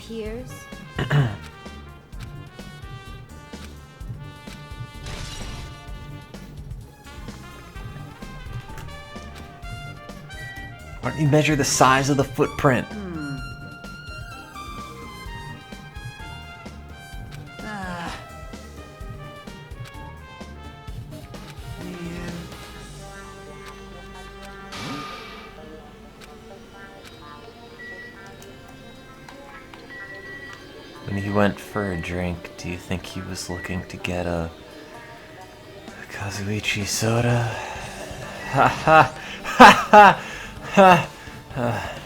appears. Why don't you measure the size of the footprint? When he went for a drink, do you think he was looking to get a Kazuichi soda? Ha ha ha ha ha ha.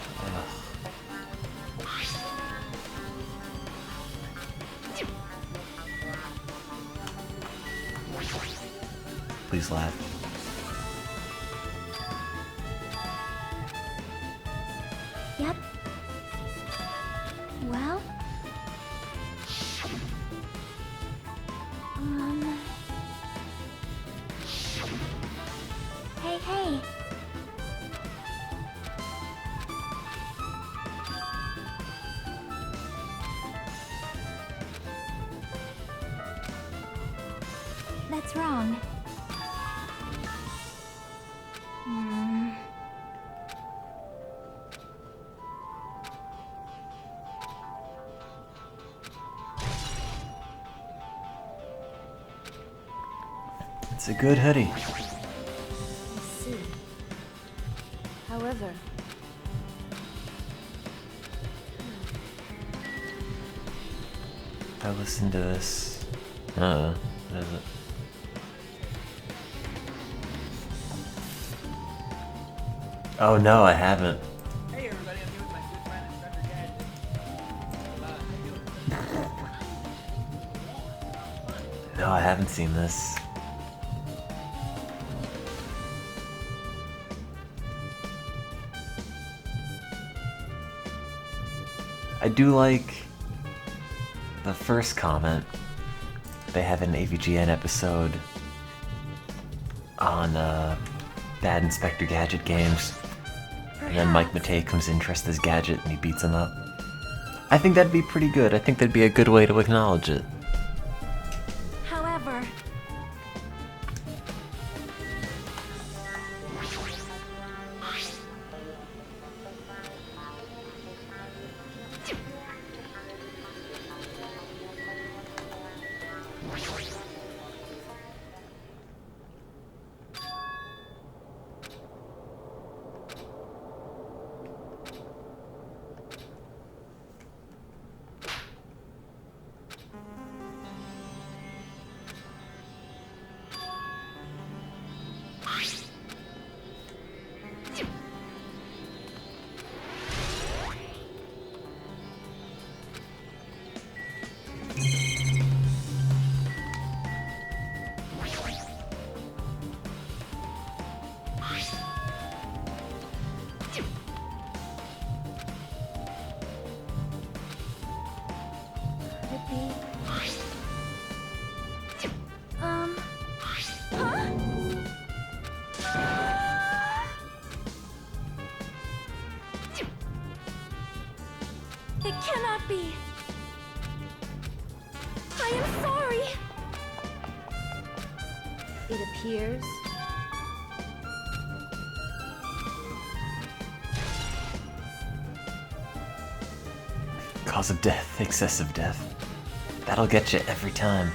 Please laugh. Yep. Well. Hey, hey. That's wrong. It's a good hoodie. I see. However, If I listen to this, what is it? Oh no, I haven't. Hey everybody, I'm here with my good friend Inspector Gadget. No, I haven't seen this. I do like the first comment. They have an AVGN episode on bad Inspector Gadget games. And then Mike Matei comes in dressed as Gadget and he beats him up. I think that'd be pretty good. I think that'd be a good way to acknowledge it. however, could it be? Huh? It cannot be. I am sorry. It appears. Cause of death, excessive death. That'll get you every time.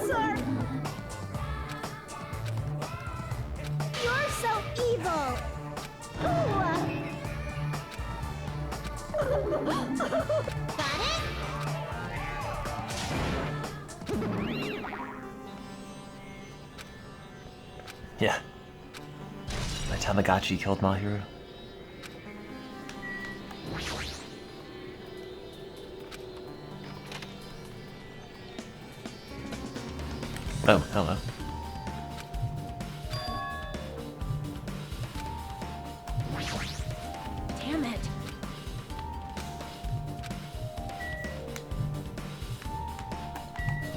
Sir! You're so evil! Got it? Yeah. My Tamagotchi killed Mahiru. Oh, hello. Damn it.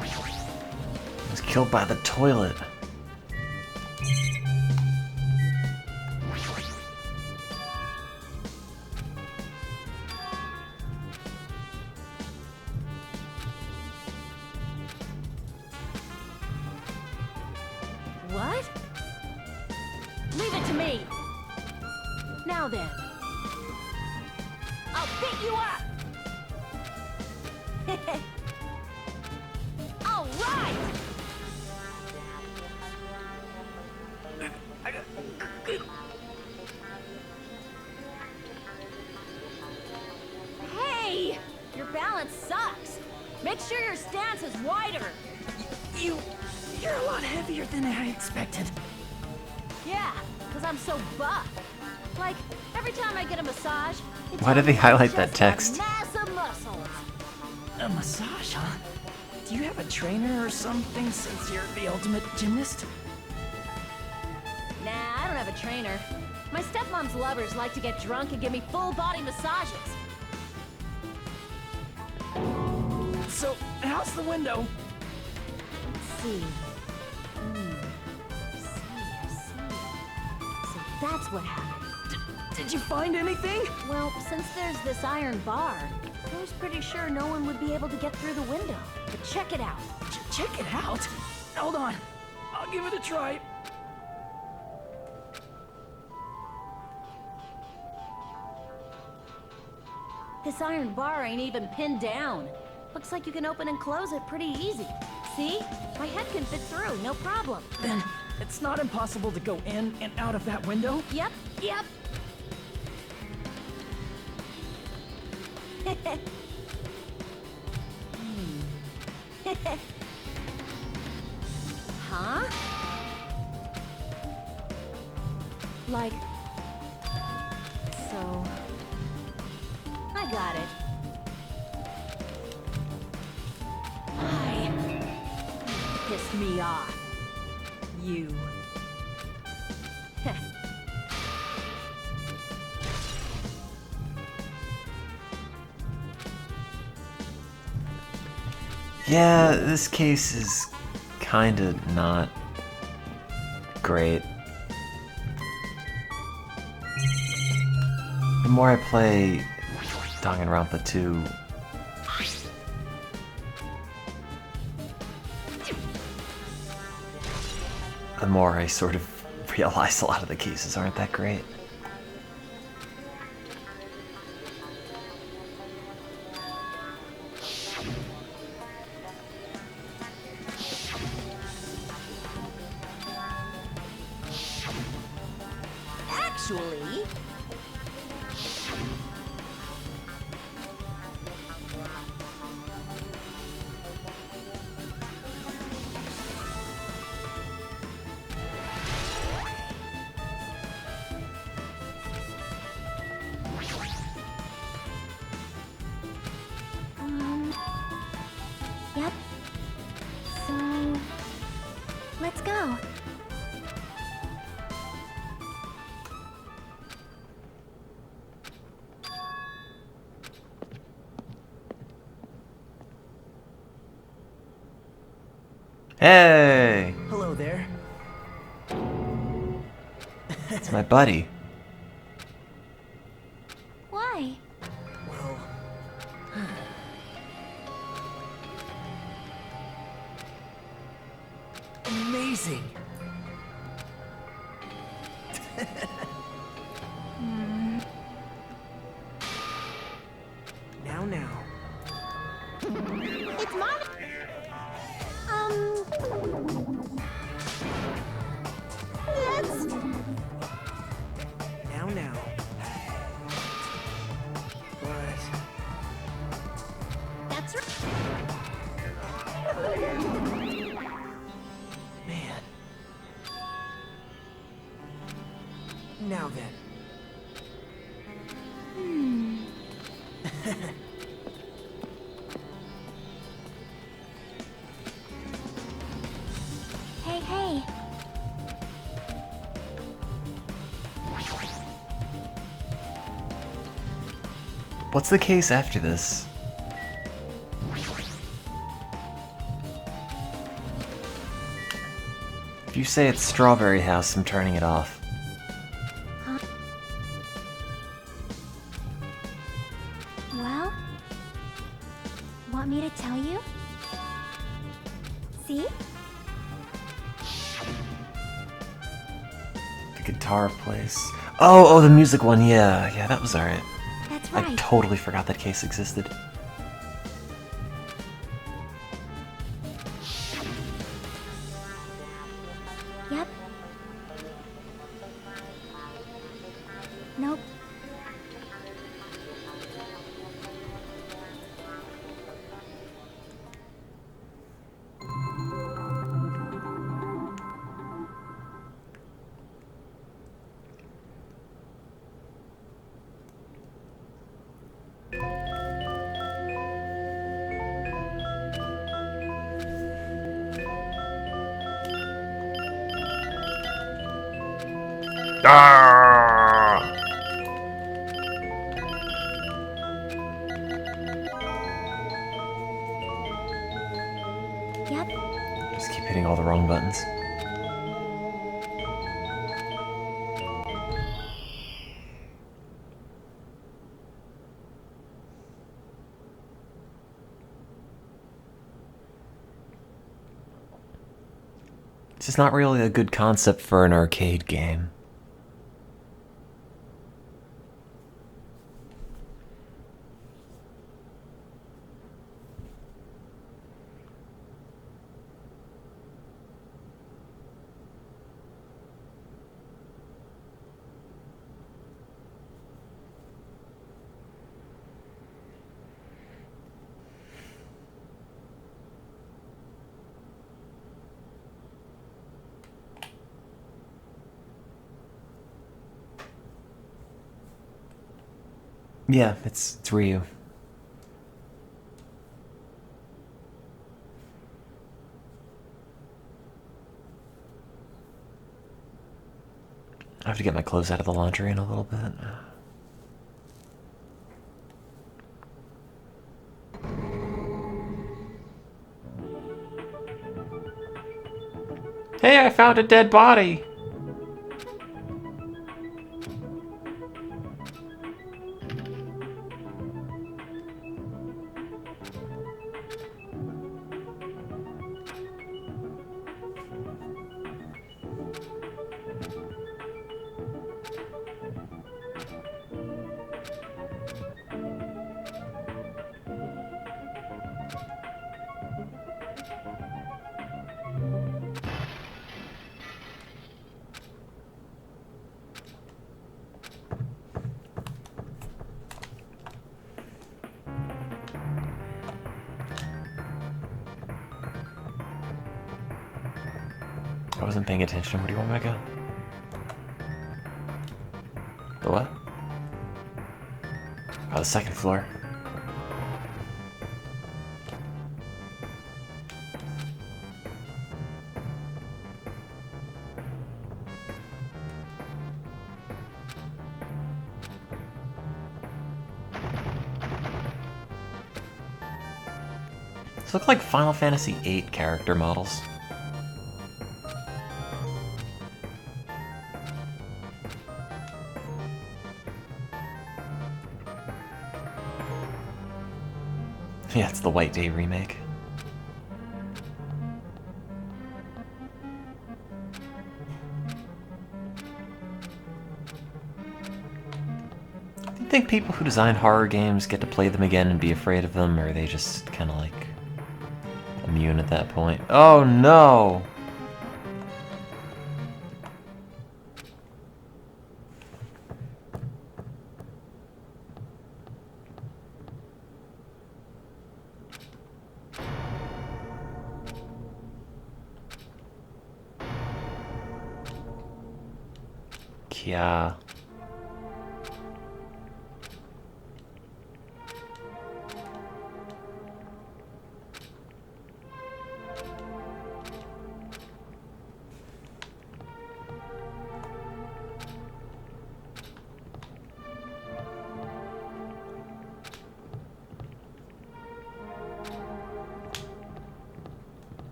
I was killed by the toilet. What? Leave it to me. Now then. I'll beat you up! All right! Hey! Your balance sucks. Make sure your stance is wider. You're a lot heavier than I expected. Yeah, because I'm so buff. Like, every time I get a massage, it's Why did they like highlight just that text? a massive muscles. A massage, huh? Do you have a trainer or something since you're the ultimate gymnast? Nah, I don't have a trainer. My stepmom's lovers like to get drunk and give me full body massages. So, how's the window? Let's see. See. So that's what happened. Did you find anything? Well, since there's this iron bar, I was pretty sure no one would be able to get through the window. But check it out. Check it out. Hold on. I'll give it a try. This iron bar ain't even pinned down. Looks like you can open and close it pretty easy. See? My head can fit through, no problem. Then, it's not impossible to go in and out of that window? Yep. Huh? Like... So... I got it. Pissed me off. You. Yeah, this case is kinda not great. The more I play Danganronpa 2, the more I sort of realize a lot of the cases aren't that great. Actually... Yep. So... Let's go. Hey! there. It's my buddy. Why? Well... Amazing! Now. It's mom. That's... Now. But... That's right. Man. Now then. Hey. What's the case after this? If you say it's Strawberry House, I'm turning it off. Well, want me to tell you? See? The guitar place. Oh, the music one, yeah, that was alright. That's I right. totally forgot that case existed. Yep. Nope. Yep. Just keep hitting all the wrong buttons. This is not really a good concept for an arcade game. Yeah, it's Ryu. I have to get my clothes out of the laundry in a little bit. Hey, I found a dead body! I wasn't paying attention. Where do you want me to go? The what? Oh, the second floor. These look like Final Fantasy VIII character models. Yeah, it's the White Day remake. Do you think people who design horror games get to play them again and be afraid of them, or are they just kind of like immune at that point? Oh no! Yeah.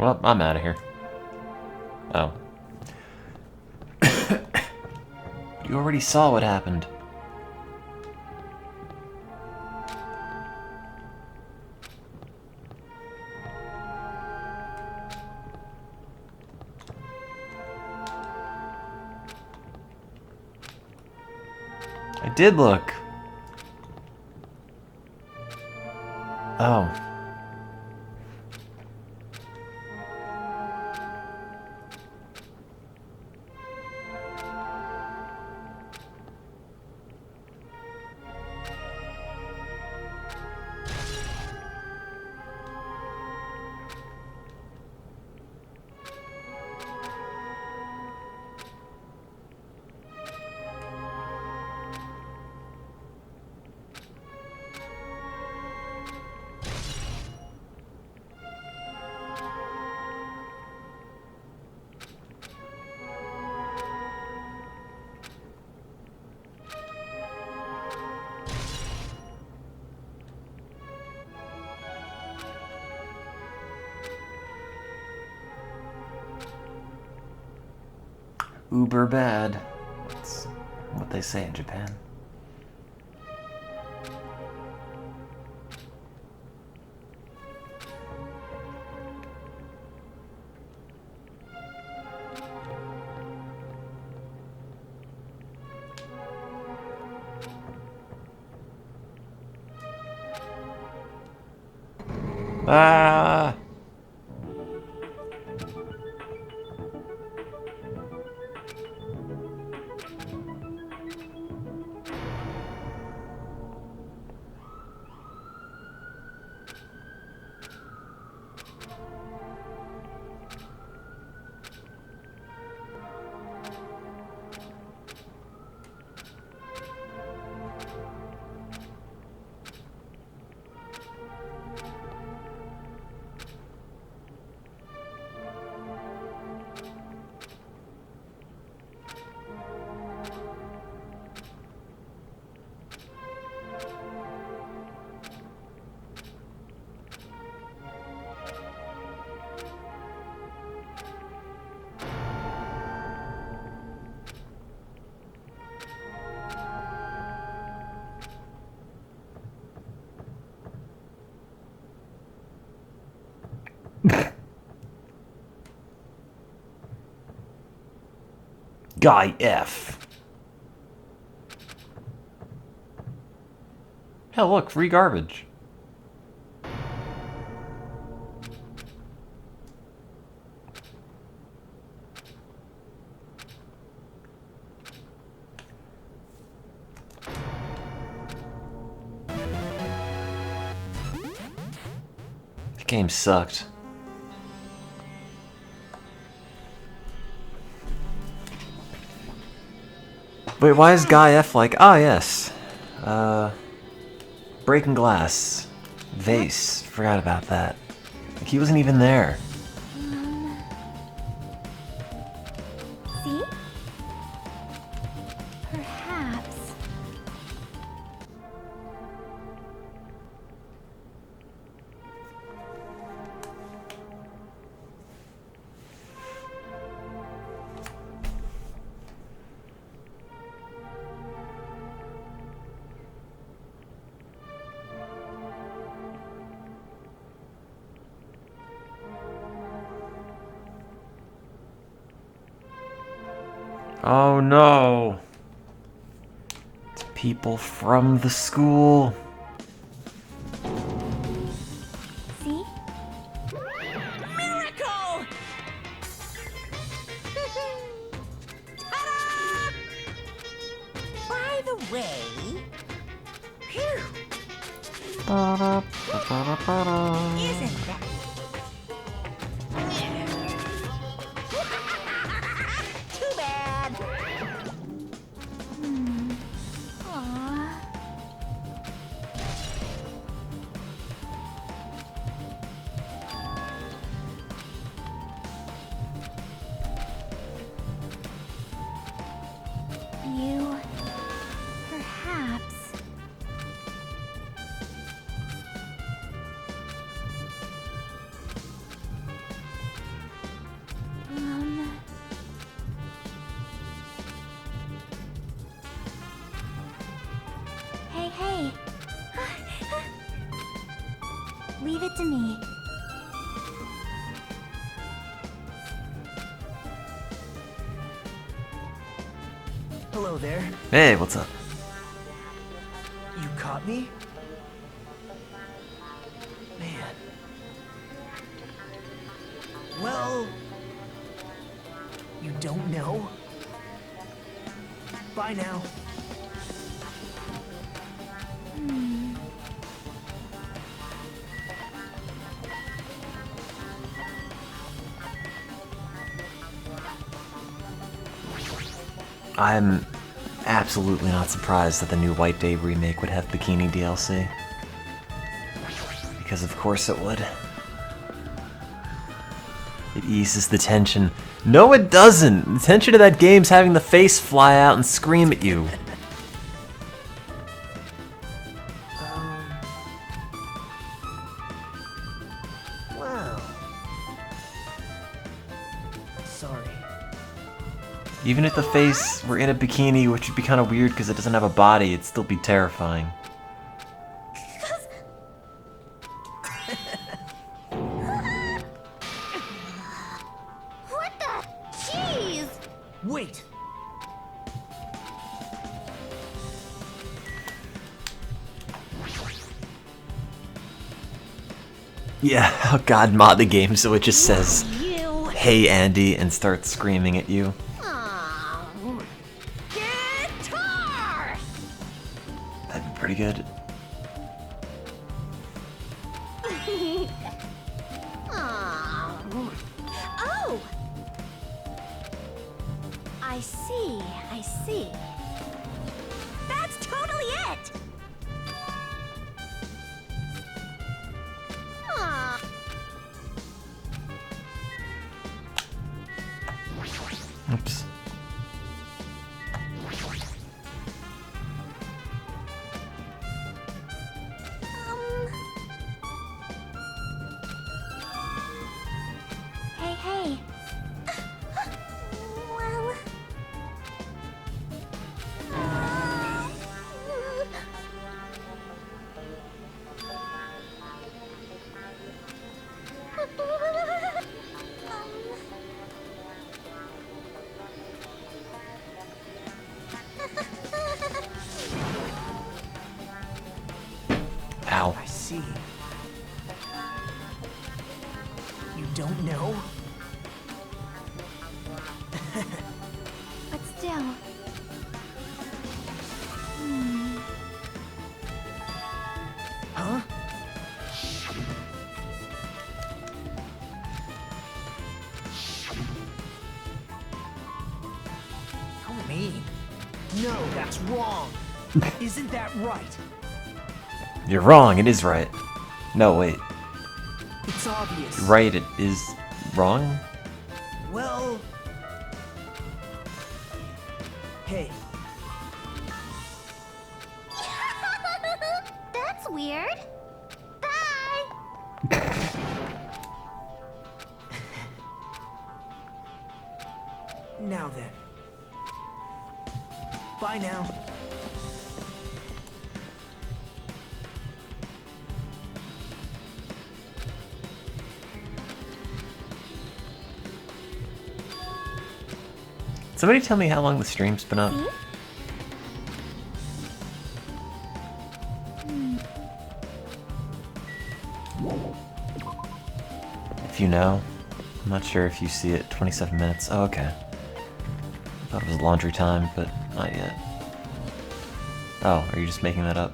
Well, I'm out of here. Oh. You already saw what happened. I did look. Oh. Uber bad. That's what they say in Japan. Ah! Guy F. Hell, look, free garbage. The game sucked. Wait, why is Guy F like, ah yes, breaking glass, vase, forgot about that. Like, he wasn't even there. See? Perhaps. Oh no. It's people from the school. See? Miracle! Ta-da! By the way, phew, isn't that? Too bad. Aw. You... perhaps... Hey, hey. Leave it to me. Hello there. Hey, what's up? You caught me? Man. Well, you don't know? Bye now. I'm absolutely not surprised that the new White Day remake would have Bikini DLC. Because of course it would. It eases the tension. No, it doesn't! The tension of that game's having the face fly out and scream at you. Well. Sorry. Even if the face were in a bikini, which would be kind of weird because it doesn't have a body, it'd still be terrifying. What the? Jeez! Wait! Yeah, oh god, mod the game so it just says, You. "Hey Andy," and starts screaming at you. Guitar! That'd be pretty good. Oh! I see, I see. That's totally it! Aw. Oops. Hey, hey. Well... Ow. I see. You don't know? But still... Huh? Don't mean. No, that's wrong. Isn't that right? You're wrong, it is right. No, wait. It's obvious. Right, it is wrong? Well... Hey, That's weird. Bye! now then. Bye now. Somebody tell me how long the stream's been up. See? If you know. I'm not sure if you see it. 27 minutes. Oh, okay. I thought it was laundry time, but not yet. Oh, are you just making that up?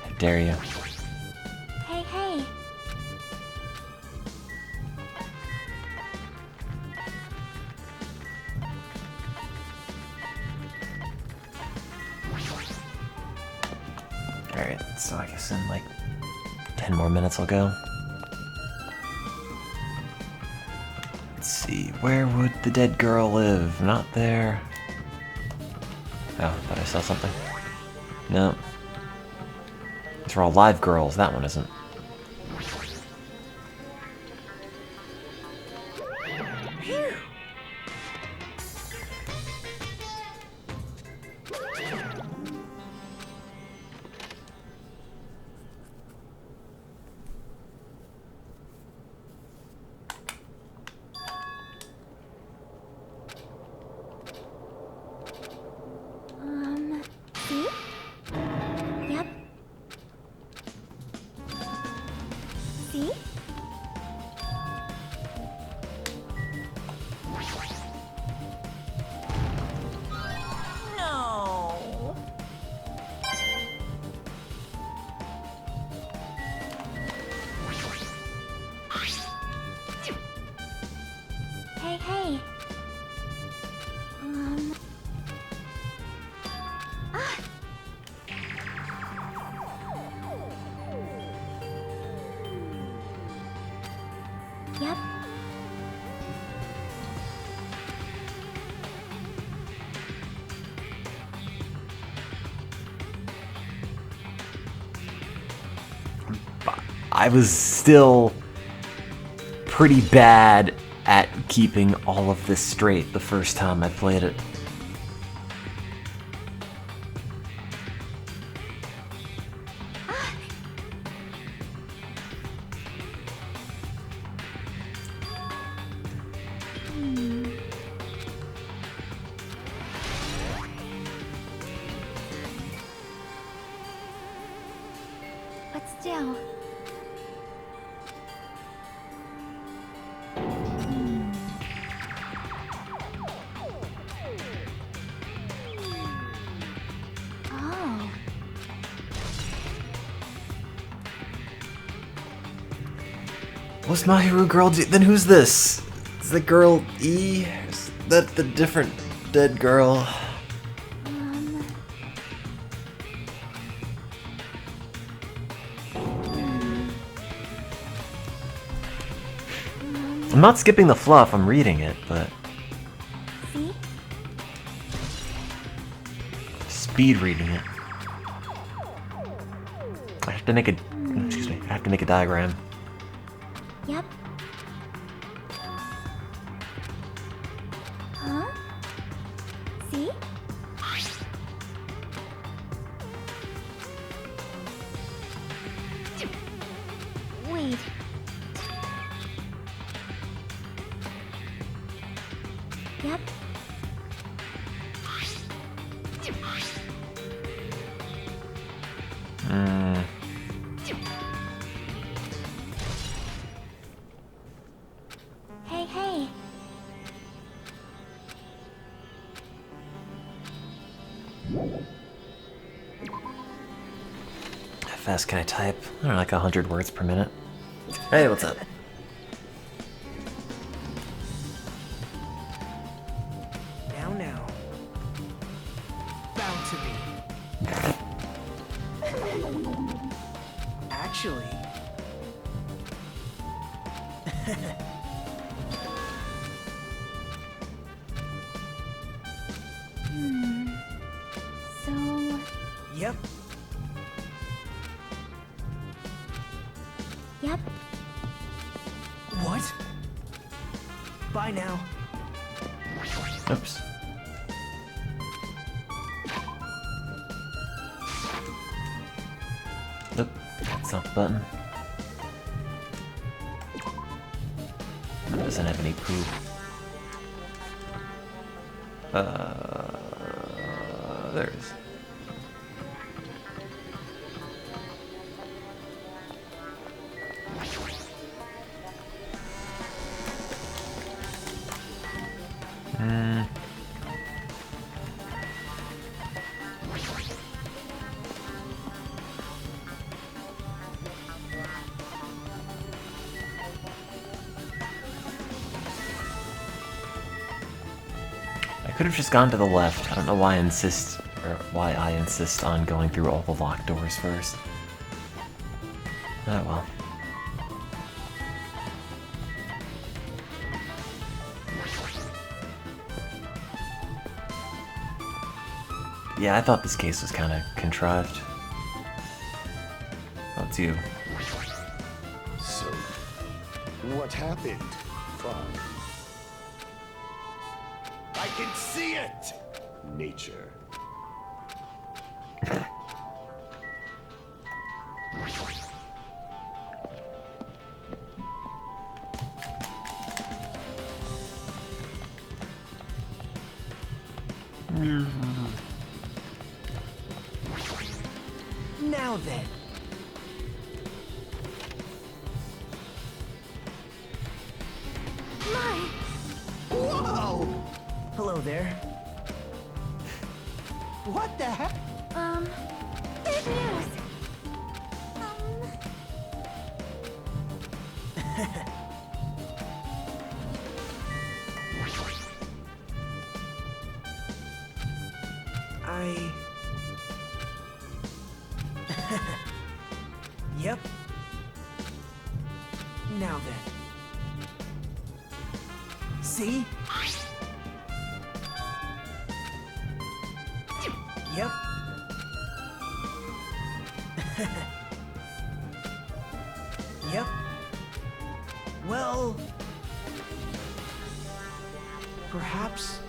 How dare you? Hey, hey. Alright, so I guess in like 10 more minutes I'll go. Let's see, where would the dead girl live? Not there. Oh, thought I saw something. No. These are all live girls, that one isn't. See? Yep. See? No. Hey, hey. Ah. Yep. I was still pretty bad at keeping all of this straight the first time I played it. But still. Oh. What's my hero girl do? Then who's this? Is the girl E? Is that the different dead girl? I'm not skipping the fluff, I'm reading it, but See? speed reading it. I have to make a excuse me, I have to make a diagram. Yep. Huh? See? Wait. Yep. Hey, hey. How fast can I type? I don't know, like 100 words per minute. Hey, what's up? Now. Bound to be. Actually. So, Yep. yep. What? Bye now. Oops. Nope, that's not the button. That doesn't have any poo. There it is. I could have just gone to the left. I don't know why I insist on going through all the locked doors first. Oh well. Yeah, I thought this case was kind of contrived. Oh, it's you. So, what happened, Fawn? I can see it! Nature. Now then. My. Whoa! Hello there. What the heck? Big news. Yep. Now then. See? Yep. Yep. Well, perhaps.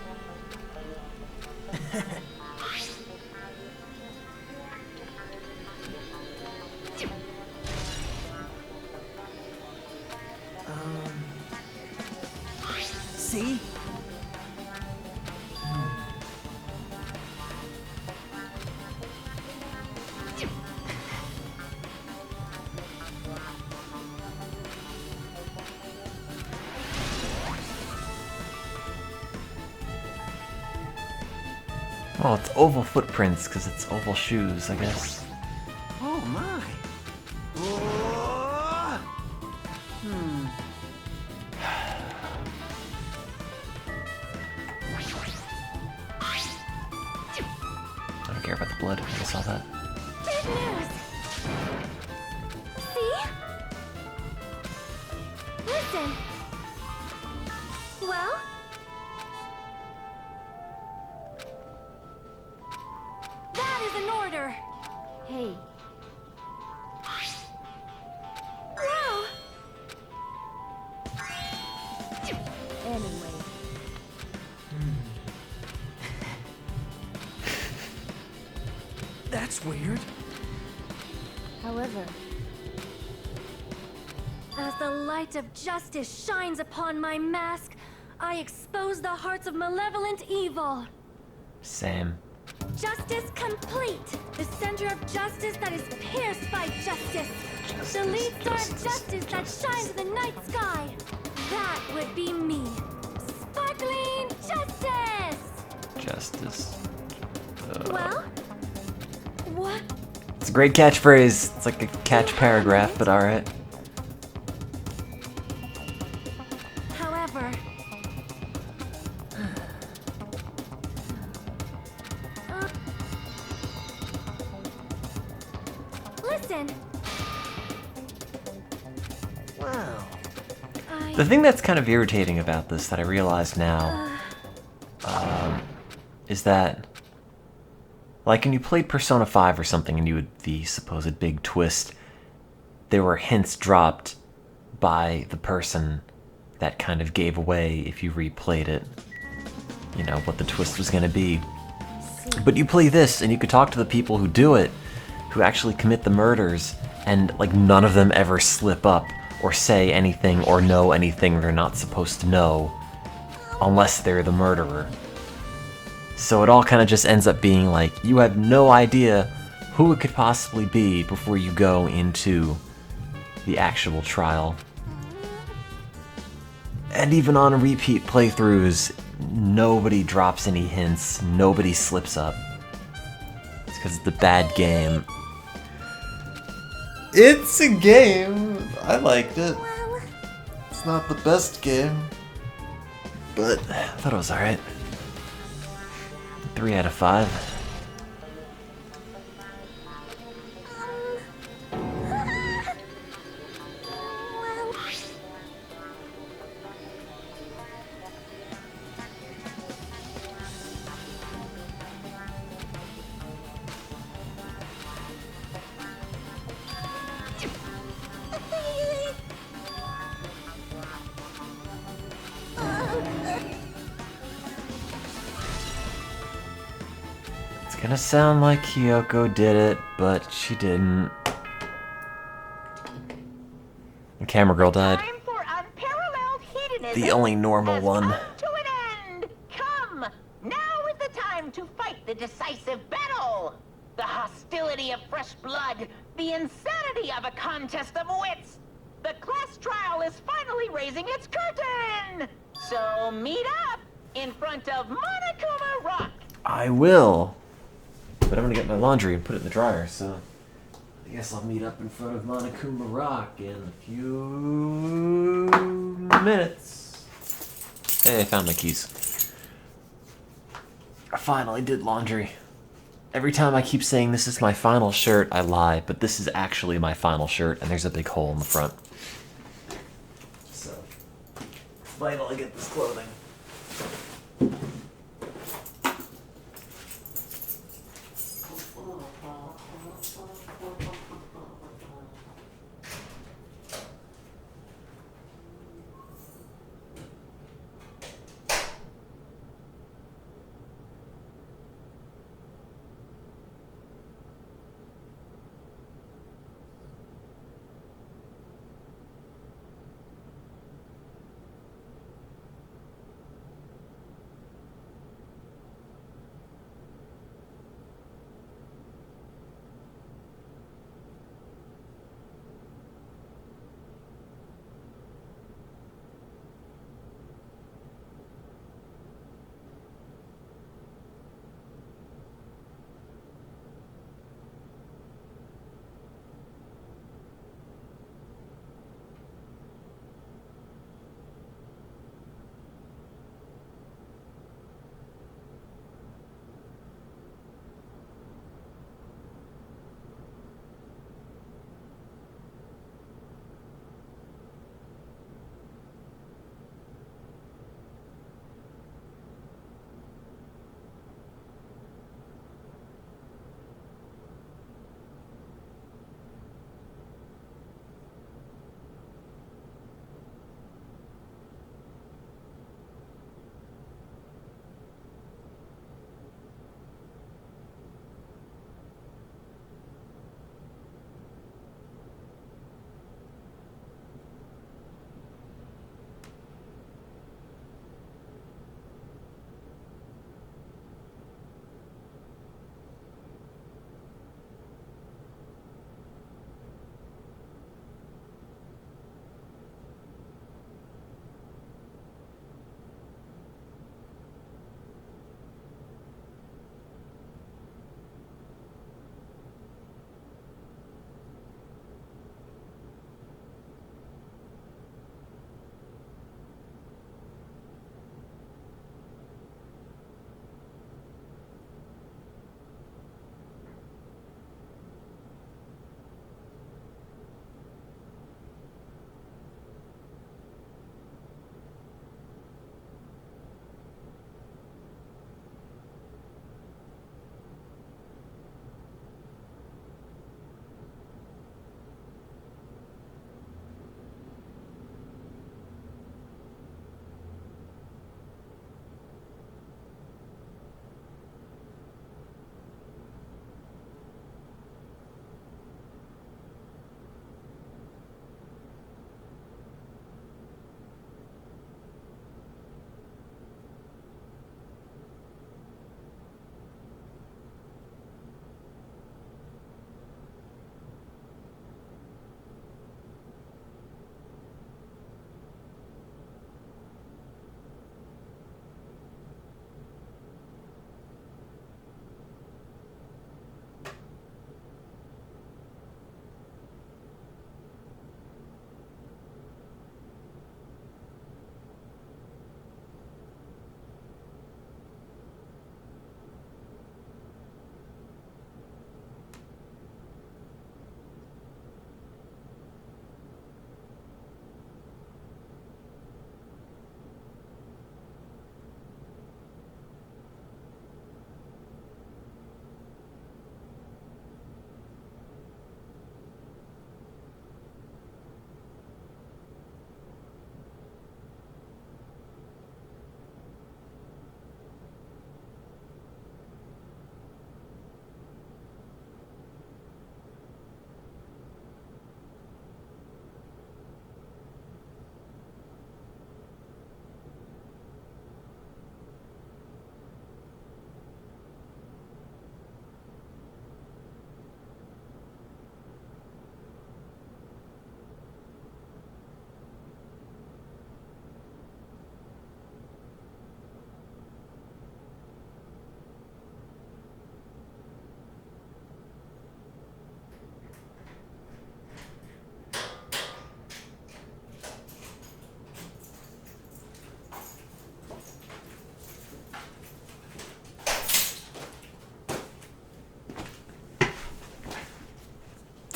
See? Well, it's oval footprints because it's oval shoes, I guess. Oh my. I don't care about the blood. I saw that. Big news. See? Listen. Well? That is an order. Hey, Whoa! anyway. That's weird. However, As the light of justice shines upon my mask, I expose the hearts of malevolent evil. Same. Justice complete! The center of justice that is pierced by justice. The lead star of justice that shines in the night sky. That would be me. Sparkling justice! Justice. Well? What? It's a great catchphrase. It's like a catch paragraph, but alright. However... Listen! Wow. The thing that's kind of irritating about this that I realize now is that, like, when you played Persona 5 or something and you would the supposed big twist, there were hints dropped by the person that kind of gave away, if you replayed it, you know, what the twist was going to be. But you play this and you could talk to the people who do it, who actually commit the murders, and like none of them ever slip up or say anything or know anything they're not supposed to know unless they're the murderer. So it all kind of just ends up being like, you have no idea who it could possibly be before you go into the actual trial. And even on repeat playthroughs, nobody drops any hints, nobody slips up. It's because it's the bad game. It's a game. I liked it. It's not the best game, but I thought it was alright. 3 out of 5. It's gonna sound like Kyoko did it, but she didn't. The camera girl died. Time for unparalleled hedonism The only normal has one. come to an end. Come, now is the time to fight the decisive battle. The hostility of fresh blood, the insanity of a contest of wits. The class trial is finally raising its curtain. So meet up in front of Monokuma Rock. I will. But I'm gonna get my laundry and put it in the dryer, so I guess I'll meet up in front of Monokuma Rock in a few minutes. Hey, I found my keys. I finally did laundry. Every time I keep saying this is my final shirt, I lie, but this is actually my final shirt, and there's a big hole in the front. So, it's vital I get this clothing.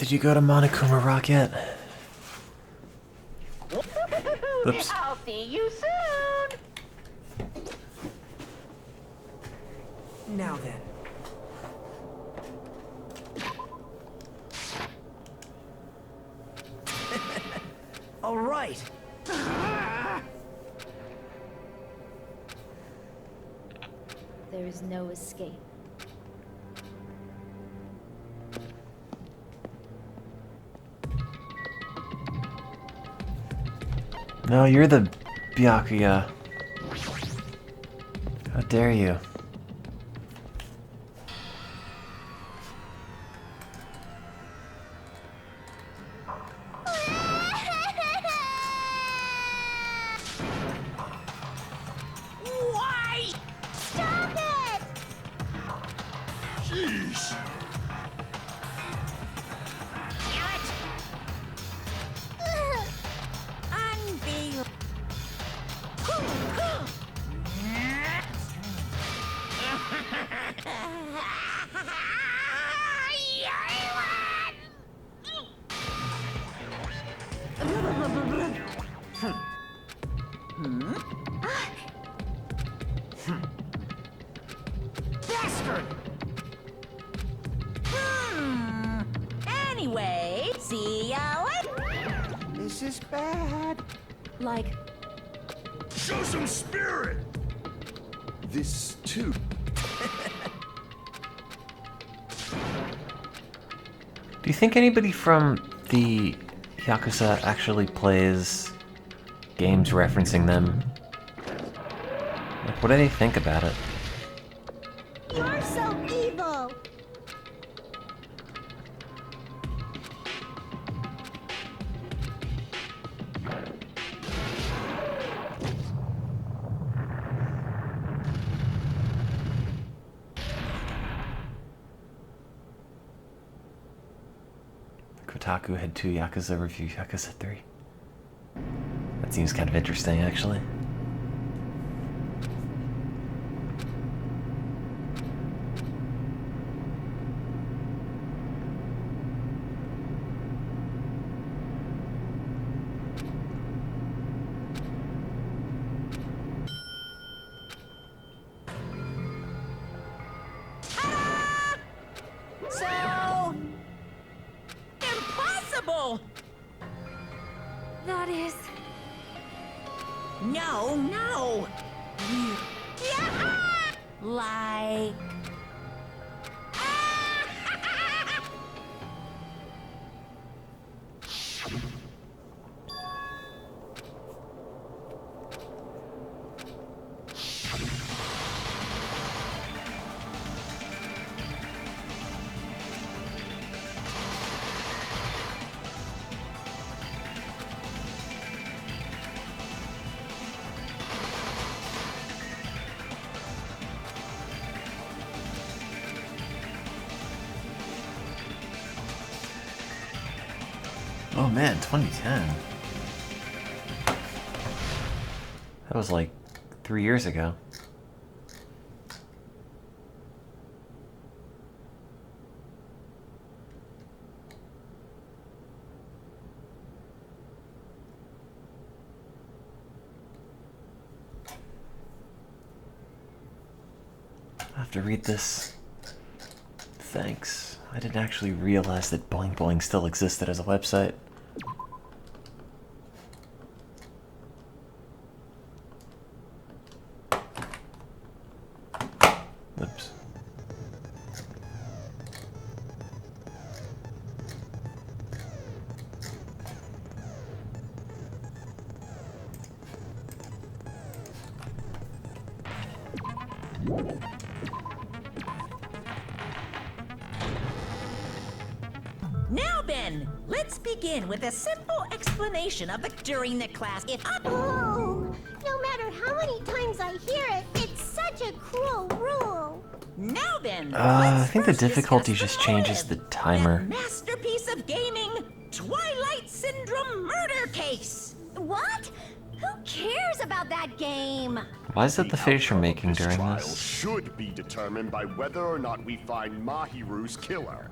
Did you go to Monokuma Rock yet? Oops. I'll see you soon. Now then. All right. There is no escape. No, you're the Byakuya. How dare you? Why? Stop it! Jeez. Unbelievable. Bastard! Anyway, see ya later. This is bad. Like, Show some spirit! This too. Do you think anybody from the Yakuza actually plays games referencing them? Like, what do they think about it? You're so evil! Kotaku had 2 Yakuza review Yakuza 3. That seems kind of interesting, actually. So impossible. That is... No, no. You. Yeah! Like. Oh man, 2010. That was like 3 years ago. I have to read this. Thanks. I didn't actually realize that Boing Boing still existed as a website. Oops. Now then, let's begin with a simple explanation of the during the class. If Oh, no matter how many times I hear it, it's such a cruel rule. now then, I think the let's first difficulty discuss just changes the motive. timer. That masterpiece of gaming, Twilight Syndrome murder case. What? Who cares about that game? Why is that the face you're making This during trial this? should be determined by whether or not we find Mahiru's killer.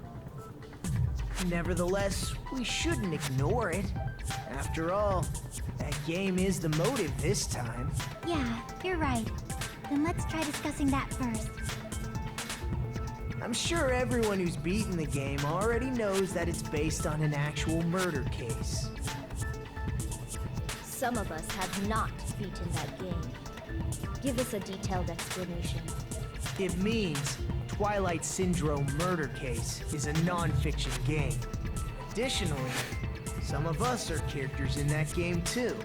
Nevertheless, we shouldn't ignore it. After all, that game is the motive this time. Yeah, you're right. Then let's try discussing that first. I'm sure everyone who's beaten the game already knows that it's based on an actual murder case. Some of us have not beaten that game. Give us a detailed explanation. It means Twilight Syndrome Murder Case is a non-fiction game. Additionally, some of us are characters in that game too.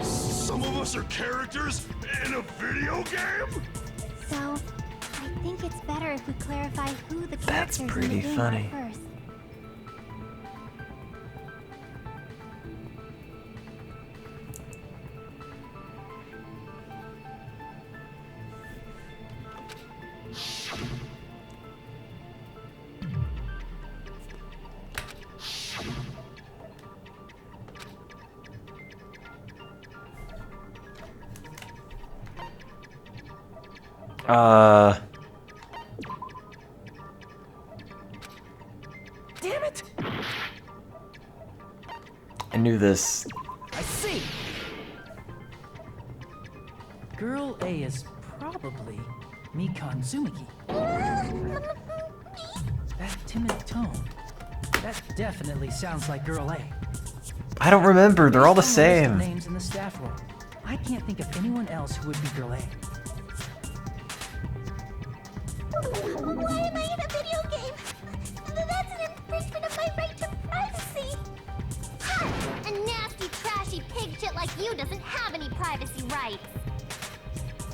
Some of us are characters in a video game? So, I think it's better if we clarify who the That's characters in the pretty game funny. are first. Damn it! I knew this. I see! Girl A is probably Mikan Tsumiki. That timid tone. That definitely sounds like Girl A. I don't remember. They're all the Based on list of same. names in the staff roll, I can't think of anyone else who would be Girl A. Why am I in a video game? That's an infringement of my right to privacy. Ha! A nasty, trashy pig shit like you doesn't have any privacy rights.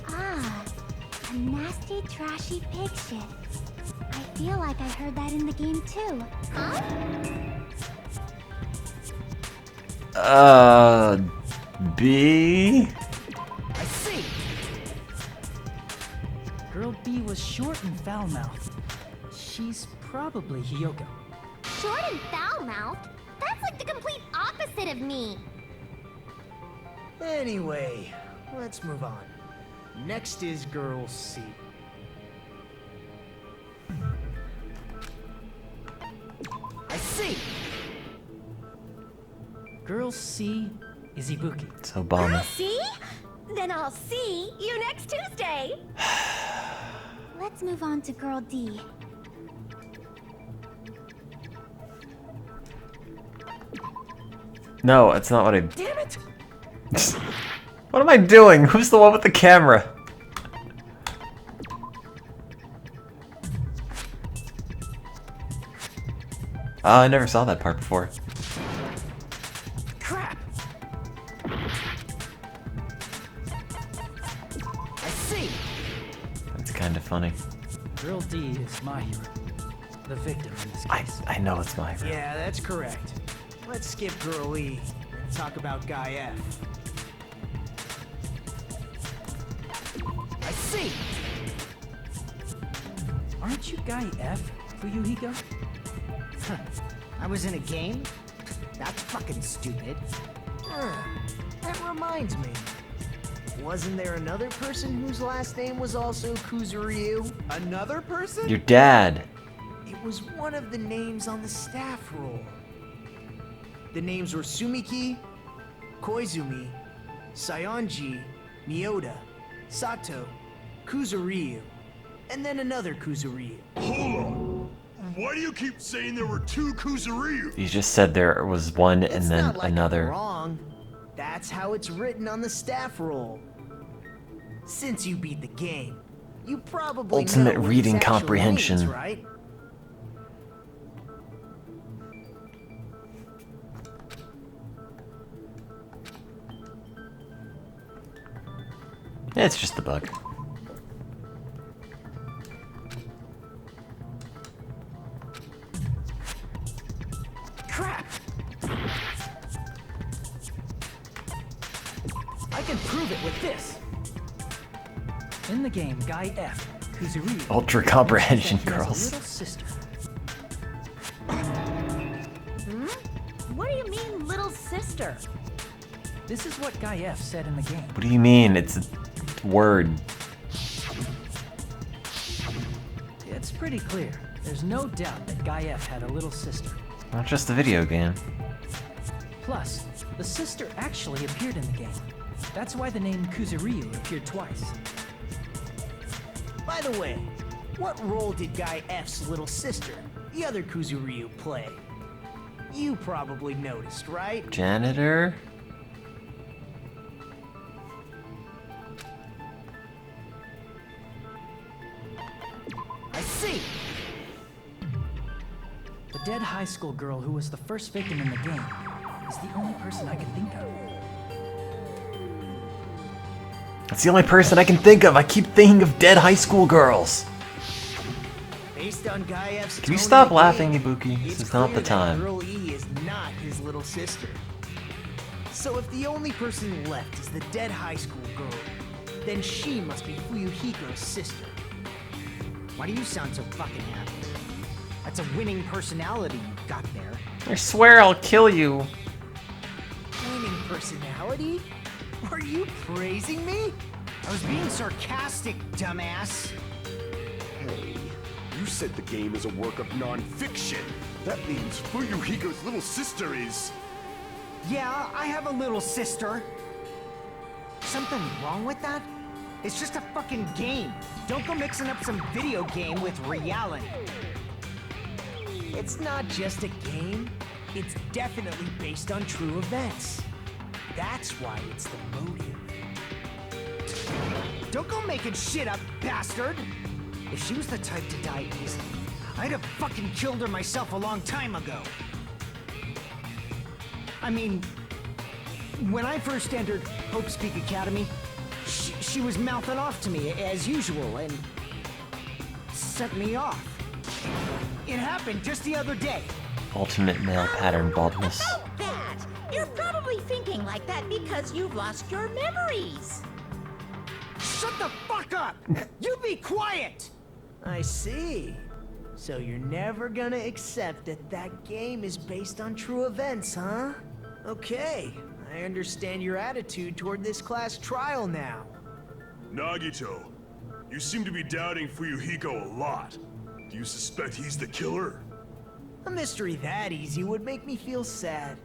Ah, a nasty, trashy pig shit. I feel like I heard that in the game too. Huh? B? I see! Girl B was short and foul-mouthed. She's probably Hiyoko. Short and foul-mouthed? That's like the complete opposite of me. Anyway, let's move on. Next is Girl C. I see! Girl C is Ibuki. It's Obama. See? Then I'll see you next Tuesday. Let's move on to Girl D. No, it's not what I... Damn it! What am I doing? Who's the one with the camera? Oh, I never saw that part before. Crap! I see! That's kind of funny. Girl D is my hero. The victim in this case. I know it's my hero. Yeah, that's correct. Let's skip Girl E and talk about Guy F. I see! Aren't you Guy F, Fuyuhiko? Huh. I was in a game? That's fucking stupid. That reminds me. Wasn't there another person whose last name was also Kuzuryu? Another person? Your dad. It was one of the names on the staff roll. The names were Sumiki, Koizumi, Sayonji, Miyoda, Sato, Kuzuryu, and then another Kuzuryu. Hold on. Why do you keep saying there were two Kuzuryu? You just said there was one and It's then not like I'm another. wrong. That's how it's written on the staff roll. Since you beat the game, you probably Ultimate know what reading its actual comprehension. means, right? It's just the bug. Crap! I can prove it with this. In the game, Guy F, Kuzuryu, Ultra comprehension, said he has a girls. little sister. What do you mean, little sister? This is what Guy F said in the game. What do you mean? It's a word. It's pretty clear. There's no doubt that Guy F had a little sister. Not just a video game. Plus, the sister actually appeared in the game. That's why the name Kuzuryu appeared twice. By the way, what role did Guy F's little sister, the other Kuzuryu, play? You probably noticed, right? Janitor? I see! The dead high school girl who was the first victim in the game is the only person I can think of. That's the only person I can think of. I keep thinking of dead high school girls. Based on Guy F's Can you tone stop in the laughing, game, Ibuki? This it's is not clear the that time. Girl E is not his little sister. So if the only person left is the dead high school girl, then she must be Fuyuhiko's sister. Why do you sound so fucking happy? That's a winning personality you got there. I swear I'll kill you. Winning personality? Are you praising me? I was being sarcastic, dumbass. Hey, you said the game is a work of non-fiction. That means Fuyuhiko's little sister is... Yeah, I have a little sister. Something wrong with that? It's just a fucking game. Don't go mixing up some video game with reality. It's not just a game. It's definitely based on true events. That's why it's the motive. Don't go making shit up, bastard! If she was the type to die easily, I'd have fucking killed her myself a long time ago. I mean, when I first entered Hope Speak Academy, she was mouthing off to me as usual and sent me off. It happened just the other day. Ultimate male pattern baldness. About that! You're probably thinking like that because you've lost your memories. Shut the fuck up! You be quiet! I see. So you're never gonna accept that that game is based on true events, huh? Okay, I understand your attitude toward this class trial now. Nagito, you seem to be doubting Fuyuhiko a lot. Do you suspect he's the killer? A mystery that easy would make me feel sad.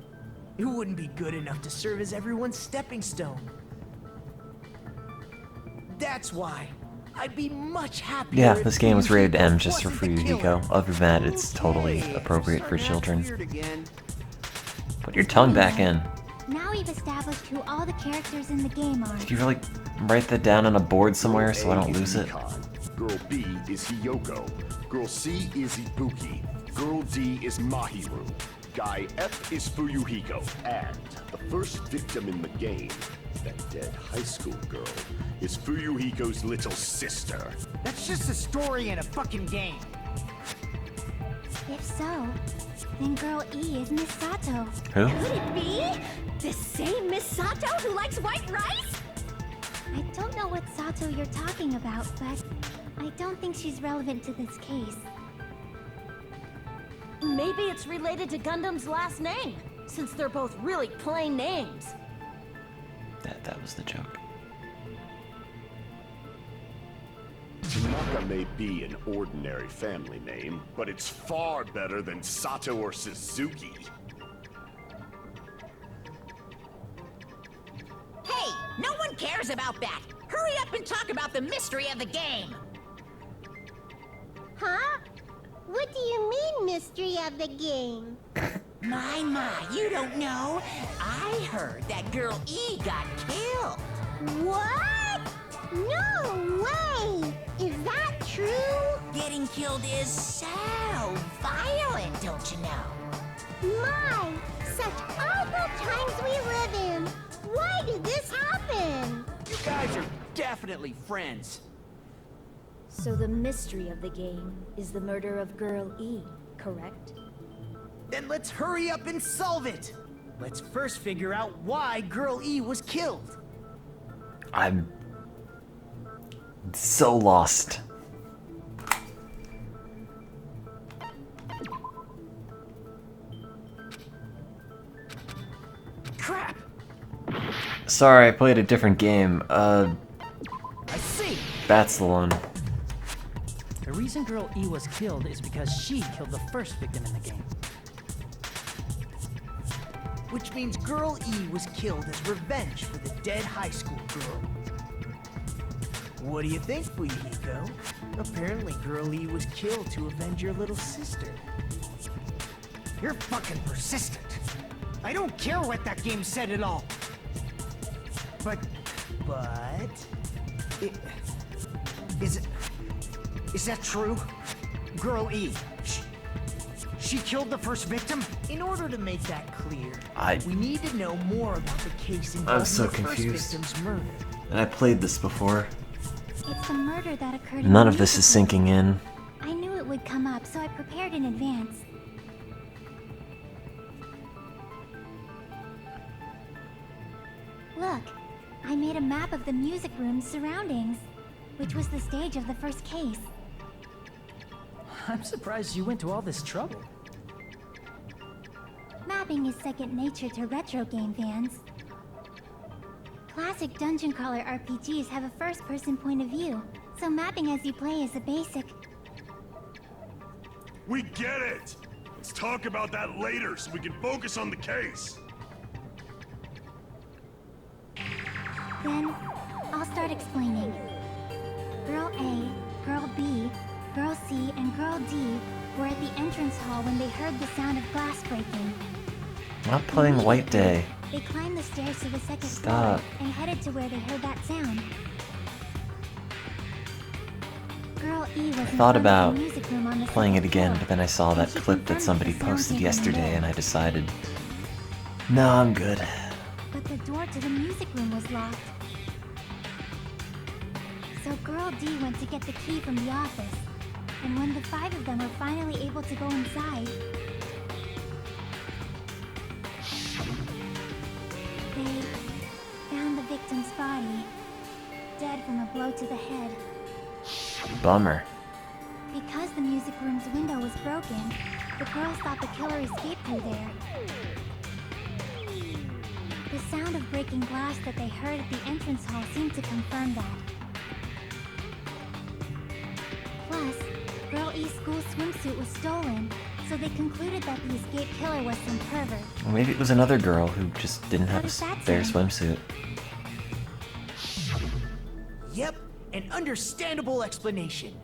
It wouldn't be good enough to serve as everyone's stepping stone. That's why I'd be much happier. Yeah, if this game was rated M just for wasn't the killer. Fuyuhiko. Other than that, it's totally Okay, appropriate for starting to act children. weird again. Put your tongue back in. Now we've established who all the characters in the game are. Did you really write that down on a board somewhere so I don't lose it? Girl B is Hiyoko. Girl C is Ibuki. Girl D is Mahiru. Guy F is Fuyuhiko. And the first victim in the game, that dead high school girl, is Fuyuhiko's little sister. That's just a story in a fucking game. If so, then girl E is Miss Sato. Who? Could it be? The same Miss Sato who likes white rice? I don't know what Sato you're talking about, but I don't think she's relevant to this case. Maybe it's related to Gundam's last name, since they're both really plain names. That was the joke. Tanaka may be an ordinary family name, but it's far better than Sato or Suzuki. Hey, no one cares about that. Hurry up and talk about the mystery of the game. Huh? What do you mean, mystery of the game? My, you don't know. I heard that girl E got killed. What? No way! Is that true? Getting killed is so violent, don't you know? My, such awful times we live in. Why did this happen? You guys are definitely friends. So the mystery of the game is the murder of Girl E, correct? Then let's hurry up and solve it. Let's first figure out why Girl E was killed. I'm so lost. Crap! Sorry, I played a different game. I see. That's the one. The reason Girl E was killed is because she killed the first victim in the game. Which means Girl E was killed as revenge for the dead high school girl. What do you think, wtih? Apparently Girl E was killed to avenge your little sister. You're fucking persistent. I don't care what that game said at all. But... Is that true? Girl E, she killed the first victim? In order to make that clear, we need to know more about the case involving so the first confused. victim's murder. And I played this before. It's the murder that occurred. None of this is sinking in. I knew it would come up, so I prepared in advance. Look, I made a map of the music room's surroundings, which was the stage of the first case. I'm surprised you went to all this trouble. Mapping is second nature to retro game fans. Classic dungeon crawler RPGs have a first-person point of view, so mapping as you play is a basic. We get it! Let's talk about that later so we can focus on the case. Then, I'll start explaining. Girl A, Girl B, Girl C, and Girl D were at the entrance hall when they heard the sound of glass breaking. Not playing White Day. They climbed the stairs to the second Stop. floor and headed to where they heard that sound. Girl E was in Thought front of about the music room on the playing it second again, floor, but then I saw and that she clip that confirmed somebody the sound posted came from yesterday, there. and I decided, no, I'm good. But the door to the music room was locked. So Girl D went to get the key from the office. And when the 5 of them were finally able to go inside, they found the victim's body, dead from a blow to the head. Bummer. Because the music room's window was broken, the girls thought the killer escaped through there. The sound of breaking glass that they heard at the entrance hall seemed to confirm that. Plus, Girl E's school swimsuit was stolen, so they concluded that the escaped killer was some pervert. Or maybe it was another girl who just didn't have a does that spare sound? swimsuit. Yep, an understandable explanation.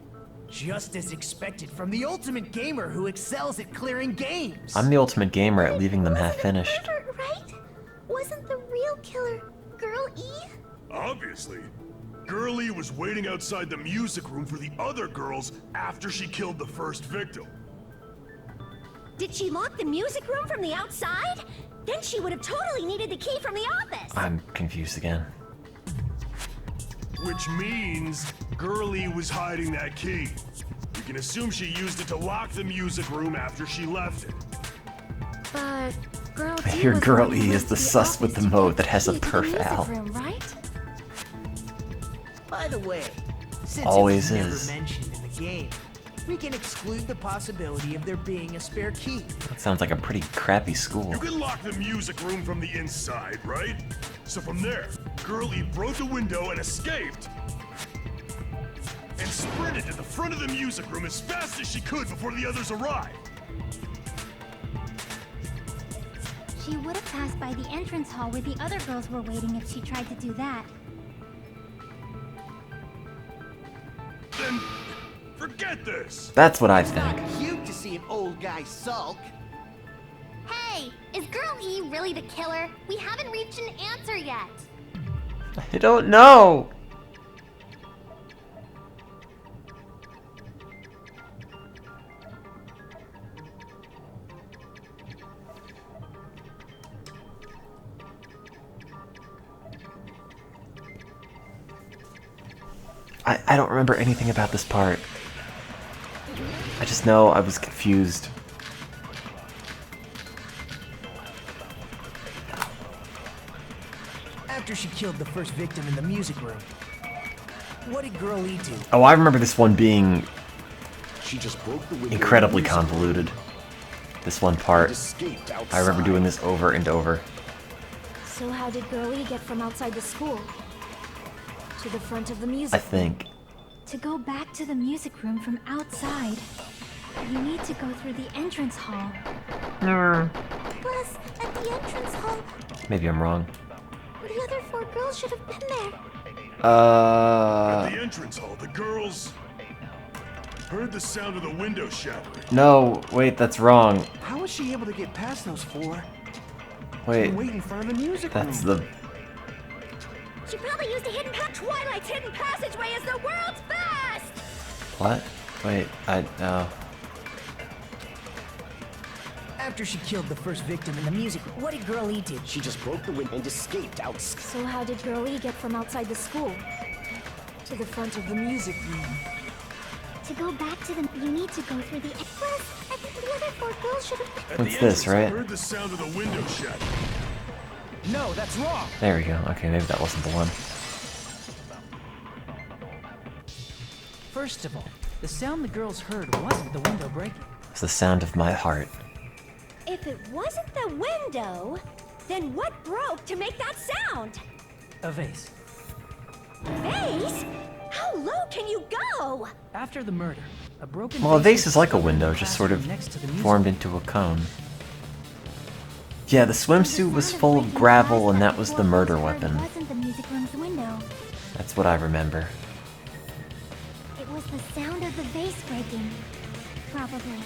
Just as expected from the ultimate gamer who excels at clearing games. I'm the ultimate gamer at leaving them half finished. Pervert, right? Wasn't the real killer Girl E? Obviously. Girlie was waiting outside the music room for the other girls after she killed the first victim. Did she lock the music room from the outside? Then she would have totally needed the key from the office. I'm confused again. Which means Girlie was hiding that key. We can assume she used it to lock the music room after she left it. But Girl I D hear was Girl the one E who is went the to sus with the office mode to that has a get the key to the perf music al. room, right? By the way, since Always it was is. never mentioned in the game, we can exclude the possibility of there being a spare key. That sounds like a pretty crappy school. You can lock the music room from the inside, right? So from there, Girlie broke the window and escaped. And sprinted to the front of the music room as fast as she could before the others arrived. She would have passed by the entrance hall where the other girls were waiting if she tried to do that. Then, forget this! That's what I think. Cute to see an old guy sulk. Hey, is Girl E really the killer? We haven't reached an answer yet. I don't know. I don't remember anything about this part. I just know I was confused. After she killed the first victim in the music room, what did Girl E do? Oh, I remember this one being She just broke the window. incredibly of the music room convoluted. This one and part, escaped outside. I remember doing this over and over. So how did Girl E get from outside the school to the front of the music? I think To go back to the music room from outside, you need to go through the entrance hall. Plus, at the entrance hall, Maybe I'm wrong. the other 4 girls should have been there. At the entrance hall, the girls heard the sound of the window shattering. No, wait, that's wrong. How was she able to get past those 4? Wait, Wait in front of the music that's room. the... She probably used a hidden Twilight's hidden passageway is the world's best! What? Wait, no. After she killed the first victim in the music room, what did Girl E do? She just broke the window and escaped out. So how did Girl E get from outside the school To the front of the music room. To go back to the, you need to go through the. Plus, I think the other 4 girls should have. At What's the this, entrance, I right? heard the sound of the window shattering. No, that's wrong. There we go. Okay, maybe that wasn't the one. First of all, the sound the girls heard wasn't the window breaking. It's the sound of my heart. If it wasn't the window, then what broke to make that sound? A vase. Vase? How low can you go? After the murder, a broken Well, a vase was is like a discovered in window, the just sort of classroom next to the music formed room. into a cone. Yeah, the swimsuit was full of gravel, and that was the murder weapon. It wasn't the music room's window. That's what I remember. It was the sound of the vase breaking. Probably.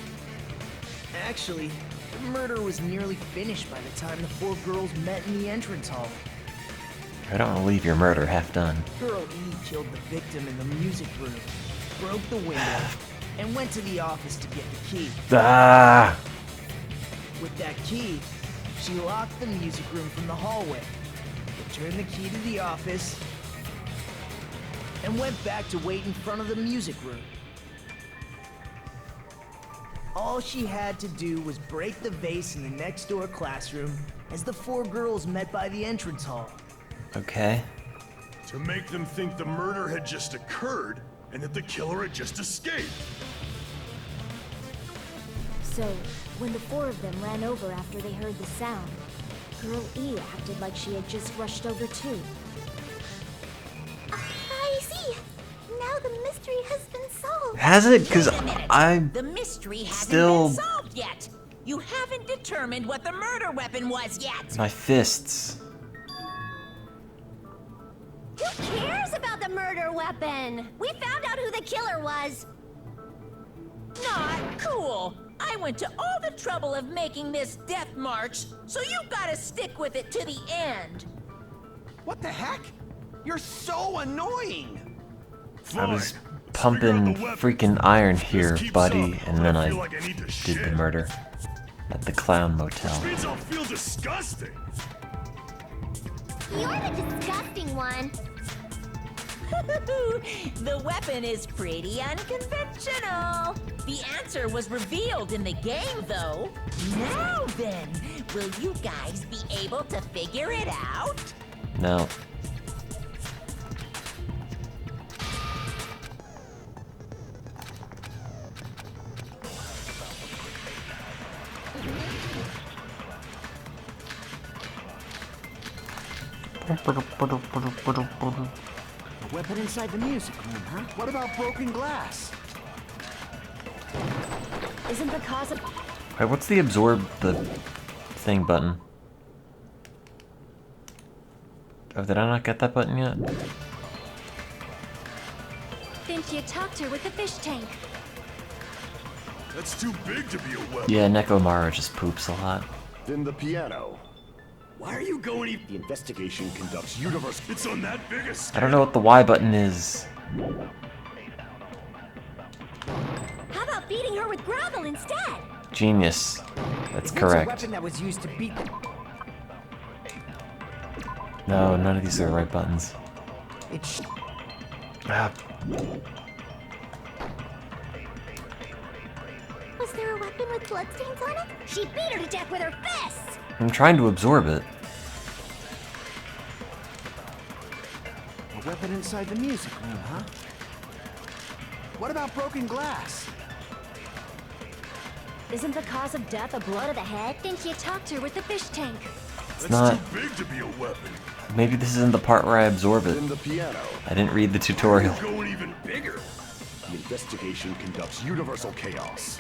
Actually, the murder was nearly finished by the time the 4 girls met in the entrance hall. I don't want to leave your murder half done. Girl E killed the victim in the music room, broke the window, and went to the office to get the key. Ah! With that key, she locked the music room from the hallway, returned the key to the office, and went back to wait in front of the music room. All she had to do was break the vase in the next door classroom as the 4 girls met by the entrance hall. Okay. To make them think the murder had just occurred and that the killer had just escaped. So, when the 4 of them ran over after they heard the sound, Girl E acted like she had just rushed over too. I see. Now the mystery has been solved. Has it? Because Wait a minute. I'm The mystery hasn't still- been solved yet. You haven't determined what the murder weapon was yet. my fists. Who cares about the murder weapon? We found out who the killer was. Not cool. I went to all the trouble of making this death march, so you gotta stick with it to the end. What the heck? You're so annoying! I was Fine. pumping Figure out the freaking weapon. iron Just here, keep buddy, some, and but then I I feel like I need to did shit. the murder at the clown motel. Which means I'll feel disgusting. You're the disgusting one. The weapon is pretty unconventional. The answer was revealed in the game, though. Now then, will you guys be able to figure it out? No. A weapon inside the music room, huh? What about broken glass? Isn't the cause of... Wait, what's the absorb the thing button? Oh, did I not get that button yet? Think you talked her with the fish tank. That's too big to be a weapon. Yeah, Nekomara just poops a lot. Then the piano. Why are you going? The investigation conducts universe. It's on that big a I scale. don't know what the Y button is. How about beating her with gravel instead? Genius. That's It's a correct. weapon that was used to beat the... No, none of these are the right buttons. It's... Ah, Was there a weapon with bloodstains on it? She beat her to death with her fists! I'm trying to absorb it. A weapon inside the music room, huh? What about broken glass? Isn't the cause of death a blow to the head? Think you talked her with the fish tank. That's not- too big to be a weapon. Maybe this isn't the part where I absorb it. Then the piano. I didn't read the tutorial. Going even bigger. The investigation conducts universal chaos.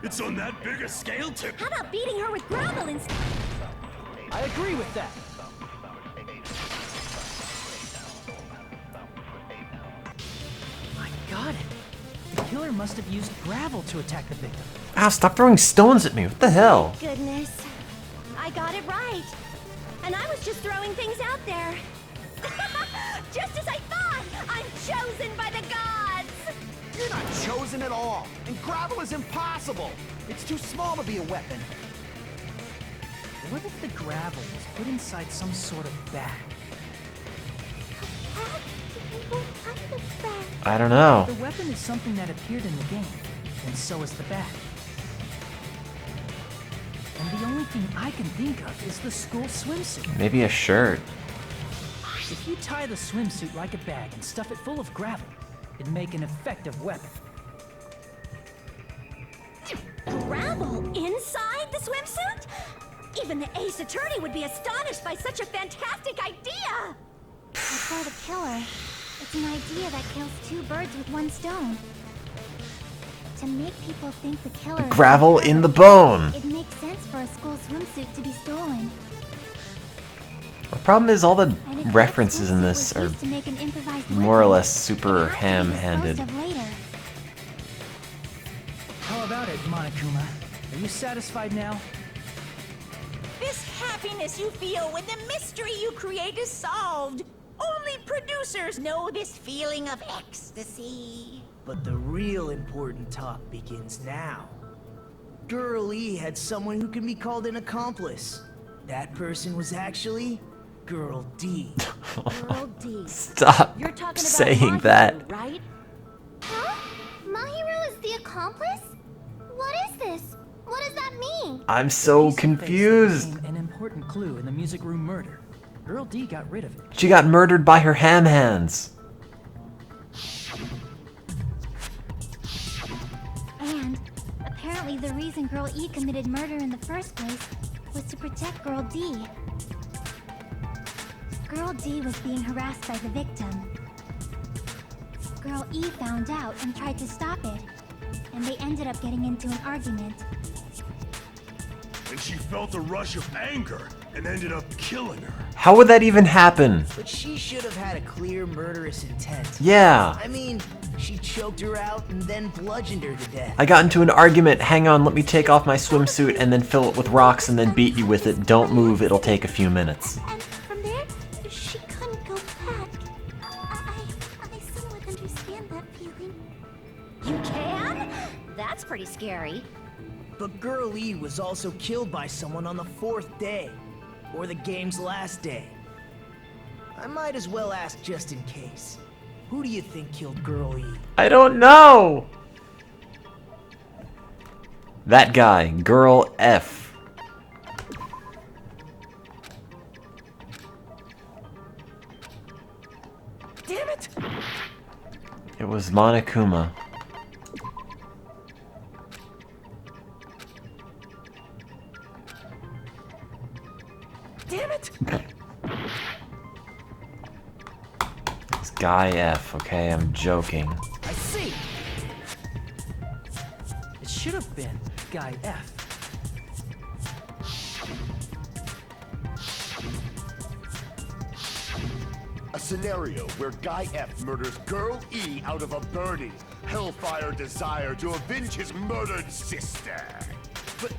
It's on that big a scale too. How about beating her with gravel instead? I agree with that. I got it. The killer must have used gravel to attack the victim. Ow, stop throwing stones at me. What the hell? Goodness. I got it right. And I was just throwing things out there. Just as I thought! I'm chosen by the gods! You're not chosen at all. And gravel is impossible. It's too small to be a weapon. What if the gravel was put inside some sort of bag? I don't know. The weapon is something that appeared in the game, and so is the bag. And the only thing I can think of is the school swimsuit. Maybe a shirt. If you tie the swimsuit like a bag and stuff it full of gravel, it'd make an effective weapon. Gravel inside the swimsuit? Even the ace attorney would be astonished by such a fantastic idea! For the killer, it's an idea that kills two birds with one stone. To make people think the killer is Gravel in the bone. it makes sense for a school swimsuit to be stolen. The problem is all the And if references that in swimsuit this was are used to make an improvised more or weapon, less super it has to be ham-handed. disposed of later. How about it, Monokuma? Are you satisfied now? This happiness you feel when the mystery you create is solved. Only producers know this feeling of ecstasy. But the real important talk begins now. Girl E had someone who can be called an accomplice. That person was actually Girl D. Girl D. Stop You're talking about saying Mahiru, that. right? Huh? Mahiru is the accomplice? What is this? What does that mean? I'm so Piece of face that confused. became an important clue in the music room murder. Girl D got rid of it. She got murdered by her ham hands. And apparently the reason Girl E committed murder in the first place was to protect Girl D. Girl D was being harassed by the victim. Girl E found out and tried to stop it, and they ended up getting into an argument. And she felt a rush of anger and ended up killing her. How would that even happen? But she should have had a clear murderous intent. Yeah. I mean, she choked her out and then bludgeoned her to death. I got into an argument. Hang on, let me take off my swimsuit and then fill it with rocks and then beat you with it. Don't move, it'll take a few minutes. And from there, she couldn't go back. I somewhat understand that feeling. You can? That's pretty scary. But Girl E was also killed by someone on the 4th day, or the game's last day. I might as well ask just in case. Who do you think killed Girl E? I don't know. That guy, Girl F. Damn it! It was Monokuma. Damn it! It's Guy F, okay? I'm joking. I see! It should have been Guy F. A scenario where Guy F murders Girl E out of a burning, hellfire desire to avenge his murdered sister. But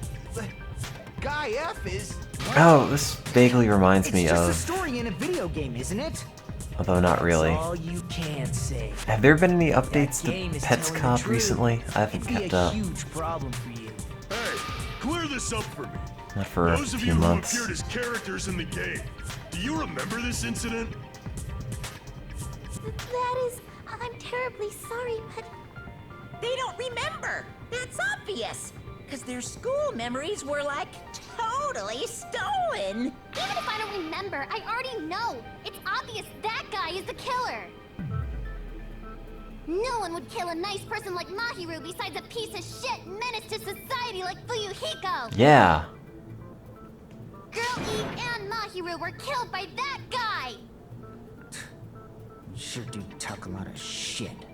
Guy F is... Oh, this vaguely reminds me It's just a of, story in a video game, isn't it? although not really. That's all you can say. Have there been any updates That game to is Pets telling the Cop truth. recently? I haven't It'd be kept a up. huge problem for you. Hey, clear this up for me. Not for a Those of few you who months. appeared as characters in the game, do you remember this incident? That is... I'm terribly sorry, but... They don't remember. That's obvious. Because their school memories were like totally stolen. Even if I don't remember, I already know. It's obvious that guy is the killer. No one would kill a nice person like Mahiru besides a piece of shit menace to society like Fuyuhiko. Yeah. Girl E and Mahiru were killed by that guy! You sure do talk a lot of shit.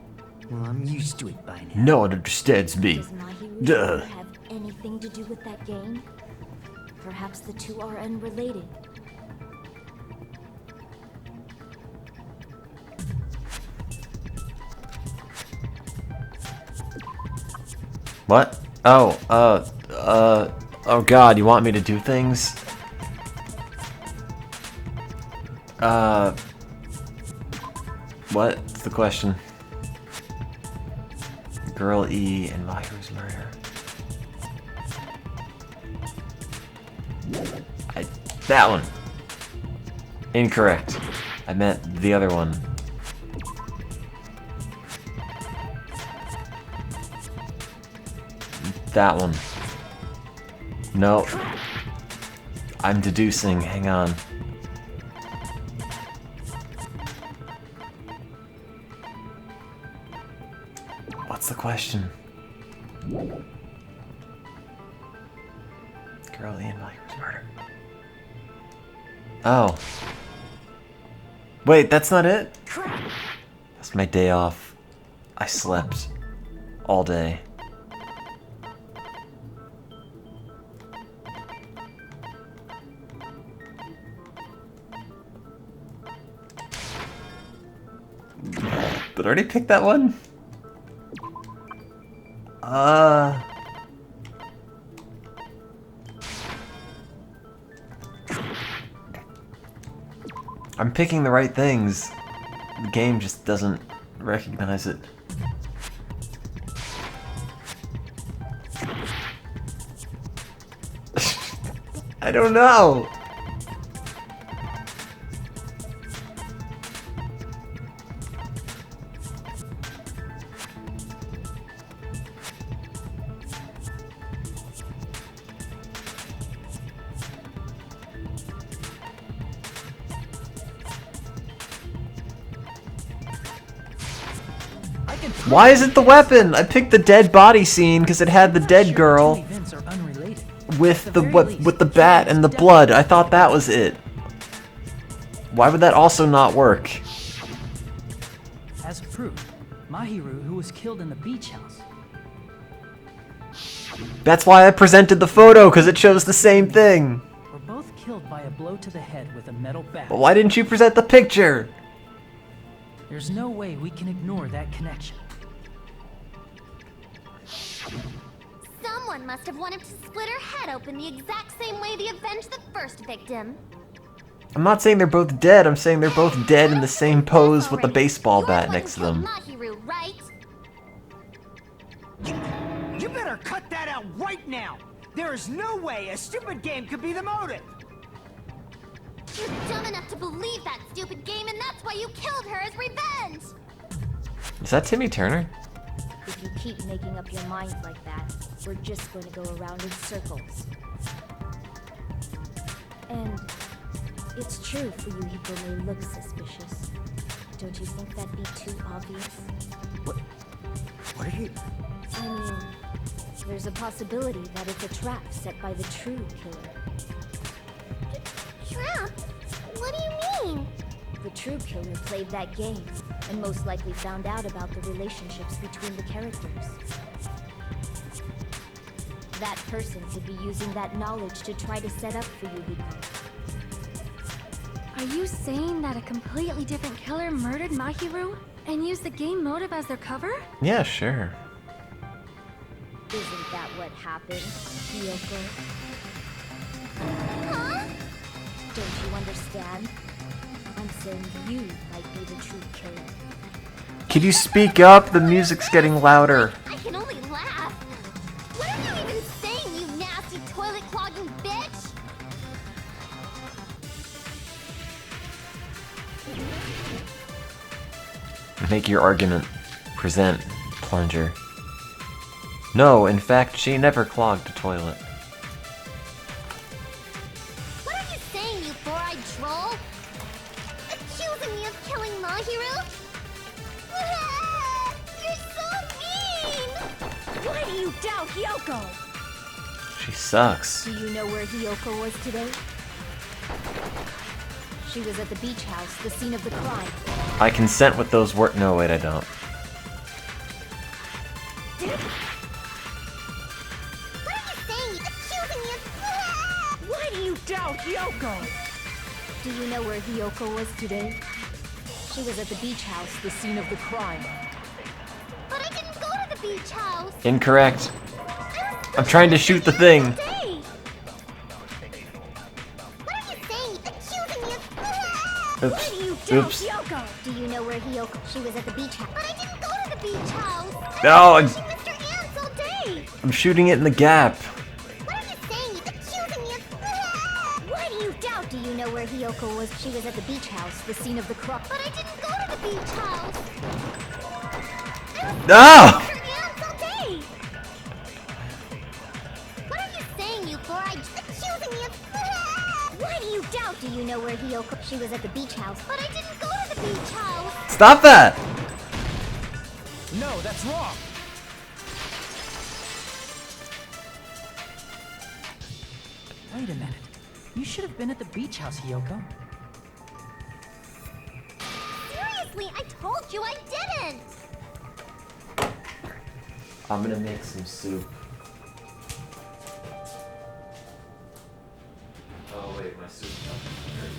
Well, I'm used to it by now. No one understands me. Does Mahiru's Duh. murder have anything to do with that game? Perhaps the two are unrelated. What? Oh, oh god, you want me to do things? What's the question? Girl E and Mahiru's murder. That one. Incorrect. I meant the other one. That one. No. I'm deducing. Hang on. What's the question? Girl Ian Mahiru's murder. Oh. Wait, that's not it? That's my day off. I slept all day. Did I already pick that one? I'm picking the right things. The game just doesn't recognize it. I don't know. Why is it the weapon? I picked the dead body scene because it had the dead girl with the bat and the blood. I thought that was it. Why would that also not work? As proof, Mahiru, who was killed in the beach house. That's why I presented the photo, because it shows the same thing. Were both killed by a blow to the head with a metal bat. But why didn't you present the picture? There's no way we can ignore that connection. Someone must have wanted to split her head open the exact same way they avenged the first victim. I'm not saying they're both dead, I'm saying they're both dead in the same pose with the baseball bat next to them. Mahiru, right? You better cut that out right now! There is no way a stupid game could be the motive! You're dumb enough to believe that stupid game, and that's why you killed her as revenge! Is that Timmy Turner? If you keep making up your minds like that, we're just going to go around in circles. And it's true Fuyuhiko may look suspicious. Don't you think that'd be too obvious? What are you... I mean, there's a possibility that it's a trap set by the true killer. Trap? What do you mean? The true killer played that game, and most likely found out about the relationships between the characters. That person could be using that knowledge to try to set up Fuyuhiko. Are you saying that a completely different killer murdered Mahiru and used the game motive as their cover? Yeah, sure. Isn't that what happened, Hiyoko? Huh? Don't you understand? I'm saying you might be the true killer. Could you speak up? The music's getting louder. I can only laugh. What are you even saying, you nasty toilet clogging bitch? Make your argument. Present, plunger. No, in fact, she never clogged a toilet. What are you saying, you four-eyed troll? Accusing me of killing Mahiru? You're so mean! Why do you doubt Hiyoko? She sucks. Do you know where Hiyoko was today? She was at the beach house, the scene of the crime. I consent with those words. No, wait, I don't. What are you saying? Accusing me of... Why do you doubt Yoko? Do you know where Hiyoko was today? She was at the beach house, the scene of the crime. But I didn't go to the beach house. Incorrect. I'm trying to shoot the thing. Hey! What are you saying? Accusing me of... Oops. Why do you doubt Oops. Yoko? Do you know where Hiyoko... She was at the beach house. But I didn't go to the beach house. No, Mr. Ants all day. I'm shooting it in the gap. What are you saying? Accusing me of... Why do you doubt? Do you know where Hiyoko was? She was at the beach house, the scene of the crime. But I didn't go to the beach house. No! Mr. Ants all day. What are you saying, you four? Accusing me of... Why do you doubt? Do you know where Hiyoko... She was at the beach house. But I didn't go to the beach house. Stop that! No, that's wrong. Wait a minute. You should have been at the beach house, Hiyoko. Seriously, I told you I didn't. I'm gonna make some soup. Oh wait, my soup's not prepared.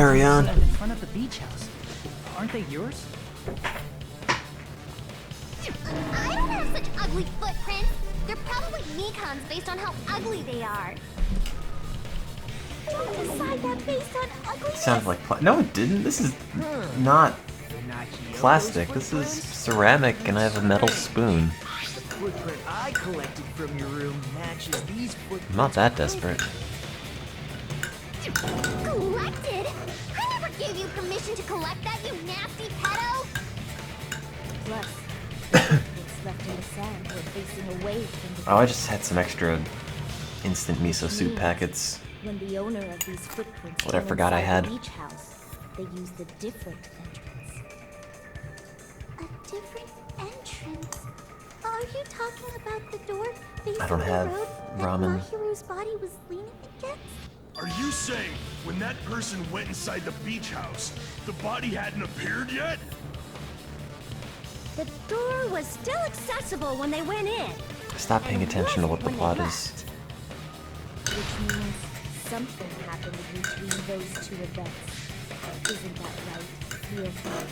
carry on. In front of the beach house. Aren't they yours? I don't have such ugly footprints. They're probably Nikons based on how ugly they are. Don't decide that based on ugliness. Sounds like no, it didn't. This is not plastic. This is ceramic, and I have a metal spoon. The footprint I collected from your room matches these footprints. I'm not that desperate. Collected? I never gave you permission to collect that, you nasty pedo! Plus, it's left in the sand. We're facing away from the Oh, I just had some extra instant miso soup packets. When the owner of these footprints What I fell forgot I inside had. the beach house, they used a different entrance. A different entrance. Are you talking about the door facing I don't have the road ramen. that Mahiru's body was leaning against? Are you saying when that person went inside the beach house, the body hadn't appeared yet? The door was still accessible when they went in. Stop paying attention to what the When they plot left. is. Which means something happened between those two events. Isn't that right, real friend?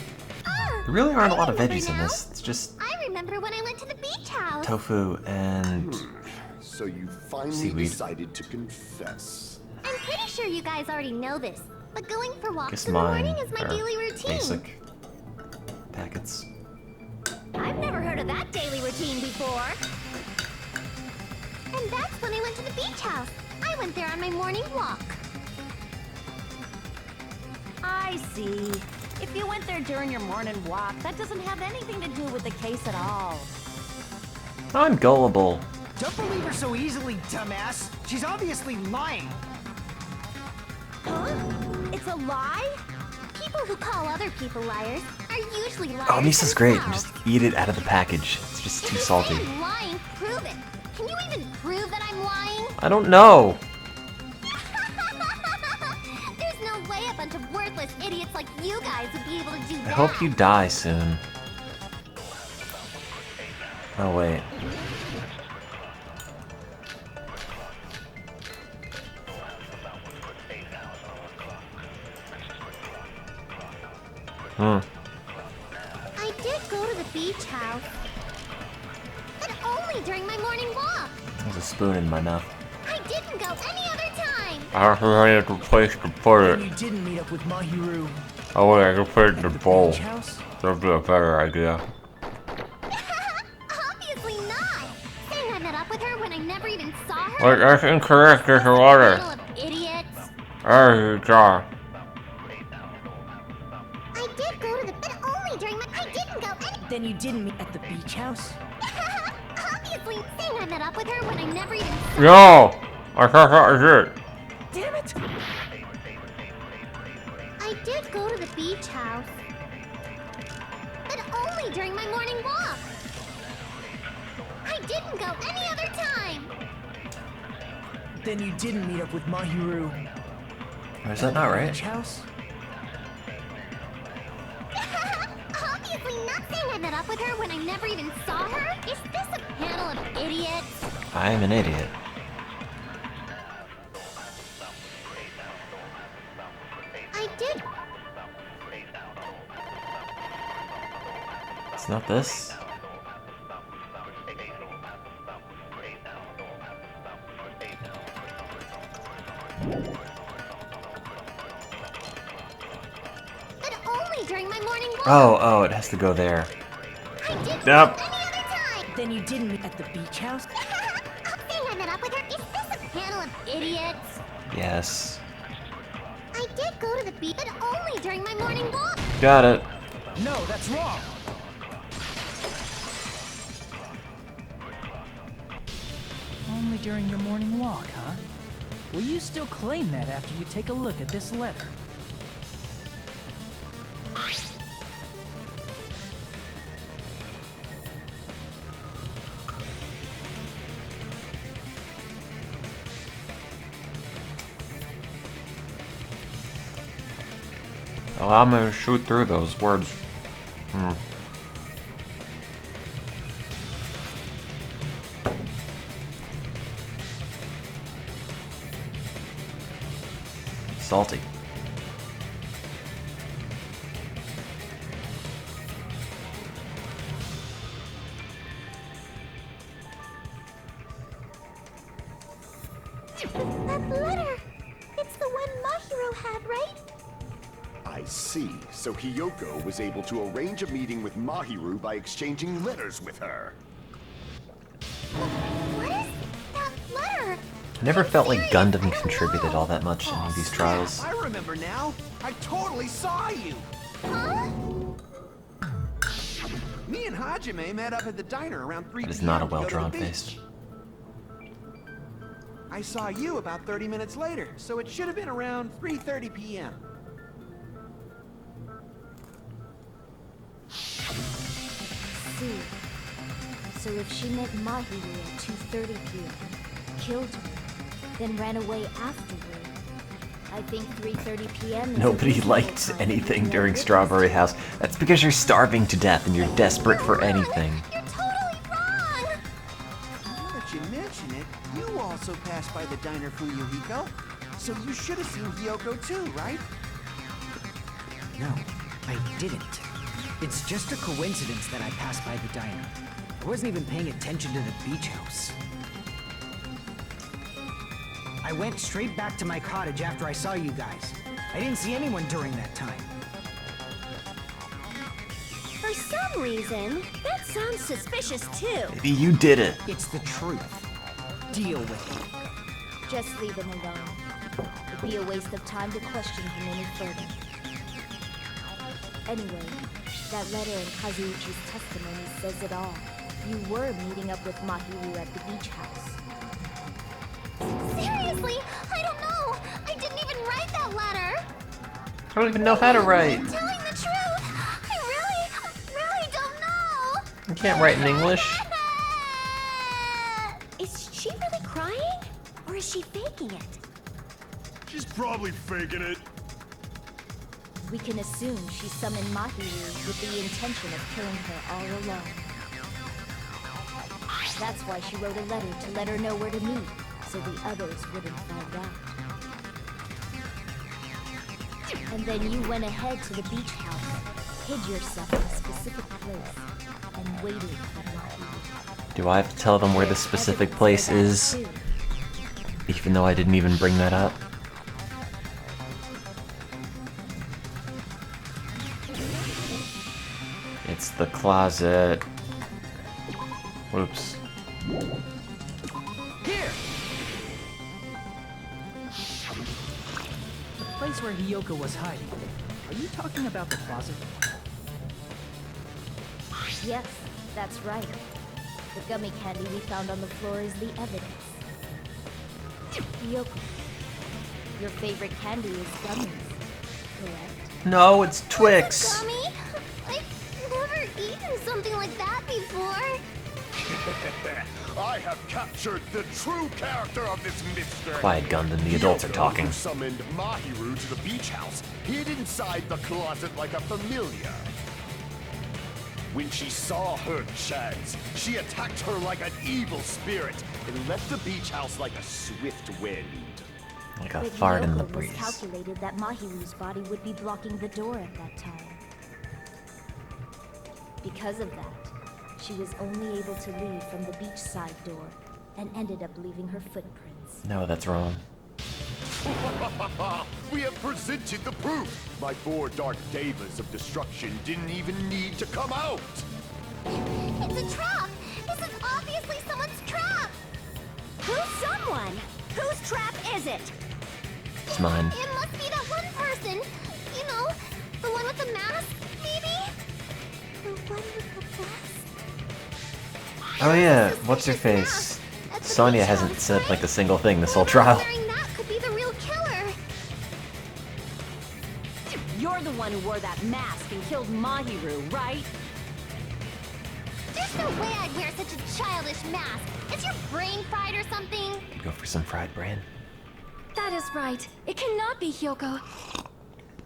There really aren't a lot of remember veggies in now. this. It's just I remember when I went to the beach house. tofu and So you finally Seaweed. decided to confess. I'm pretty sure you guys already know this, but going for walks guess in the mine morning is my are daily routine. basic packets. I've never heard of that daily routine before. And that's when I went to the beach house. I went there on my morning walk. I see. If you went there during your morning walk, that doesn't have anything to do with the case at all. I'm gullible. Don't believe her so easily, dumbass. She's obviously lying. Huh? It's a lie? People who call other people liars are usually liars. Oh, miso's great. You themselves. just eat it out of the package. It's just If too you salty. say I'm lying, prove it. Can you even prove that I'm lying? I don't know. There's no way a bunch of worthless idiots like you guys would be able to do I that. hope you die soon. Oh, wait. Hmm. I did go to the beach house, but only during my morning walk. There's a spoon in my mouth. I didn't go any other time. I don't have a place to put And you didn't meet up with Mahiru. Oh, wait, I can put it in the bowl. Beach house? That'd be a better idea. Obviously not. Saying I met up with her when I never even saw her. Wait, that's incorrect. There's a water. Panel of idiots. There's a jar. I did go to the but only during my. I didn't go any. Then you didn't meet at the beach house? Obviously, saying I met up with her when I never even saw. No! I thought that was it. Damn it! I did go to the beach house, but only during my morning walk. I didn't go any other time. Then you didn't meet up with Mahiru. Is that not right? Beach house? Obviously not saying I met up with her when I never even saw her. Is this a panel of idiots? I am an idiot. I did. It's not this. But only during my morning walk. Oh, it has to go there. I didn't Yep. go any other time. Then you didn't meet at the beach house? Saying I met up with her. Is this a panel of idiots? Yes. I did go to the beach, but only during my morning walk. Got it. No, that's wrong. Only during your morning walk, huh? Will you still claim that after you take a look at this letter? Allow me to shoot through those words. Salty. That letter! It's the one Mahiro had, right? I see. So Hiyoko was able to arrange a meeting with Mahiru by exchanging letters with her. What is that letter? I never felt like Gundam contributed all that much in any of these trials. I remember now. I totally saw you. Huh? Me and Hajime met up at the diner around 3 It is p.m. not a to go to the well-drawn beach. face. I saw you about 30 minutes later, so it should have been around 3:30 p.m. See. So if she met Mahiru at 2:30 p.m., killed her, then ran away afterward, I think 3:30 p.m. is a Nobody reasonable liked time anything to during witness. Strawberry House. That's because you're starving to death and you're desperate for anything. You're totally wrong! Now that you mention it, you also passed by the diner Fuyuhiko, so you should have seen Hiyoko too, right? No, I didn't. It's just a coincidence that I passed by the diner. I wasn't even paying attention to the beach house. I went straight back to my cottage after I saw you guys. I didn't see anyone during that time. For some reason, that sounds suspicious too. Maybe you did it. It's the truth. Deal with it. Just leave him alone. It'd be a waste of time to question him any further. Anyway, that letter in Kazuichi's testimony says it all. You were meeting up with Mahiru at the beach house. Seriously, I don't know. I didn't even write that letter. I don't even know how to write. I'm telling the truth. I really don't know. I can't write in English. Is she really crying? Or is she faking it? She's probably faking it. We can assume she summoned Mahiru with the intention of killing her all along. That's why she wrote a letter to let her know where to meet, so the others wouldn't find out. And then you went ahead to the beach house, hid yourself in a specific place, and waited for Mahiru. Do I have to tell them where the specific place is? Even though I didn't even bring that up? It's the closet. Whoops. Here! The place where Hiyoko was hiding. Are you talking about the closet? Yes, that's right. The gummy candy we found on the floor is the evidence. Yoko, your favorite candy is gummies, correct? No, it's Twix. Gummy? I've never eaten something like that before. I have captured the true character of this mystery. Quiet, Gundam. The adults are Hiyoko, talking. who summoned Mahiru to the beach house, hid inside the closet like a familiar. When she saw her chance, she attacked her like an evil spirit and left the beach house like a swift wind. Like a But fart in the Yoko was breeze. calculated that Mahiru's body would be blocking the door at that time. Because of that, she was only able to leave from the beachside door and ended up leaving her footprints. No, that's wrong. We have presented the proof. My 4 dark devas of destruction didn't even need to come out. It's a trap. This is obviously someone's trap. Who's someone? Whose trap is it? It's mine. It must be that one person. You know, the one with the mask, maybe? The one with the mask? Oh yeah, what's her face? Sonya hasn't said like a single thing this whole trial. Wearing that could be the real killer. You're the one who wore that mask and killed Mahiru, right? There's no way I'd wear such a childish mask. Is your brain fried or something? Could go for some fried brain. That is right. It cannot be Hyoko.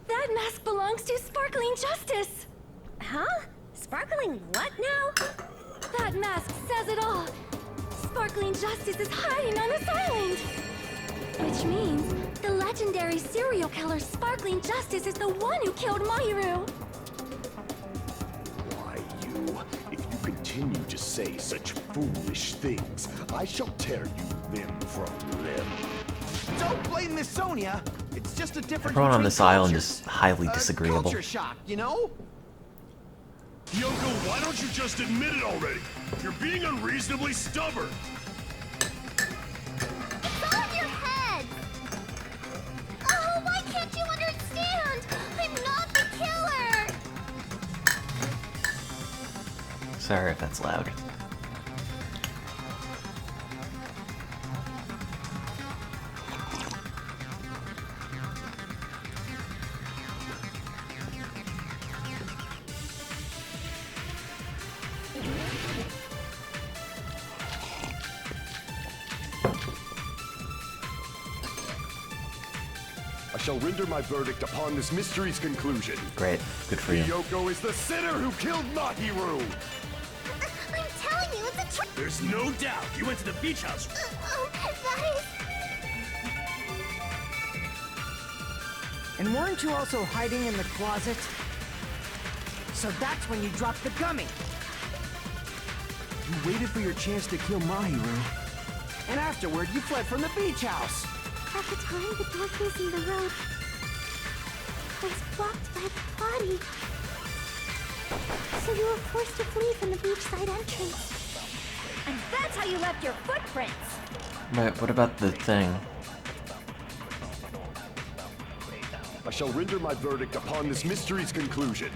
That mask belongs to Sparkling Justice. Huh? Sparkling what now? That mask says it all. Sparkling Justice is hiding on this island. Which means the legendary serial killer Sparkling Justice is the one who killed Mahiru. Why, you? If you continue to say such foolish things, I shall tear you limb from limb. Don't blame Miss Sonia. It's just a difference. Everyone on between this island cultures. is highly disagreeable. Culture shock, you know? Yoko, why don't you just admit it already? You're being unreasonably stubborn. It's all in your head! Oh, why can't you understand? I'm not the killer! Sorry if that's loud. I shall render my verdict upon this mystery's conclusion. Great. Good for you. Hiyoko is the sinner who killed Mahiru! I'm telling you, it's a trick! There's no doubt you went to the beach house. Oh, that is... And weren't you also hiding in the closet? So that's when you dropped the gummy. You waited for your chance to kill Mahiru. And afterward, you fled from the beach house. At the time, the door facing the road was blocked by the body. So you were forced to flee from the beachside entrance. And that's how you left your footprints! Right, what about the thing? I shall render my verdict upon this mystery's conclusion.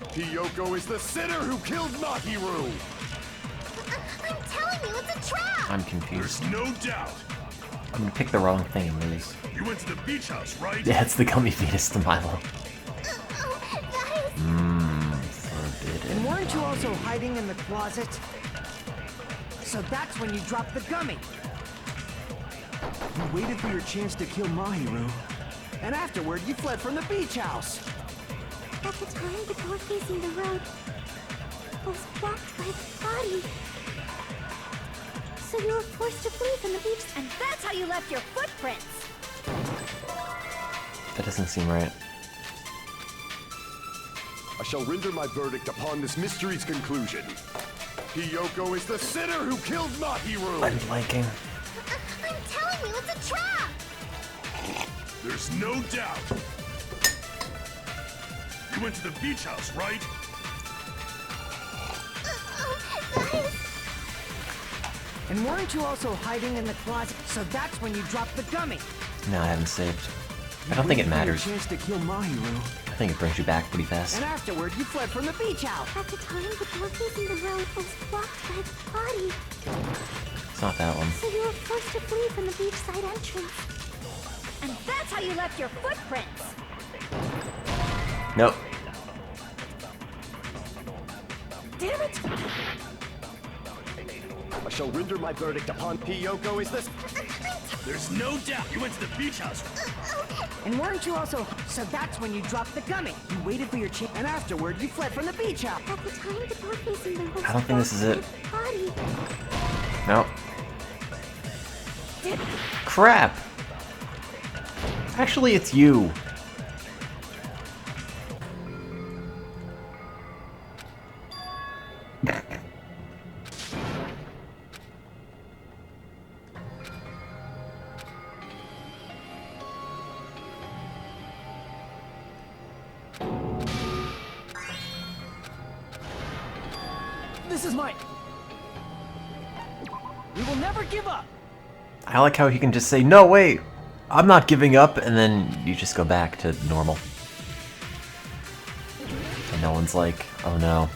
Hiyoko is the sinner who killed Mahiru! I'm telling you, it's a trap! I'm confused. There's no doubt. I'm gonna pick the wrong thing and lose. You went to the beach house, right? Yeah, it's the gummy fetus to Milo. Oh, that is... Forbidden. And weren't you also hiding in the closet? So that's when you dropped the gummy. You waited for your chance to kill Mahiru. And afterward, you fled from the beach house. At the time, the door facing the road was blocked by the body. So you were forced to flee from the beach. And that's how you left your footprints! That doesn't seem right. I shall render my verdict upon this mystery's conclusion. Hiyoko is the sinner who killed Mahiru! I'm blanking. I'm telling you, it's a trap! There's no doubt. You went to the beach house, right? Oh, that is... And weren't you also hiding in the closet? So that's when you dropped the gummy. No, I haven't saved. I don't think it matters. Chance to kill Mahiru. I think it brings you back pretty fast. And afterward, you fled from the beach house. At the time, the door facing the road was blocked by the body. It's not that one. So you were forced to flee from the beachside entrance. And that's how you left your footprints! Nope. Damn it! I shall render my verdict upon Hiyoko is the... There's no doubt you went to the beach house. And weren't you also... So that's when you dropped the gummy. You waited for your chance. And afterward, you fled from the beach house. At the time, the door facing the road I don't think this is it. body. Nope. Crap! Actually, it's you. This is mine. We will never give up. I like how he can just say, no, wait, I'm not giving up, and then you just go back to normal. And no one's like, oh no,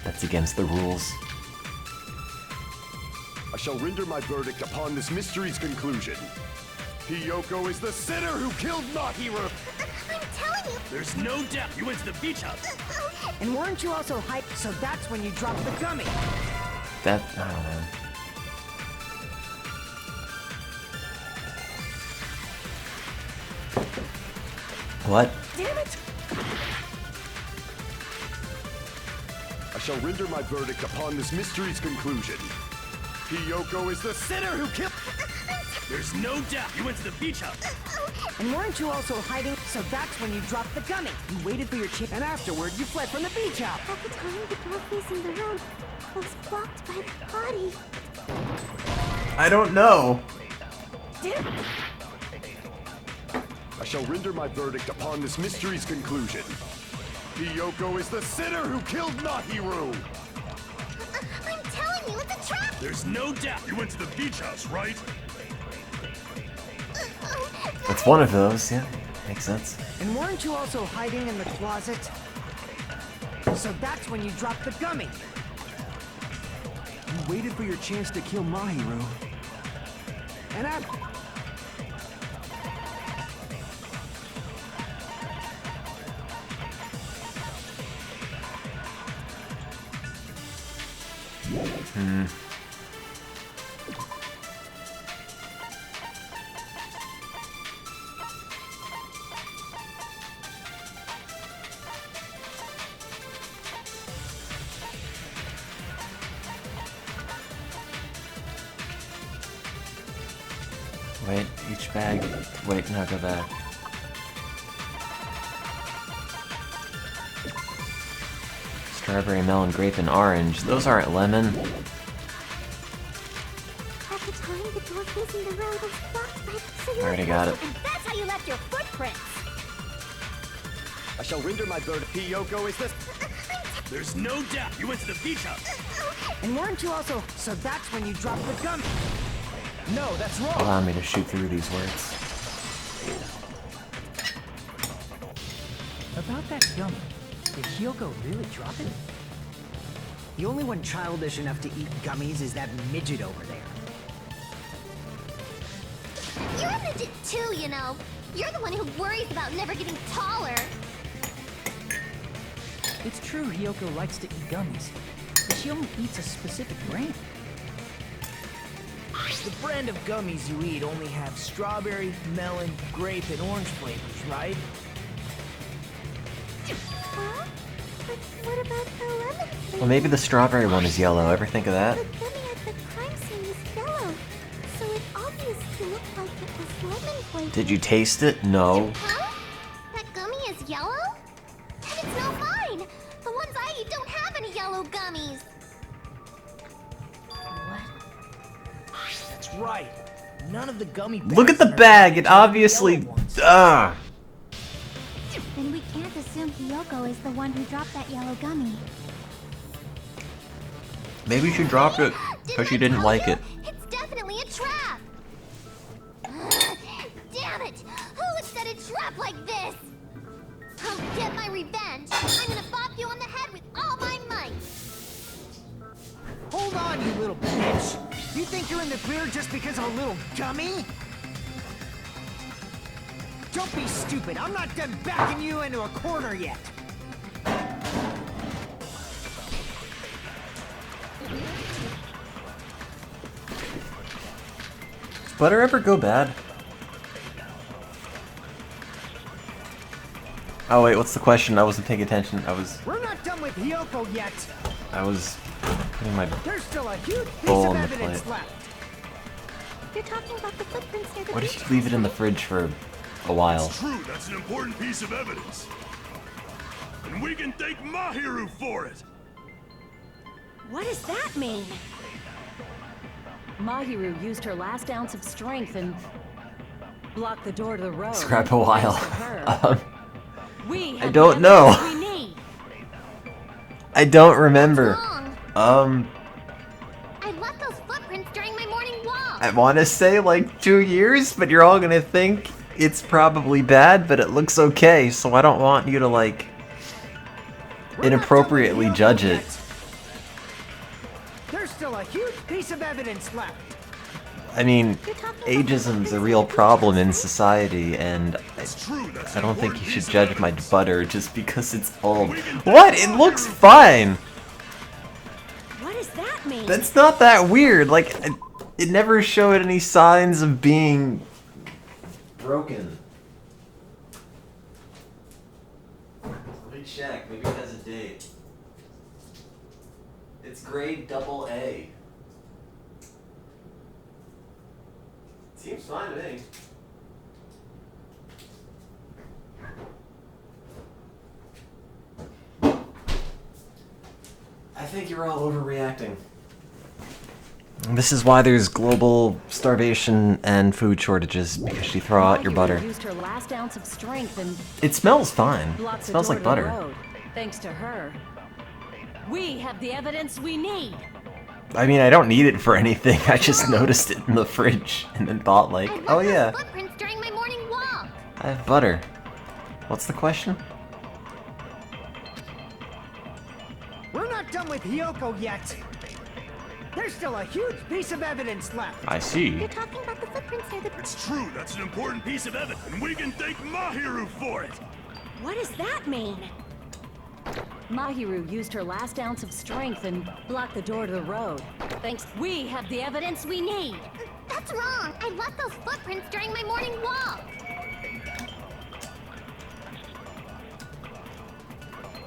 that's against the rules. I shall render my verdict upon this mystery's conclusion. Hiyoko is the sinner who killed Mahiru! I'm telling you... There's no doubt you went to the beach house. And weren't you also hyped? So that's when you dropped the gummy. That, I don't know. What? Damn it! I shall render my verdict upon this mystery's conclusion. Hiyoko is the sinner who killed... There's no doubt you went to the beach house. And weren't you also hiding? So that's when you dropped the gummy. You waited for your chance. And afterward, you fled from the beach house. At the time, the door facing the road was blocked by the body. I don't know. I shall render my verdict upon this mystery's conclusion. Hiyoko is the sinner who killed Mahiru! I'm telling you, it's a trap! There's no doubt you went to the beach house, right? It's one of those, yeah. Makes sense. And weren't you also hiding in the closet? So that's when you dropped the gummy. You waited for your chance to kill Mahiru. And I... Wait, each bag. Wait, no, go back. Strawberry, melon, grape, and orange. Those aren't lemon. At the time, the door facing the road was blocked by... So you Already got it. And that's how you left your footprints! I shall render my verdict. Hiyoko is the... There's no doubt you went to the beach house. And weren't you also... So that's when you dropped the gummy. No, that's wrong. Allow me to shoot through these words. About that gummy, did Hiyoko really drop it? The only one childish enough to eat gummies is that midget over there. You're a midget too, you know. You're the one who worries about never getting taller. It's true Hiyoko likes to eat gummies, but she only eats a specific brand. The brand of gummies you eat only have strawberry, melon, grape, and orange flavors, right? Huh? But what about the lemon flavor? Well, maybe the strawberry one is yellow. Ever think of that? The gummy at the crime scene is yellow, so it obviously looked like it was lemon flavored. Did you taste it? No. Huh? That gummy is yellow? Then it's not mine! The ones I eat don't have any yellow gummies! That's right. None of the gummy bags Look at the in her bag. bag It are obviously. yellow ones. Then we can't assume Hiyoko is the one who dropped that yellow gummy. Maybe she dropped it because she didn't like it. It's definitely a trap! Damn it! Who would set a trap like this? I'll get my revenge! I'm gonna bop you on the head with all my might! Hold on, you little bitch! You think you're in the clear just because of a little gummy? Don't be stupid! I'm not done backing you into a corner yet! Does butter ever go bad? Oh wait, what's the question? I wasn't paying attention. We're not done with Hiyoko yet! I was putting my There's still a huge piece bowl of on the evidence plate. left! You're talking about the footprints near the What beach. if you leave it in the fridge for a while? It's true, that's an important piece of evidence. And we can thank Mahiru for it! What does that mean? Mahiru used her last ounce of strength and blocked the door to the road. Scrap a while. Thanks to her, we I have don't the know. evidence we need. I don't remember. Wrong. I left those footprints during my morning walk. I want to say like 2 years, but you're all gonna think it's probably bad, but it looks okay, so I don't want you to like inappropriately judge it. There's still a huge piece of evidence left! I mean, ageism's a real problem in society, and I don't think you should judge my butter just because it's old. What? It looks fine! What does that mean? That's not that weird. Like, it never showed any signs of being broken. Let me check. Maybe it has a date. It's grade AA. Seems fine to me. I think you're all overreacting. This is why there's global starvation and food shortages, because you throw out your butter. Used her last ounce of strength and It smells fine. blocked It the smells door like to the butter. road. Thanks to her, we have the evidence we need. I mean, I don't need it for anything. I just noticed it in the fridge and then thought like, oh yeah, Footprints during my morning walk. I have butter. What's the question? We're not done with Hiyoko yet. There's still a huge piece of evidence left. I see. You're talking about the footprints near the... It's true, that's an important piece of evidence, and we can thank Mahiru for it! What does that mean? Mahiru used her last ounce of strength and blocked the door to the road. Thanks. We have the evidence we need. That's wrong. I left those footprints during my morning walk.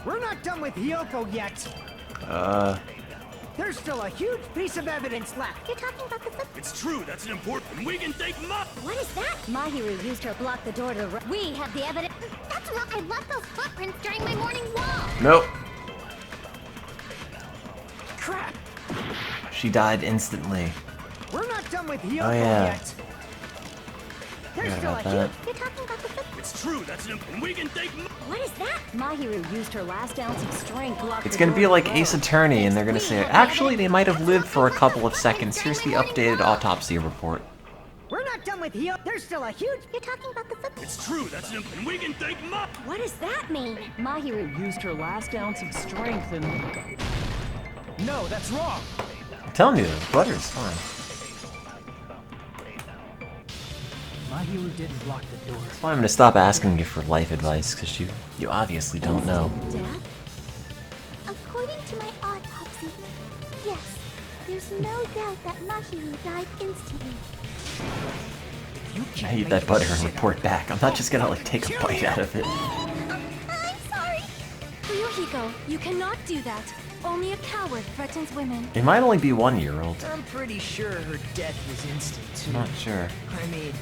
We're not done with Hiyoko yet. There's still a huge piece of evidence left. You're talking about the footprints... It's true, that's an important, and we can thank What is that? Mahiru used her block the door to the road. We have the evidence. That's wrong. I left those footprints during my morning walk. Nope. Crap. She died instantly. We're not done with Hiyoko Oh, yeah. yet. There's Forgot still a about that. huge... You're talking about the footprints... It's true, that's an important, and we can thank What is that? Mahiru used her last ounce of strength. Blocked It's the gonna door be to the like road. Ace Attorney, and they're gonna We say, have the actually, they evidence. might have lived for a couple of seconds. Here's the updated autopsy report. We're not done with Hiyoko. There's still a huge... You're talking about the footprints... It's true, that's an important, and we can thank What does that mean? Mahiru used her last ounce of strength and... No, that's wrong. I'm telling you, butter's fine. Mahiru didn't block the door. That's why I'm gonna stop asking you for life advice, because you obviously don't know. Dad? According to my autopsy, yes, there's no doubt that Mahiru died instantly. You I can't eat make that this butter and shit report up. back. I'm not just gonna like take a bite out of it. I'm sorry. Fuyuhiko, you cannot do that. Only a coward threatens women. It might only be 1 year old. I'm pretty sure her death was instant, too. I'm not sure. I mean,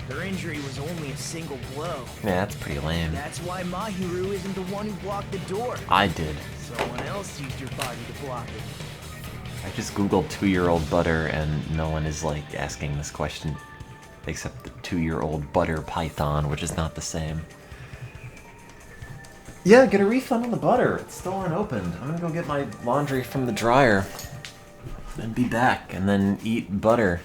her injury was only a single blow. Yeah, that's pretty lame. That's why Mahiru isn't the one who blocked the door. I did. Someone else used your body to block it. I just googled 2-year-old butter and no one is like asking this question except the 2-year-old butter python, which is not the same. Yeah, get a refund on the butter. It's still unopened. I'm gonna go get my laundry from the dryer and be back and then eat butter.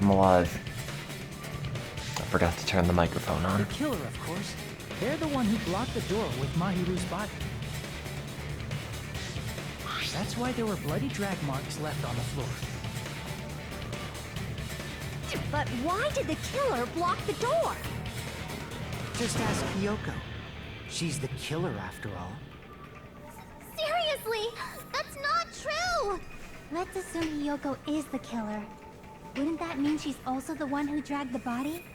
I'm alive. I forgot to turn the microphone on. The killer, of course. They're the one who blocked the door with Mahiru's body. That's why there were bloody drag marks left on the floor. But why did the killer block the door? Just ask Hiyoko. She's the killer after all. Seriously, that's not true! Let's assume Hiyoko is the killer. Wouldn't that mean she's also the one who dragged the body?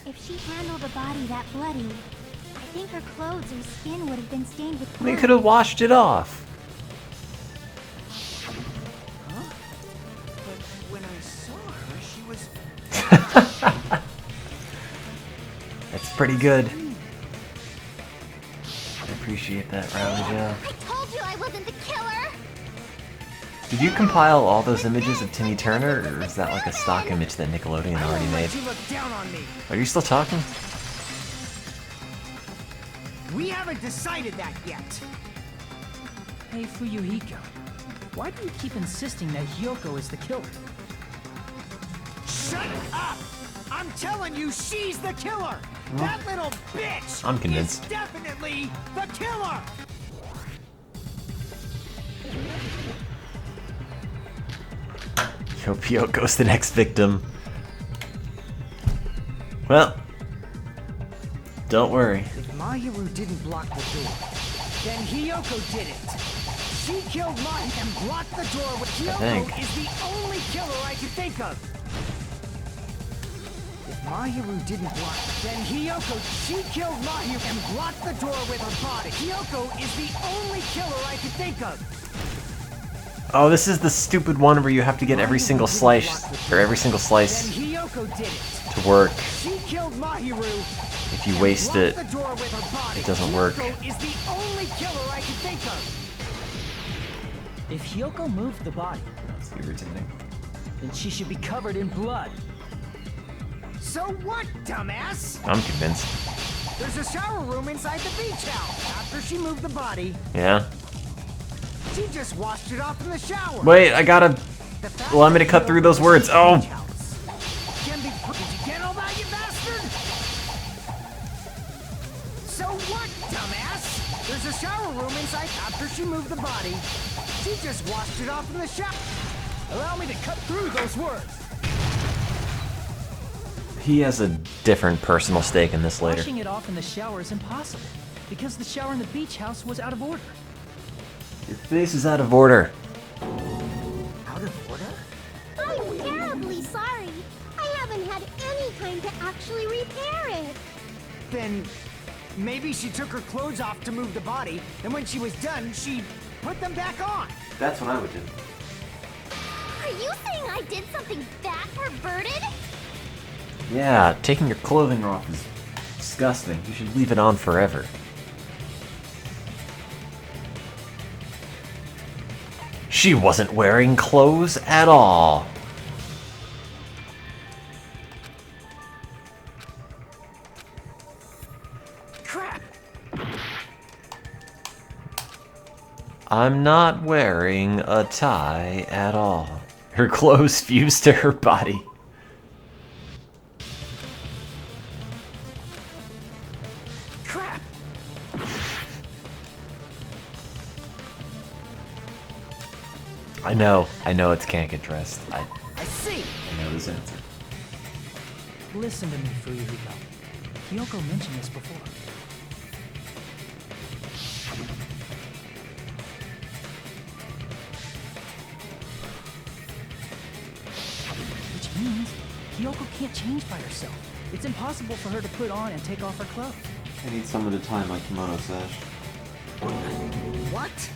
If she handled the body that bloody, I think her clothes or skin would have been stained with blood. We could have washed it off. Huh? But when I saw her, she was... That's pretty good. I appreciate that, Riley Joe. I told you I wasn't the killer! Did you compile all those images of Timmy Turner, or is that like a stock image that Nickelodeon already made? You look down on me. Are you still talking? We haven't decided that yet. Hey, Fuyuhiko. Why do you keep insisting that Hiyoko is the killer? Shut up! I'm telling you, she's the killer! That little bitch! I'm convinced. Is definitely the killer! Yoko's the next victim. Well, don't worry. If Mahiru didn't block the door, then Hiyoko did it. She killed Mahi and blocked the door with Hiyoko is the only killer I can think of. If Mahiru didn't block, then Hiyoko, she killed Mahi and blocked the door with her body. Hiyoko is the only killer I can think of. Oh, this is the stupid one where you have to get every single slice, or every single slice Then Hiyoko did it. to work. She killed Mahiru. If you waste it, The door with her body. it doesn't work. Hiyoko is the only killer I can think of. If Hiyoko moved the body, That's irritating. then she should be covered in blood. So what, dumbass? I'm convinced. There's a shower room inside the beach house. After she moved the body, Yeah? she just washed it off in the shower. Wait, I gotta... The fact Allow me to that cut Hiyoko through those was words. in the Oh! beach house can be put. Did you get all that, you bastard? So what, dumbass? There's a shower room inside. After she moved the body, she just washed it off in the shower. Allow me to cut through those words. He has a different personal stake in this later. Washing it off in the shower is impossible, because the shower in the beach house was out of order. Your face is out of order. Out of order? I'm terribly sorry. I haven't had any time to actually repair it. Then maybe she took her clothes off to move the body, and when she was done, she put them back on. That's what I would do. Are you saying I did something that perverted? Yeah, taking your clothing off is disgusting. You should leave it on forever. She wasn't wearing clothes at all. Crap! I'm not wearing a tie at all. Her clothes fused to her body. Crap! I know it's can't get dressed. I see! know this answer. Listen to me, Fuyuhiko. Hiyoko mentioned this before. Which means Hiyoko can't change by herself. It's impossible for her to put on and take off her clothes. I need someone to tie my kimono sash. What?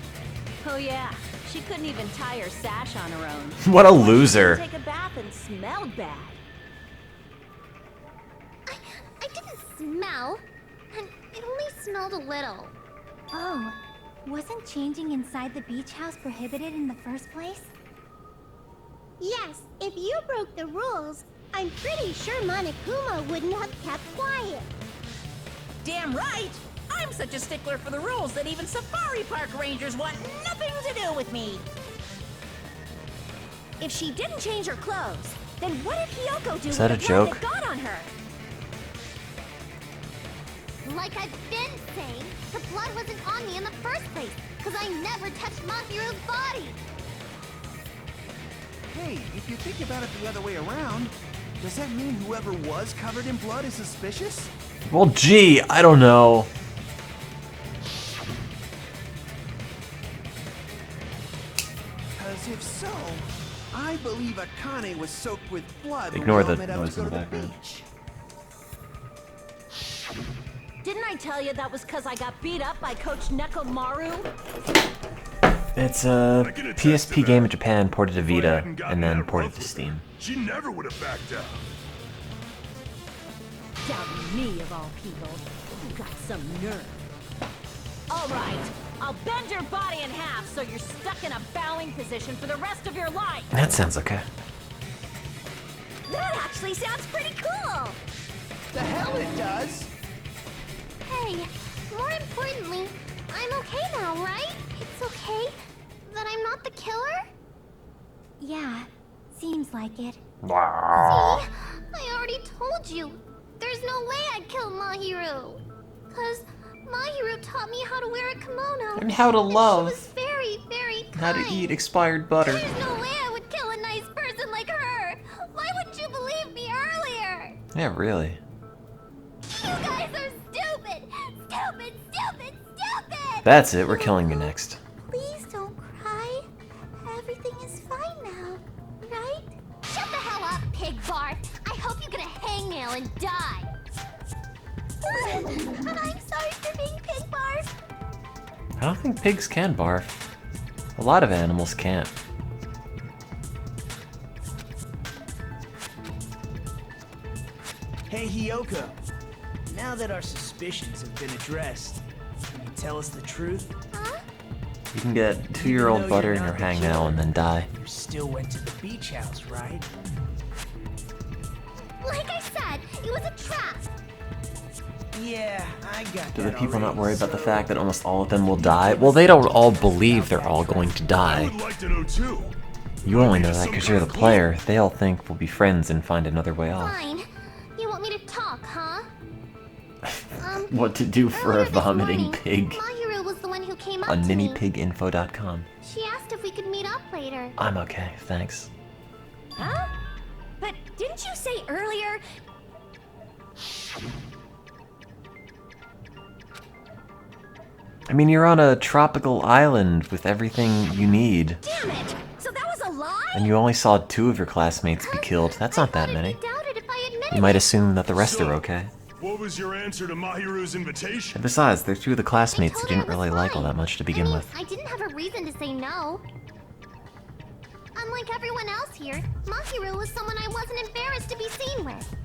Oh yeah, she couldn't even tie her sash on her own. What a loser. Take a bath and smelled bad. I didn't smell. And it only smelled a little. Oh, wasn't changing inside the beach house prohibited in the first place? Yes, if you broke the rules, I'm pretty sure Monokuma wouldn't have kept quiet. Damn right! I'm such a stickler for the rules that even safari park rangers want nothing to do with me. If she didn't change her clothes, then what did Hiyoko do Is with that the a blood joke? that got on her? Like I've been saying, the blood wasn't on me in the first place, because I never touched Mahiru's body. Hey, if you think about it the other way around, does that mean whoever was covered in blood is suspicious? Well, gee, I don't know. Because if so, I believe Akane was soaked with blood when Ignore we all the met up noise to in go the to the background. beach. Didn't I tell you that was because I got beat up by Coach Nekomaru? It's a I can attest to PSP that. game in Japan ported to If I Vita hadn't gotten and then that ported rough to with her, Steam. She never would have backed down. Doubting me, of all people. You got some nerve. All right, I'll bend your body in half so you're stuck in a bowing position for the rest of your life. That sounds okay. That actually sounds pretty cool! The hell it does! Hey, more importantly, I'm okay now, right? It's okay that I'm not the killer? Yeah, seems like it. See? I already told you. There's no way I'd kill Mahiru. 'Cause Mahiru taught me how to wear a kimono. And how to love. She was very, very kind. How to eat expired butter. There's no way I would kill a nice person like her. Why wouldn't you believe me earlier? Yeah, really. You guys are stupid! Stupid, stupid, stupid! That's it, we're killing you next. Please don't cry. Everything is fine now, right? Shut the hell up, Pig Bart! I hope you get a hangnail and die! I'm sorry for being Pig Bart. I don't think pigs can barf. A lot of animals can't. Hey, Hiyoko. Now that our suspicions have been addressed, can you tell us the truth? Huh? You can get 2-year-old Even though butter you're in your not the hangnail killer, and then die. You still went to the beach house, right? Like I said, it was a trap. Yeah, I got Do the that people not already, worry about the so- fact that almost all of them will die? Well, they don't all believe they're all going to I die. would like to know too. You only know that because you're the player. They all think we'll be friends and find another way off. Fine. You want me to talk, huh? What to do for Earlier a this vomiting morning, pig Mahiru was the one who came up on to me. minipiginfo.com. She asked if we could meet up later. I'm okay, thanks. Huh? But didn't you say earlier... I mean, you're on a tropical island with everything you need. Damn it! So that was a lie? And you only saw 2 of your classmates be killed. That's not that many. Doubted if I admitted You might assume that the rest So, are okay. What was your answer to Mahiru's invitation? And besides, they're 2 of the classmates you told her didn't it was really like all fine. that much to begin I mean, with. I didn't have a reason to say no. Unlike everyone else here, Mahiru was someone I wasn't embarrassed to be seen with.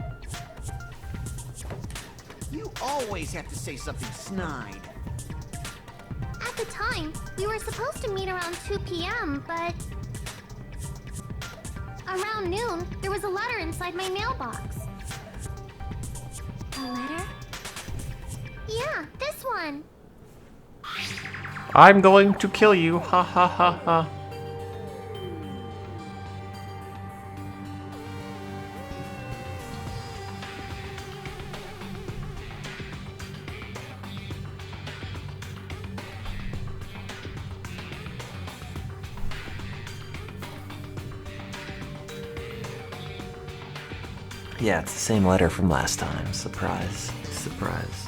You always have to say something snide. At the time, we were supposed to meet around 2 p.m., but... Around noon, there was a letter inside my mailbox. A letter? Yeah, this one. I'm going to kill you, ha ha ha ha. Yeah, it's the same letter from last time. Surprise. Surprise.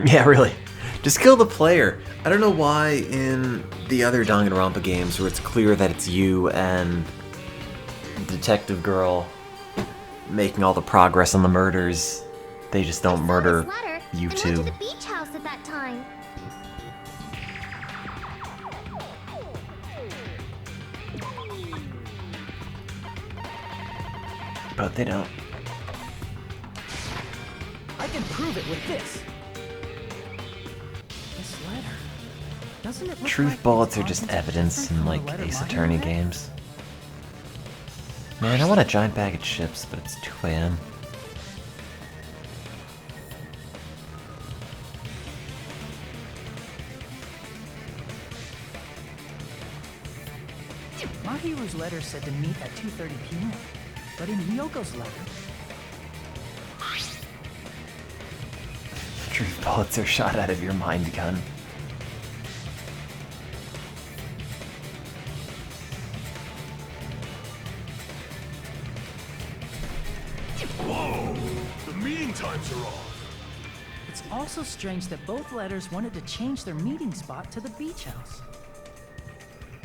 Yeah, really. Just kill the player. I don't know why in the other Danganronpa games where it's clear that it's you and Detective Girl making all the progress on the murders, they just don't murder This letter you and two. went to the beach house at that time. But they don't. I can prove it with this. This letter. Doesn't it look Truth like bullets it's are just content evidence different in from the like letter Ace Mahiru Attorney read? games. Man, I want a giant bag of chips, but it's 2 a.m. Mahiru's letter said to meet at 2:30 p.m. But in Hyoko's letter... Truth bullets are shot out of your mind gun. Whoa! The meeting times are off. It's also strange that both letters wanted to change their meeting spot to the beach house.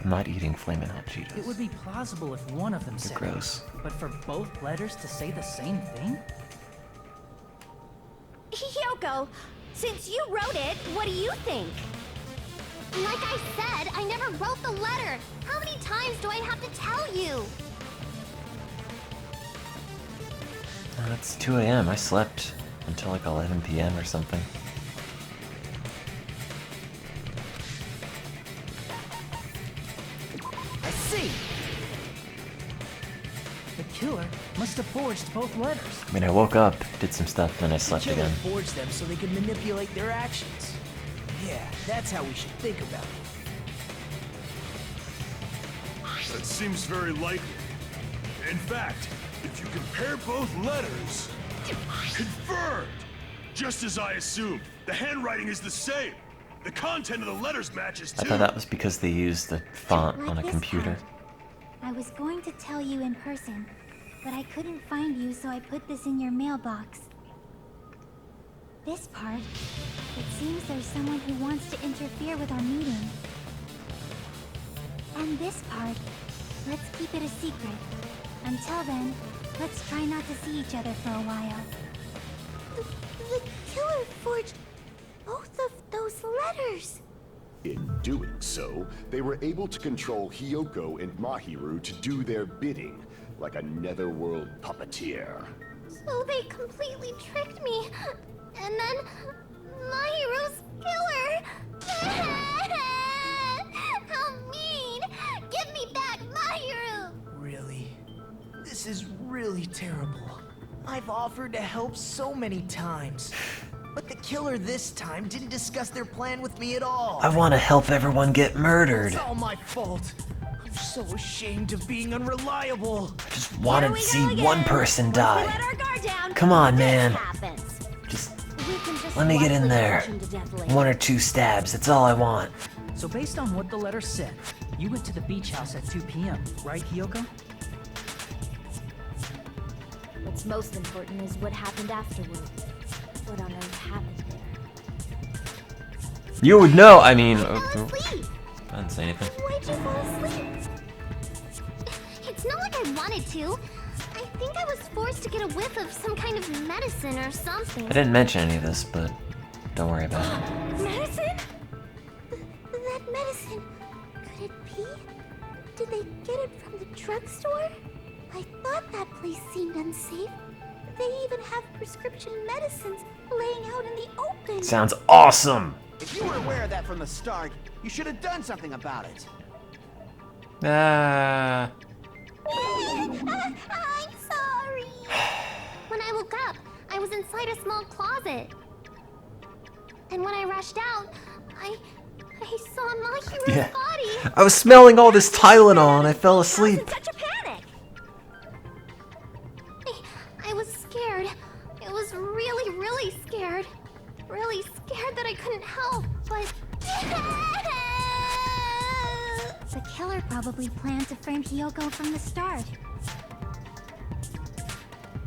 I'm not eating Flamin' Hot Cheetos. It would be plausible if one of them They're said gross. it, but for both letters to say the same thing? Hyoko, since you wrote it, what do you think? Like I said, I never wrote the letter. How many times do I have to tell you? It's 2 a.m. I slept until like 11 p.m. or something. I see. The killer must have forged both letters. I mean, I woke up, did some stuff, then I slept The killer again. forged them so they could manipulate their actions. Yeah, that's how we should think about it. That seems very likely. In fact, if you compare both letters... Confirmed! Just as I assumed. The handwriting is the same. The content of the letters matches I too. thought that was because they used the font Like on a this computer. part. I was going to tell you in person, but I couldn't find you, so I put this in your mailbox. This part, it seems there's someone who wants to interfere with our meeting. And this part, let's keep it a secret. Until then, let's try not to see each other for a while. The killer forged both of those letters. In doing so, they were able to control Hyoko and Mahiru to do their bidding, like a netherworld puppeteer. So they completely tricked me. And then Mahiru's killer. How mean! Give me back Mahiru! Really? This is really terrible. I've offered to help so many times. But the killer this time didn't discuss their plan with me at all. I want to help everyone get murdered. It's all my fault. I'm so ashamed of being unreliable. I just wanted to see again. one person Once we die. let our guard down, Come on, this man. happens. Just We can just let me get in watch there. Legend to death later. 1 or 2 stabs, that's all I want. So based on what the letter said, you went to the beach house at 2 p.m., right, Hyoko? What's most important is what happened afterward. What on earth happened there? You would know, I mean... Fell asleep. I didn't say anything. Why'd you fall asleep? It's not like I wanted to. I think I was forced to get a whiff of some kind of medicine or something. I didn't mention any of this, but don't worry about it. Medicine? That medicine. Could it be? Did they get it from the drugstore? I thought that place seemed unsafe. They even have prescription medicines laying out in the open. Sounds awesome! If you were aware of that from the start, you should have done something about it. Ah. I'm sorry. When I woke up, I was inside a small closet. And when I rushed out, I saw Mahiru's Yeah. body. I was smelling all this Tylenol and I fell asleep. Such a panic. I was scared. It was really, really scared. Really scared that I couldn't help, but... The killer probably planned to frame Hyoko from the start.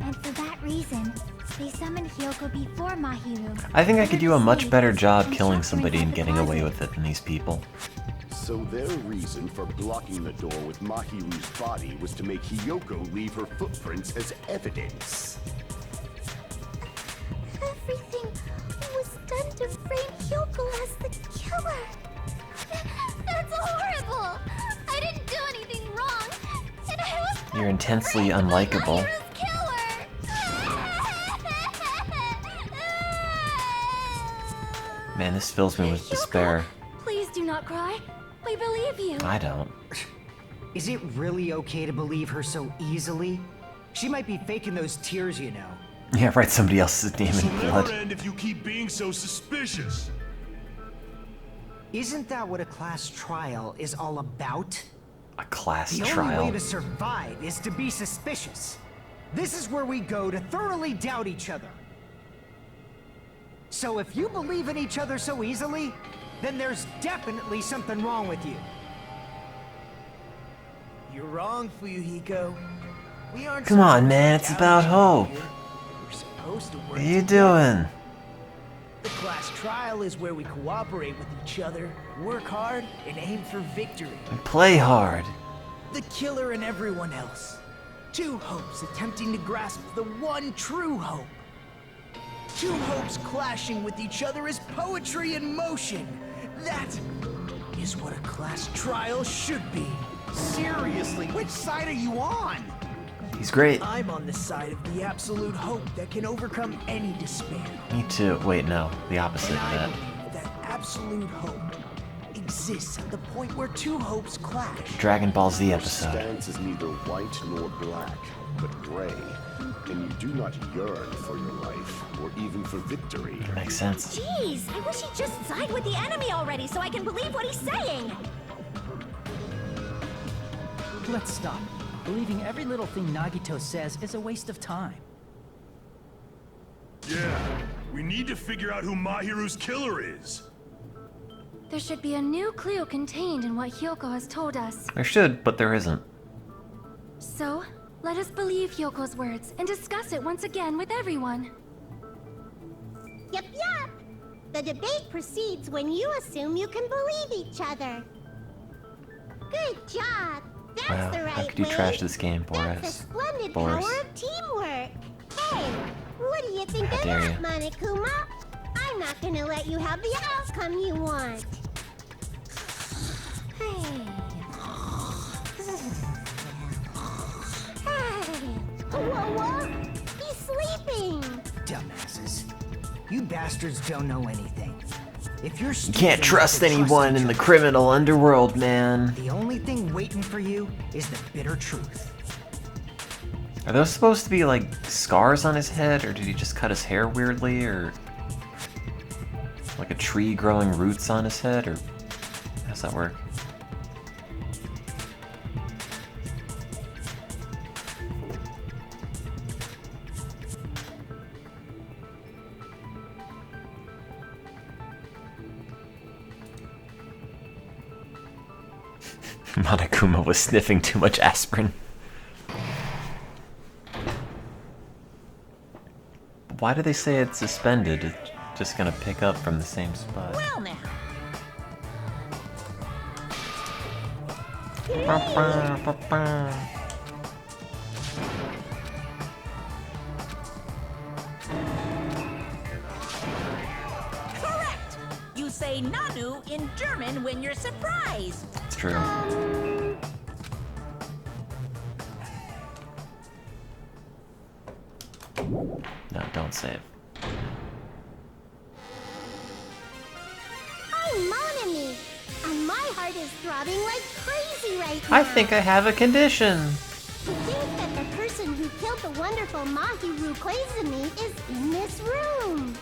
And for that reason, they summoned Hyoko before Mahiru. I think I could do a much better job killing somebody and getting away with it than these people. So their reason for blocking the door with Mahiru's body was to make Hyoko leave her footprints as evidence. Everything was done to frame Hyoko as the killer. That's horrible. I didn't do anything wrong. And I was You're intensely unlikable. Mahiru's killer. Man, this fills me with despair. Please do not cry. We believe you. I don't. Is it really okay to believe her so easily? She might be faking those tears, you know. Yeah, write somebody else's name This in will never blood. end if you keep being so suspicious. Isn't that what a class trial is all about? A class The trial. only way to survive is to be suspicious. This is where we go to thoroughly doubt each other. So if you believe in each other so easily, then there's definitely something wrong with you. You're wrong, Fuyuhiko. We aren't Come on, supposed man, to it's doubt about each other hope. here. We're supposed to work What are you together. doing? The class trial is where we cooperate with each other, work hard, and aim for victory. Play hard. The killer and everyone else. Two hopes attempting to grasp the one true hope. Two hopes clashing with each other is poetry in motion. That is what a class trial should be. Seriously, which side are you on? He's great. I'm on the side of the absolute hope that can overcome any despair. Me too. Wait, no. The opposite And of I that. believe that absolute hope exists at the point where two hopes clash. Dragon Ball Z Your episode. stance is neither white nor black, but gray, and you do not yearn for your life, or even for victory. Makes sense. Jeez, I wish he'd just side with the enemy already so I can believe what he's saying. Let's stop. Believing every little thing Nagito says is a waste of time. Yeah, we need to figure out who Mahiru's killer is. There should be a new clue contained in what Hyoko has told us. There should, but there isn't. So, let us believe Hyoko's words and discuss it once again with everyone. Yup, yup. The debate proceeds when you assume you can believe each other. Good job. That's Wow, the right how could you way. trash this game, That's Boris? the splendid Boris. power of teamwork. Hey, what do you think How of dare that, you. Monokuma? I'm not gonna let you have the outcome you want. Hey. Hey. Whoa. He's sleeping. Dumbasses. You bastards don't know anything. If you're You stupid can't enough trust to anyone each in the other, criminal underworld, man. the only thing waiting for you is the bitter truth. Are those supposed to be like scars on his head, or did he just cut his hair weirdly, or like a tree growing roots on his head, or how's that work? Monokuma was sniffing too much aspirin. Why do they say it's suspended? It's just gonna pick up from the same spot. Well now. Correct! You say Nanu in German when you're surprised. It's true. No, don't save. I'm Monami, and my heart is throbbing like crazy right now. I think I have a condition. To think that the person who killed the wonderful Mahiru Koizumi is in this room.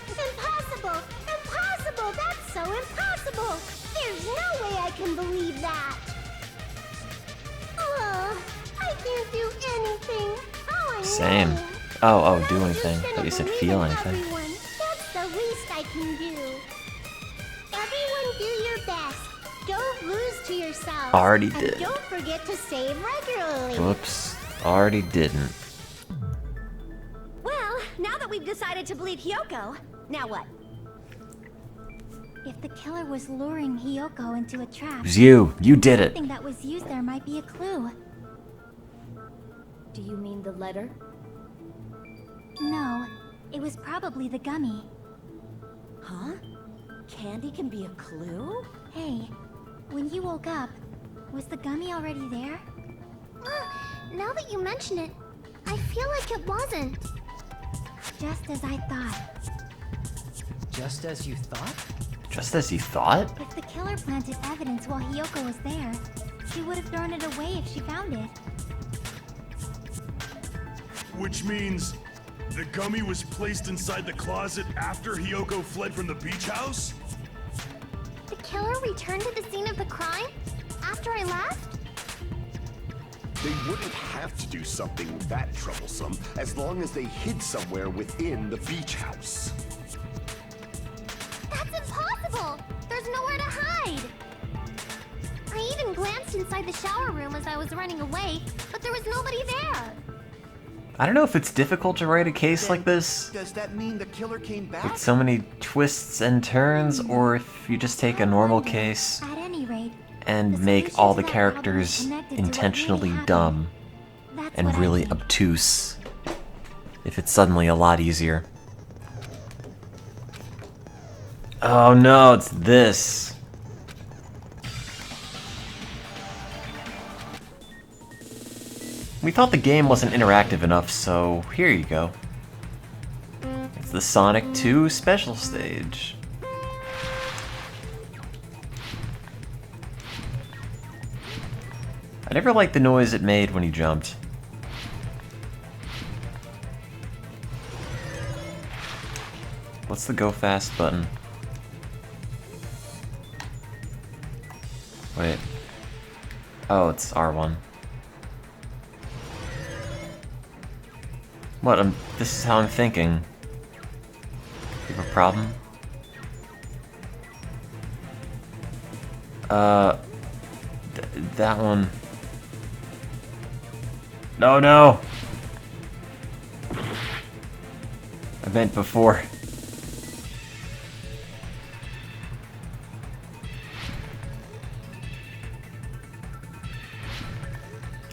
Impossible! Impossible! That's so impossible! There's no way I can believe that! Oh, I can't do anything. Oh, I Same. know. Oh, But do I'm anything. just gonna Thought you said believe feel in anything. everyone. That's the least I can do. Everyone do your best. Don't lose to yourself. Already and did. Don't forget to save regularly. Whoops. Already didn't. Well, now that we've decided to believe Hyoko, now what? If the killer was luring Hyoko into a trap, It was you. You did it. something that was used there might be a clue. Do you mean the letter? No, it was probably the gummy. Huh? Candy can be a clue? Hey, when you woke up, was the gummy already there? Now that you mention it, I feel like it wasn't. Just as I thought. Just as you thought? Just as you thought? If the killer planted evidence while Hyoko was there, she would have thrown it away if she found it. Which means the gummy was placed inside the closet after Hyoko fled from the beach house? The killer returned to the scene of the crime? After after I left? They wouldn't have to do something that troublesome as long as they hid somewhere within the beach house. That's impossible! There's nowhere to hide! I even glanced inside the shower room as I was running away, but there was nobody there. I don't know if it's difficult to write a case like this Does that mean the killer came back? with so many twists and turns, or if you just take a normal case At any rate, and the make all the solution to that problem is characters connected to what intentionally really dumb That's and what I really think. obtuse. If it's suddenly a lot easier. Oh no, it's this. We thought the game wasn't interactive enough, so here you go. It's the Sonic 2 special stage. I never liked the noise it made when he jumped. What's the go fast button? Wait. Oh, it's R1. What? This is how I'm thinking. You have a problem? That one. No! I meant before.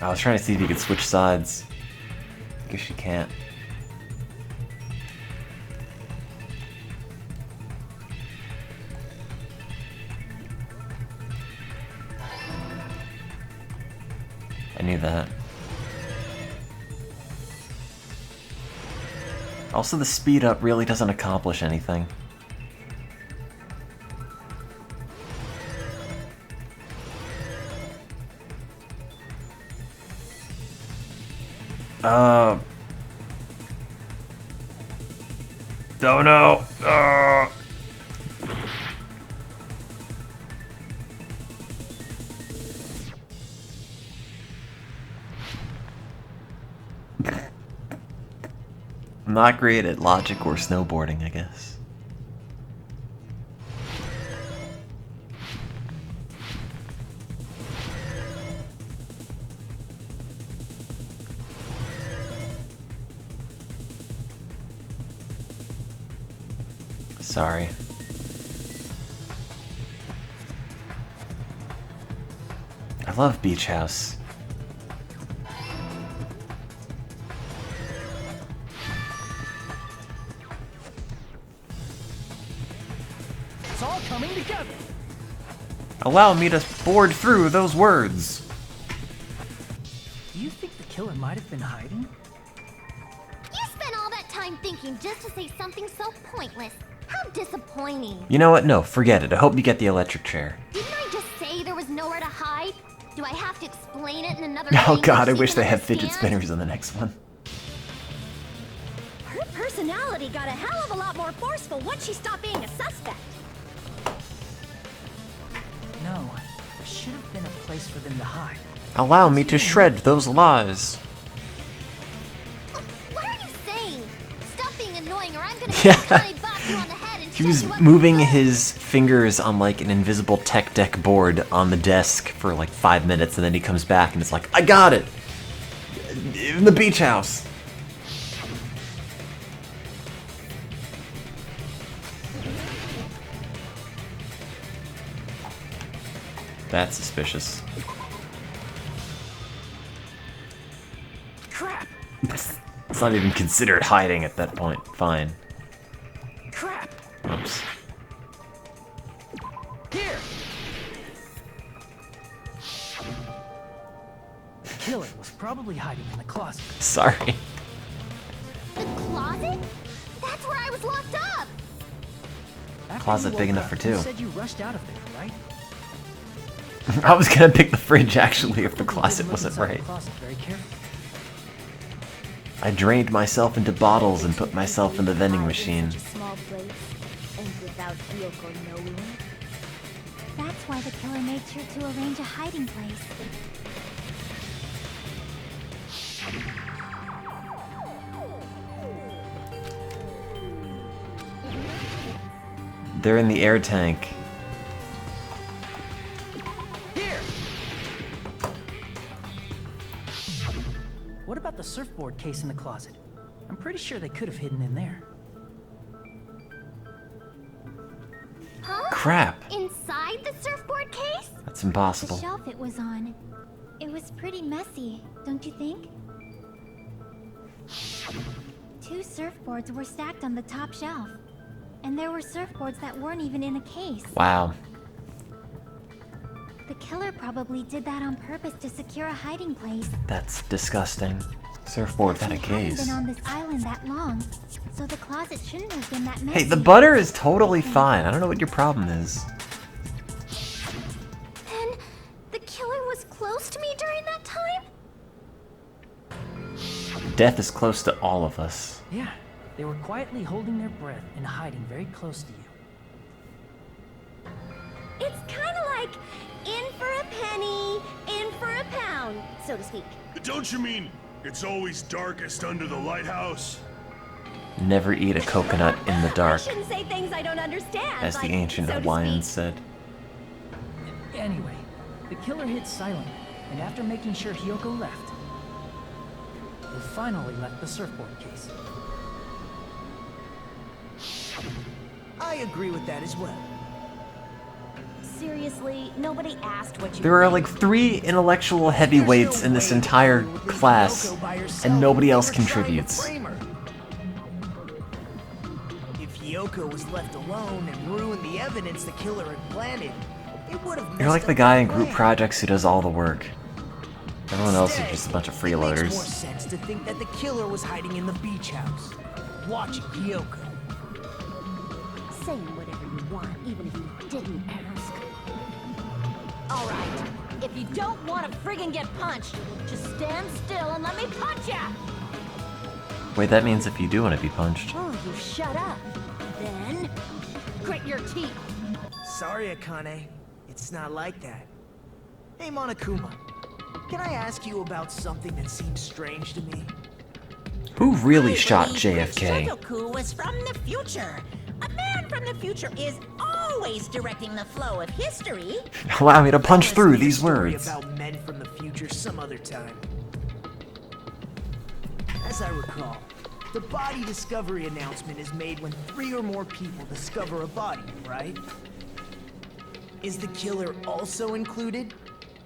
I was trying to see if you could switch sides. Guess you can't. I knew that. Also, the speed up really doesn't accomplish anything. Oh no! I'm not great at logic or snowboarding, I guess. Sorry. I love Beach House. It's all coming together. Allow me to board through those words. Do you think the killer might have been hiding? You spent all that time thinking just to say something so pointless. How disappointing. You know what? No, forget it. I hope you get the electric chair. Didn't I just say there was nowhere to hide? Do I have to explain it in another Oh language god, I she wish can they had fidget understand? spinners in the next one. Her personality got a hell of a lot more forceful once she stopped being a suspect. No, there should have been a place for them to hide. Allow me to shred those lies. What are you saying? Stop being annoying or I'm gonna Yeah. totally bop you on the head and He shut was you up moving good. his fingers on like an invisible tech deck board on the desk for like 5 minutes, and then he comes back and it's like, I got it! In the beach house! That's suspicious. Crap! It's not even considered hiding at that point. Fine. Crap! Oops. Here! The killer was probably hiding in the closet. Sorry. The closet? That's where I was locked up. After Closet you big woke enough up, for you two. said you rushed out of there, right? I was gonna pick the fridge actually if the Hope you closet didn't look wasn't inside the right. closet very carefully. I drained myself into bottles and put myself in the vending Hide machine. such a small place, and without Kyoko knowing. That's why the killer made sure to arrange a hiding place. They're in the air tank. Here! What about the surfboard case in the closet? I'm pretty sure they could have hidden in there. Huh? Crap. Inside the surfboard case? That's The impossible. shelf it was on. It was pretty messy, don't you think? 2 surfboards were stacked on the top shelf. And there were surfboards that weren't even in a case. Wow. The killer probably did that on purpose to secure a hiding place. That's disgusting. Surfboard without a He hadn't case. been on this island that long, so the closet shouldn't have been that messy. Hey, the butter is totally fine. I don't know what your problem is. Then, the killer was close to me during that time? Death is close to all of us. Yeah, they were quietly holding their breath and hiding very close to you. It's kind of like in for a penny, in for a pound, so to speak. Don't you mean it's always darkest under the lighthouse? Never eat a coconut in the I dark, shouldn't say things I don't understand. as the like, ancient so to Hawaiians speak. said. Anyway, the killer hid silently, and after making sure Hiyoko left, they finally left the surfboard case. I agree with that as well. Seriously, nobody asked what you There are think. like 3 intellectual heavyweights in this entire class, and nobody else contributes. If Hiyoko was left alone and ruined the evidence the killer had planted, it would have. You're like the guy in group projects who does all the work. Everyone else is just a bunch of It makes more freeloaders. sense to think that the killer was hiding in the beach house, watching Hiyoko. Saying whatever you want, even if you didn't ask. All right, if you don't want to friggin' get punched, just stand still and let me punch ya! Wait, that means if you do want to be punched. Oh, you shut up. Then, grit your teeth. Sorry, Akane. It's not like that. Hey, Monokuma. Can I ask you about something that seems strange to me? Who really I shot believe JFK? Shotoku was from the future. A man from the future is always directing the flow of history. Allow me to punch Let's through make a these story words. about men from the future some other time. As I recall, the body discovery announcement is made when 3 or more people discover a body, right? Is the killer also included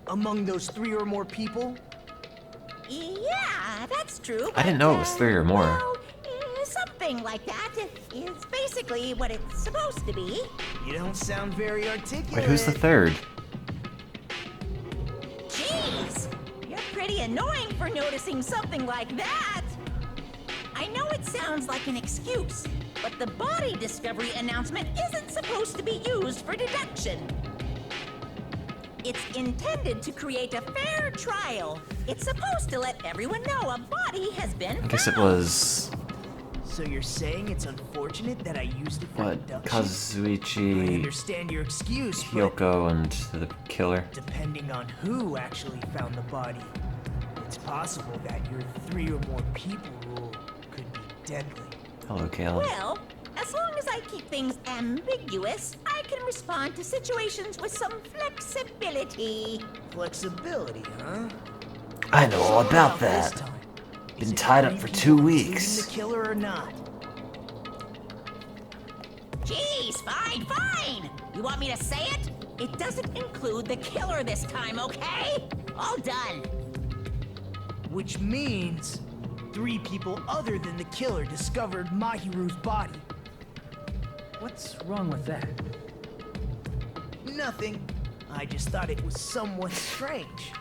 among those 3 or more people? Yeah, that's true. I didn't but, know it was 3 or more. Well, something like that is basically what it's supposed to be. You don't sound very articulate. Wait, who's the 3rd? Jeez, you're pretty annoying for noticing something like that. I know it sounds like an excuse, but the body discovery announcement isn't supposed to be used for deduction. It's intended to create a fair trial. It's supposed to let everyone know a body has been I guess it found. was So you're saying it's unfortunate that I used it for what? deduction? I Kazuichi, understand your excuse, but Hyoko, and the killer. depending on who actually found the body, it's possible that your 3 or more people rule could be deadly. Hello, Caleb. Well, as long as I keep things ambiguous, I can respond to situations with some flexibility. Flexibility, huh? I know all So about this that. time? Been Is it tied up 3 for people 2 including weeks. The killer or not? Geez, fine. You want me to say it? It doesn't include the killer this time, okay? All done. Which means 3 people other than the killer discovered Mahiru's body. What's wrong with that? Nothing. I just thought it was somewhat strange.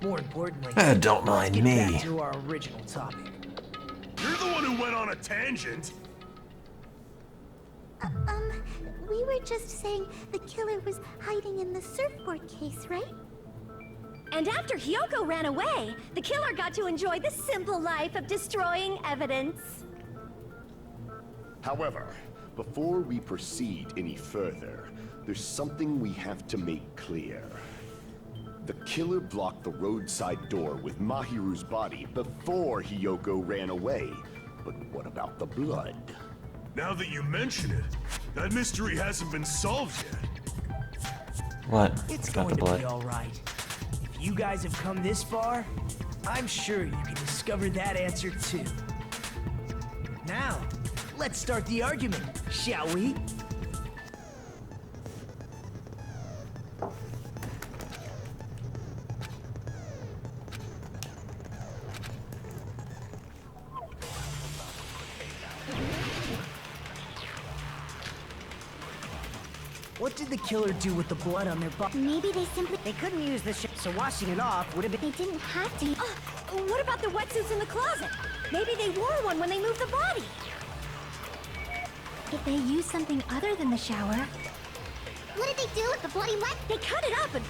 More importantly, Don't let's mind get me. back to our original topic. You're the one who went on a tangent. We were just saying the killer was hiding in the surfboard case, right? And after Hiyoko ran away, the killer got to enjoy the simple life of destroying evidence. However, before we proceed any further, there's something we have to make clear. The killer blocked the roadside door with Mahiru's body before Hiyoko ran away. But what about the blood? Now that you mention it, that mystery hasn't been solved yet. What? It's About going the to blood. be all right. If you guys have come this far, I'm sure you can discover that answer too. Now, let's start the argument, shall we? What did the killer do with the blood on their body? Maybe they simply... They couldn't use the ship, so washing it off would have been... They didn't have to... What about the wetsuits in the closet? Maybe they wore one when they moved the body. If they used something other than the shower... What did they do with the bloody wet? They cut it up and...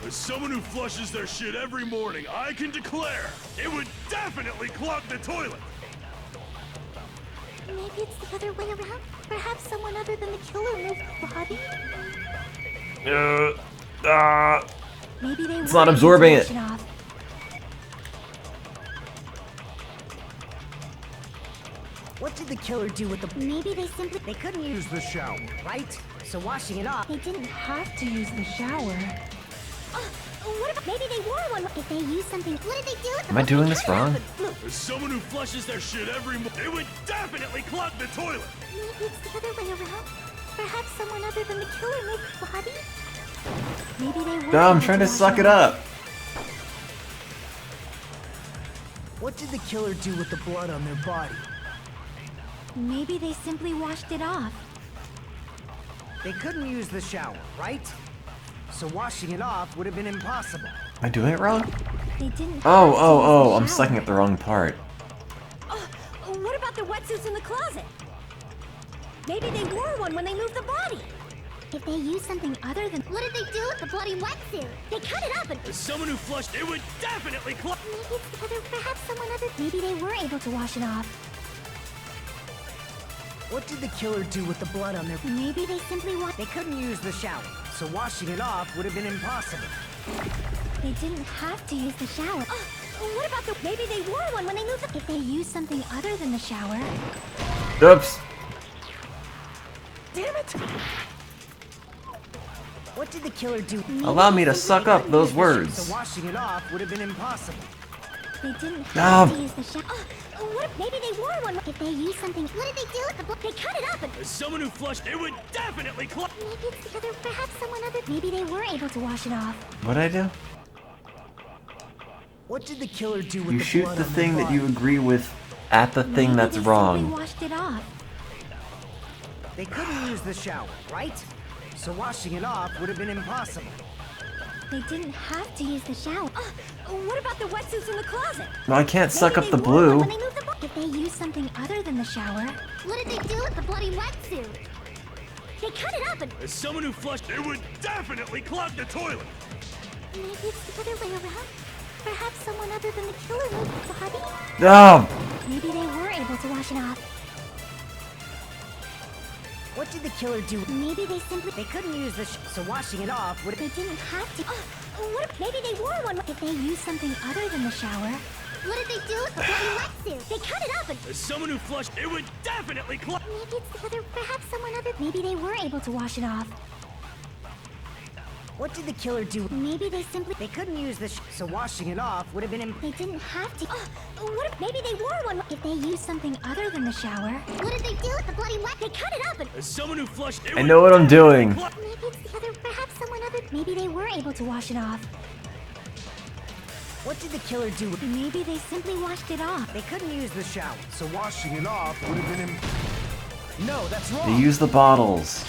As someone who flushes their shit every morning, I can declare it would definitely clog the toilet. Maybe it's the other way around. Perhaps someone other than the killer moved the body. Maybe they It's not absorbing it. Off. What did the killer do with the... Maybe they simply... They couldn't use the shower, right? So washing it off... They didn't have to use the shower. What about... Maybe they wore one. If they used something... What did they do with the... Am I doing this wrong? As someone who flushes their shit every morning, it would definitely clog the toilet. Maybe it's the other way around. Perhaps someone other than the killer moved the body. Maybe they were... No, I'm trying to suck it up. What did the killer do with the blood on their body? Maybe they simply washed it off. They couldn't use the shower, right? So washing it off would have been impossible. Am I doing it wrong? They didn't... Oh, I'm sucking at the wrong part. What about the wetsuits in the closet? Maybe they wore one when they moved the body. If they used something other than... What did they do with the bloody wetsuit? They cut it up and... As someone who flushed, it would definitely clog... Maybe it's the other... Perhaps someone other... Maybe they were able to wash it off. What did the killer do with the blood on their... Maybe they simply washed... They couldn't use the shower, so washing it off would have been impossible. They didn't have to use the shower. What about the... Maybe they wore one when they moved the... If they used something other than the shower... Oops. Damn it! What did the killer do? Allow me to suck up those words. So washing it off would have been impossible. They didn't have to use the shower. What if maybe they wore one? If they used something... What did they do with the blood? They cut it up and... As someone who flushed, it would definitely clog... Maybe it's the other... Perhaps someone other... Maybe they were able to wash it off. What'd I do? What did the killer do with You the shoot blood the on thing their that you body? agree with at the thing Maybe that's they wrong. simply washed it off. They couldn't use the shower, right? So washing it off would have been impossible. They didn't have to use the shower. What about the wetsuits in the closet? No, I can't suck Maybe up the they wore one blue. when they moved the If they used something other than the shower... What did they do with the bloody wetsuit? They cut it up and... As someone who flushed, it would definitely clog the toilet. Maybe it's the other way around. Perhaps someone other than the killer moved the body. Oh, Maybe they were able to wash it off. What did the killer do? Maybe they simply... They couldn't use the so washing it off would have... They didn't have to... What if maybe they wore one? If they used something other than the shower... What did they do with the bloody wetsuit? They cut it up and... As someone who flushed, it would definitely clog... Maybe it's the other... Perhaps someone other... Maybe they were able to wash it off. What did the killer do? Maybe they simply... They couldn't use the so washing it off would have been They didn't have to... What if maybe they wore one? If they used something other than the shower... What did they do with the bloody wet... They cut it up and... As someone who flushed, it I would know what I'm doing. clog- Maybe it's the other... Perhaps someone other... Maybe they were able to wash it off. What did the killer do? Maybe they simply washed it off. They couldn't use the shower. So washing it off would have been No, that's they wrong. use the bottles.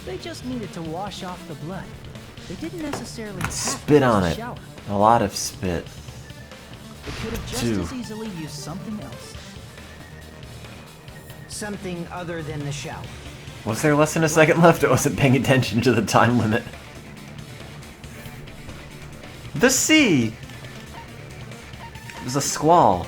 They just needed to wash off the blood. They didn't necessarily have to Spit use on the it. shower. A lot of spit. They could have just Two. as easily used something else. Something other than the shower. Was there less than a second left? I wasn't paying attention to the time limit. The sea! It was a squall.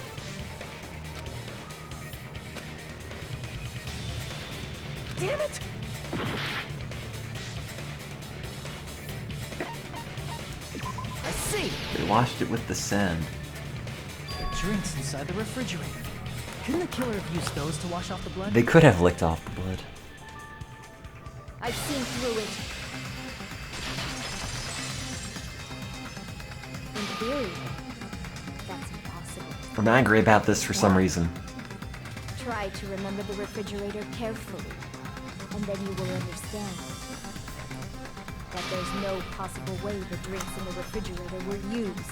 see! They washed it with the sand. Drinks inside the refrigerator. Couldn't the killer have used those to wash off the blood? They could have licked off the blood. I've seen through it. In theory, that's impossible. I'm angry about this for some reason. Try to remember the refrigerator carefully, and then you will understand that there's no possible way the drinks in the refrigerator were used.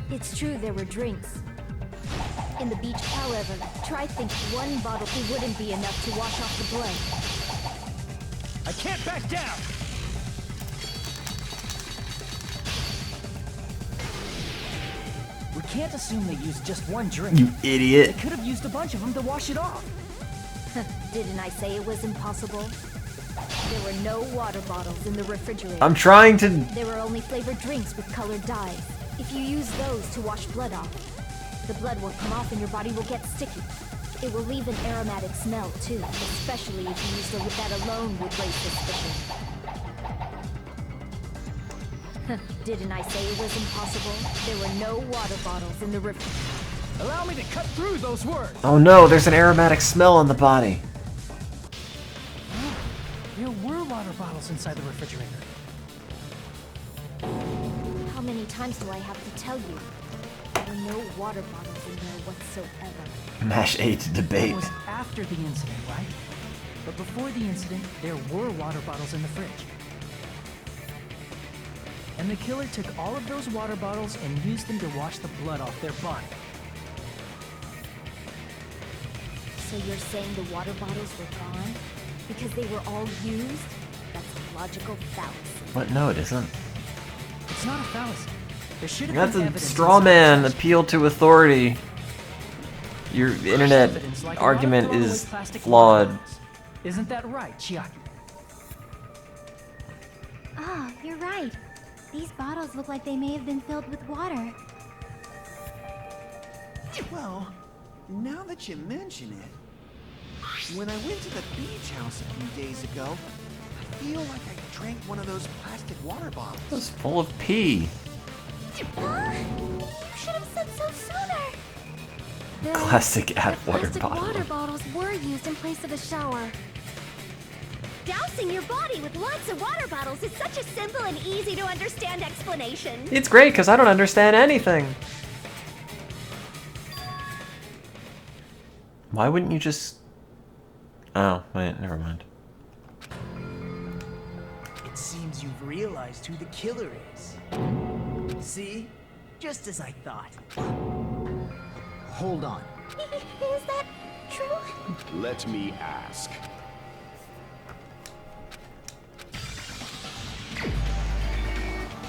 It's true there were drinks. In the beach, however, try think one bottle wouldn't be enough to wash off the blood. I can't back down! We can't assume they used just one drink. You idiot. They could have used a bunch of them to wash it off. Didn't I say it was impossible? There were no water bottles in the refrigerator. I'm trying to... There were only flavored drinks with colored dyes. If you use those to wash blood off, the blood will come off and your body will get sticky. It will leave an aromatic smell too, especially if you used that alone would raise suspicion. Didn't I say it was impossible? There were no water bottles in the refrigerator. Allow me to cut through those words. Oh no, there's an aromatic smell in the body. There were water bottles inside the refrigerator. How many times do I have to tell you? There were no water bottles in there whatsoever. Mash A to debate. It was after the incident, right? But before the incident, there were water bottles in the fridge. And the killer took all of those water bottles and used them to wash the blood off their body. So you're saying the water bottles were gone? Because they were all used? That's a logical fallacy. What? No, it isn't. It's not a fallacy. There should have That's been a evidence straw inside the man fridge. appeal to authority. Your internet Evidence like a lot of argument throwaway is plastic flawed. water bottles. Isn't that right, Chiaki? Ah, you're right. These bottles look like they may have been filled with water. Well, now that you mention it, when I went to the beach house a few days ago, I feel like I drank one of those plastic water bottles. It's full of pee. You should have said so sooner. Then, Classic ad water Plastic bottle. water bottles were used in place of a shower. Dousing your body with lots of water bottles is such a simple and easy to understand explanation. It's great because I don't understand anything. Why wouldn't you just... Oh, wait, never mind. It seems you've realized who the killer is. See? Just as I thought. Hold on. Is that true? Let me ask.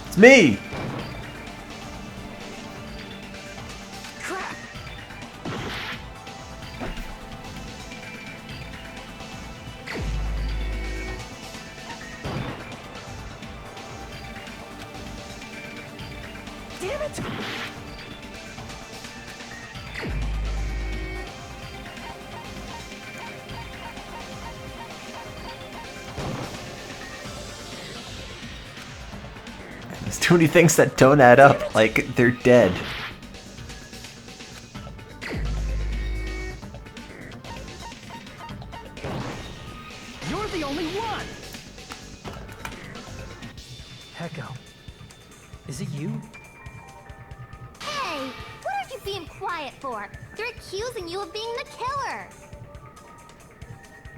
It's me! Crap! Damn it! There's too many things that don't add up, like they're dead. You're the only one! Hecko. Is it you? Hey, what are you being quiet for? They're accusing you of being the killer.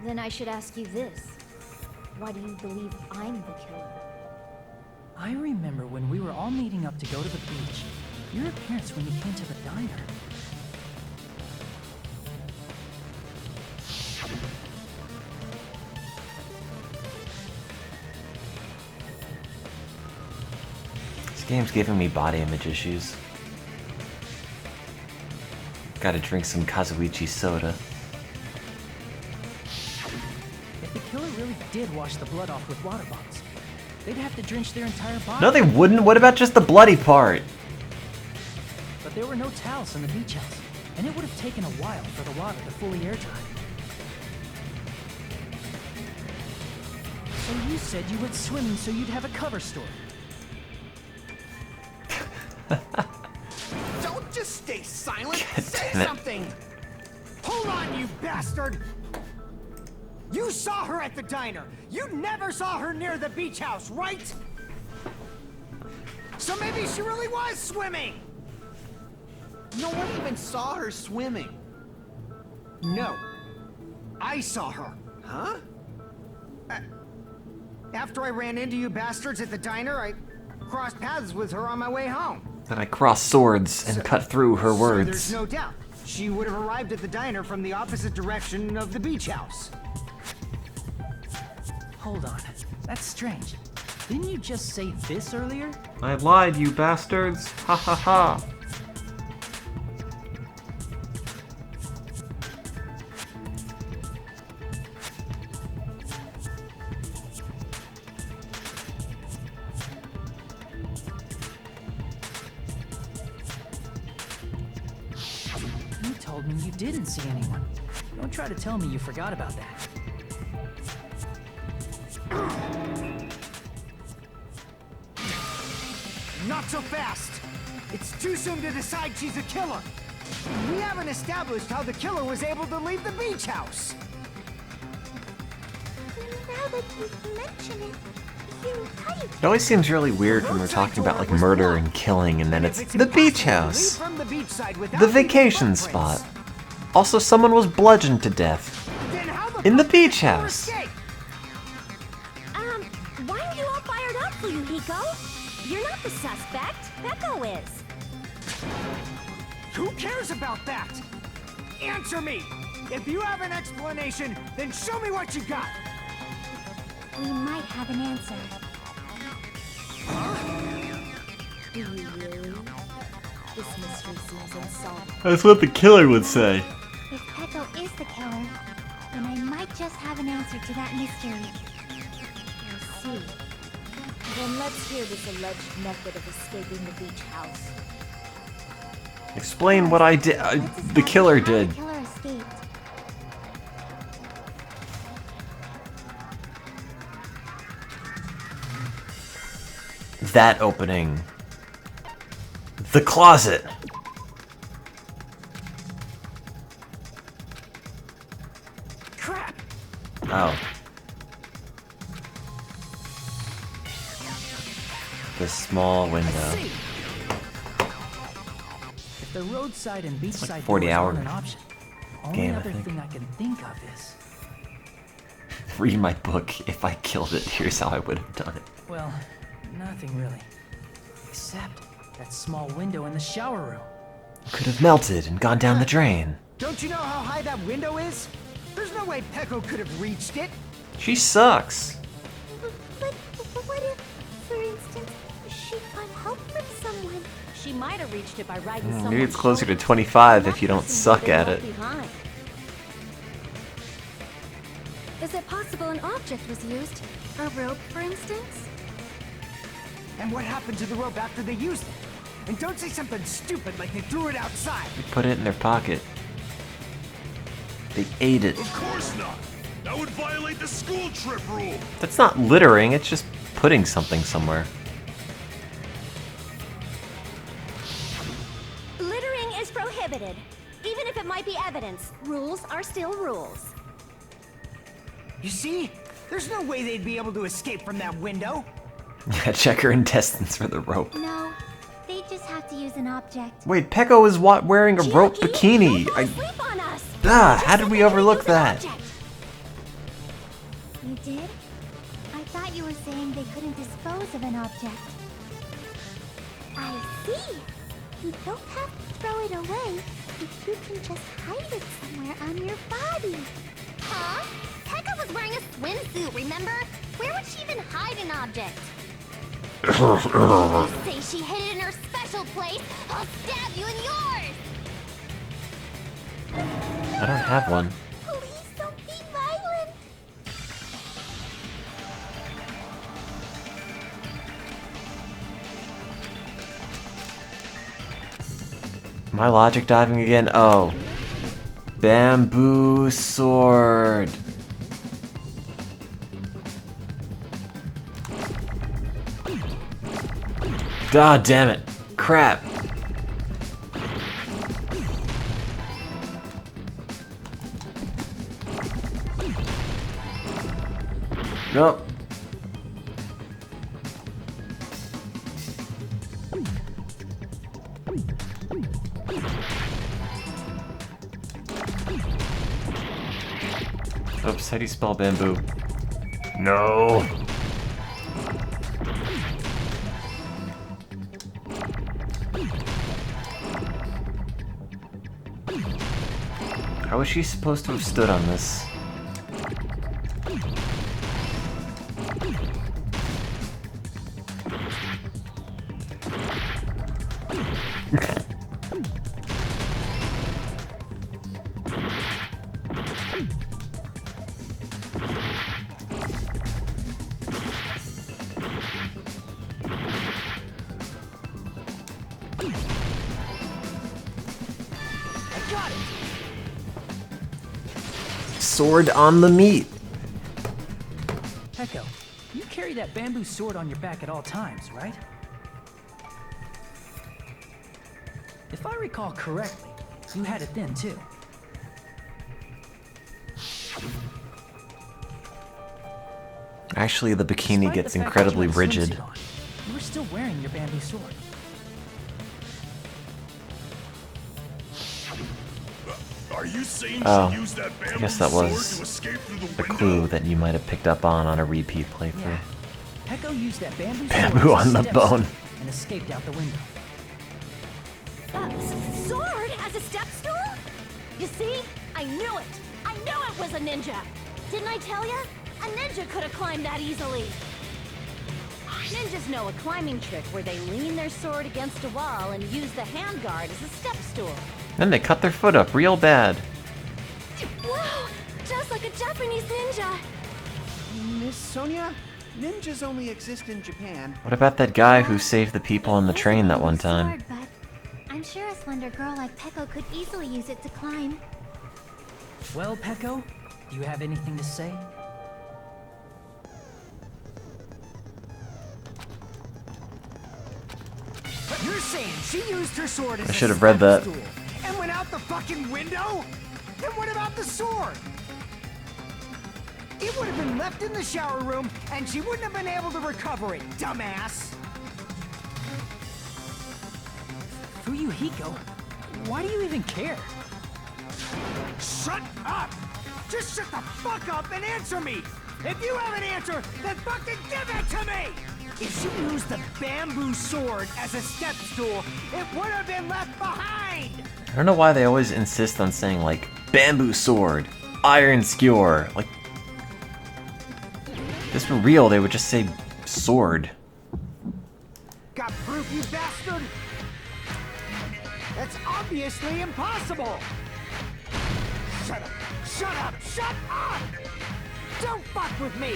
then I should ask you this. Why do you believe I'm the killer? I remember when we were all meeting up to go to the beach. Your appearance when you came to the diner. This game's giving me body image issues. Gotta drink some Kazuichi soda. If the killer really did wash the blood off with water bottles, they'd have to drench their entire body. No, they wouldn't. What about just the bloody part? But there were no towels in the beach house. and it would have taken a while for the water to fully air dry. So you said you went swimming so you'd have a cover story. Don't just stay silent. God Say damn it. something. Hold on, you bastard. You saw her at the diner. You never saw her near the beach house, right? So maybe she really was swimming. No one even saw her swimming. No. I saw her. Huh? After I ran into you bastards at the diner, I crossed paths with her on my way home. Then I crossed swords and cut through her So words. there's no doubt. She would have arrived at the diner from the opposite direction of the beach house. Hold on, that's strange. Didn't you just say this earlier? I lied, you bastards. Ha ha ha. You told me you didn't see anyone. Don't try to tell me you forgot about that. Not so fast! It's too soon to decide she's a killer! We haven't established how the killer was able to leave the beach house! Now that you mention it, It always seems really weird when we're talking about like murder and killing, and then it's the beach house, the vacation spot. Also, someone was bludgeoned to death in the beach house. Why are you all fired up, Fuyuhiko? You're not the suspect. Peko is. Who cares about that? Answer me! If you have an explanation, then show me what you got! we might have an answer. Do you really? This mystery seems unsolved. That's what the killer would say. If Peko is the killer, then I might just have an answer to that mystery. I see. Then let's hear this alleged method of escaping the beach house. Explain what I did. Let's The killer establish how did. The killer escaped. That opening. The closet. Crap! Oh. The small window. See. If the roadside and beachside like 40 doors hour aren't an option, only game, I other think. thing I can think of is, Read my book. If I killed it, here's how I would have done it. well, nothing really. Except that small window in the shower room. Could have melted and gone down the drain. Don't you know how high that window is? There's no way Peko could have reached it! She sucks. But what if, for instance, she got help from someone? She might have reached it by riding someone's Maybe it's closer to shoulder. 25 if you That don't person suck would have at been it. left behind. Is it possible an object was used? A rope, for instance? And what happened to the rope after they used it? And don't say something stupid like they threw it outside! They put it in their pocket. They ate it. Of course not! That would violate the school trip rule! That's not littering, it's just putting something somewhere. Littering is prohibited. Even if it might be evidence, rules are still rules. You see? There's no way they'd be able to escape from that window! Yeah, check her intestines for the rope. No, they just have to use an object. Wait, Peko is wearing a rope Chiaki, bikini. don't fall asleep on us. How did we overlook that? You did? I thought you were saying they couldn't dispose of an object. I see. You don't have to throw it away if you can just hide it somewhere on your body. Huh? Pekka was wearing a swimsuit, remember? Where would she even hide an object? You say she hid it in her special place, I'll stab you in yours! I don't have one. Please don't be violent. Am I logic diving again? Oh. Bamboo sword. Ah, damn it. Crap. Nope. Oops, how do you spell bamboo? No. How was she supposed to have stood on this? Sword on the meat. Peko, you carry that bamboo sword on your back at all times, right? If I recall correctly, you had it then too. Actually, the bikini Despite gets the fact incredibly that you had a rigid. swimsuit on, you were still wearing your bamboo sword. Are you saying Oh, she used that I bamboo guess that sword was to escape through the the window? clue that you might have picked up on a repeat playthrough. Yeah. Peko used that bamboo Bamboo sword as a on the step bone. stool and escaped out the window. Sword as a step stool? You see? I knew it! I knew it was a ninja! Didn't I tell ya? A ninja could have climbed that easily! Ninjas know a climbing trick where they lean their sword against a wall and use the handguard as a step stool. Then they cut their foot up real bad. Wow! Just like a Japanese ninja! Miss Sonia, ninjas only exist in Japan. What about that guy who saved the people on the train that one time? Sword, but I'm sure a slender girl like Peko could easily use it to climb. Well, Peko, do you have anything to say? You're saying she used her sword as I a should have read that. step stool and went out the fucking window? Then what about the sword? It would have been left in the shower room, and she wouldn't have been able to recover it, dumbass. Fuyuhiko, why do you even care? Shut up! Just shut the fuck up and answer me! If you have an answer, then fucking give it to me! If she used the bamboo sword as a step stool, it would have been left behind! I don't know why they always insist on saying, like, bamboo sword, iron skewer. Like, if this were real, they would just say sword. Got proof, you bastard? That's obviously impossible! Shut up! Shut up! Shut up! Don't fuck with me!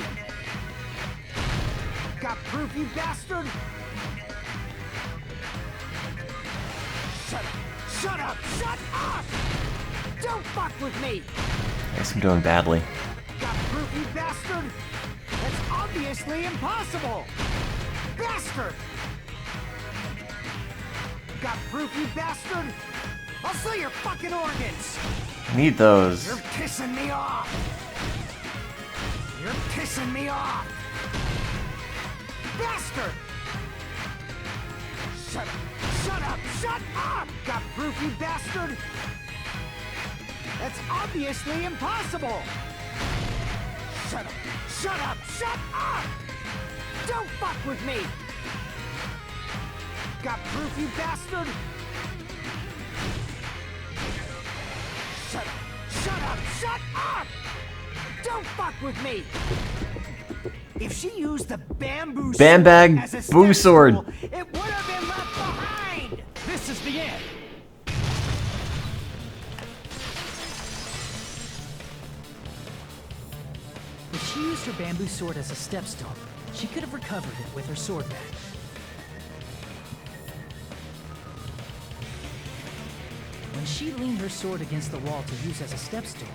Got proof, you bastard? Shut up! Shut up! Shut up! Don't fuck with me! I guess I'm doing badly. Got proof, you bastard? That's obviously impossible! Bastard! Got proof, you bastard? I'll sell your fucking organs! I need those. You're pissing me off! You're pissing me off! Bastard! Shut up! Shut up! Shut up! Got proof, you bastard? That's obviously impossible! Shut up! Shut up! Shut up! Don't fuck with me! Got proof, you bastard? Shut up! Shut up! Shut up! Don't fuck with me! If she used the bamboo sword as a Boo step sword. stool, it would have been left behind! This is the end! If she used her bamboo sword as a step stool, she could have recovered it with her sword back. she leaned her sword against the wall to use as a step stool,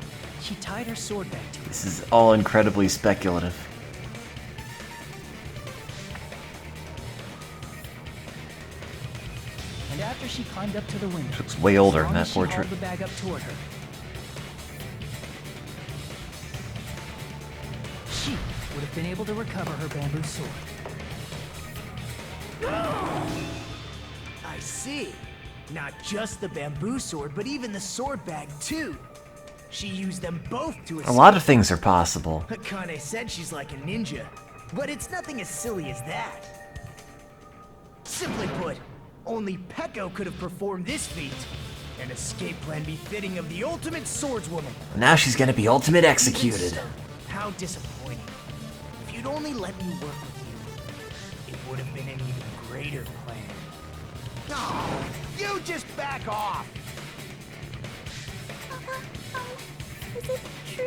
she tied her sword back to it. This is all incredibly speculative. And after she climbed up to the window, Looks way older in that she portrait. hauled the bag up toward her. She would have been able to recover her bamboo sword. I see. Not just the bamboo sword, but even the sword bag, too. She used them both to escape. A lot of things are possible. Akane said she's like a ninja, but it's nothing as silly as that. Simply put, only Peko could have performed this feat. An escape plan befitting of the ultimate swordswoman. Now she's gonna be ultimate Even executed. so, how disappointing. If you'd only let me work with you, it would have been an even greater plan. Oh, you just back off! Is it true?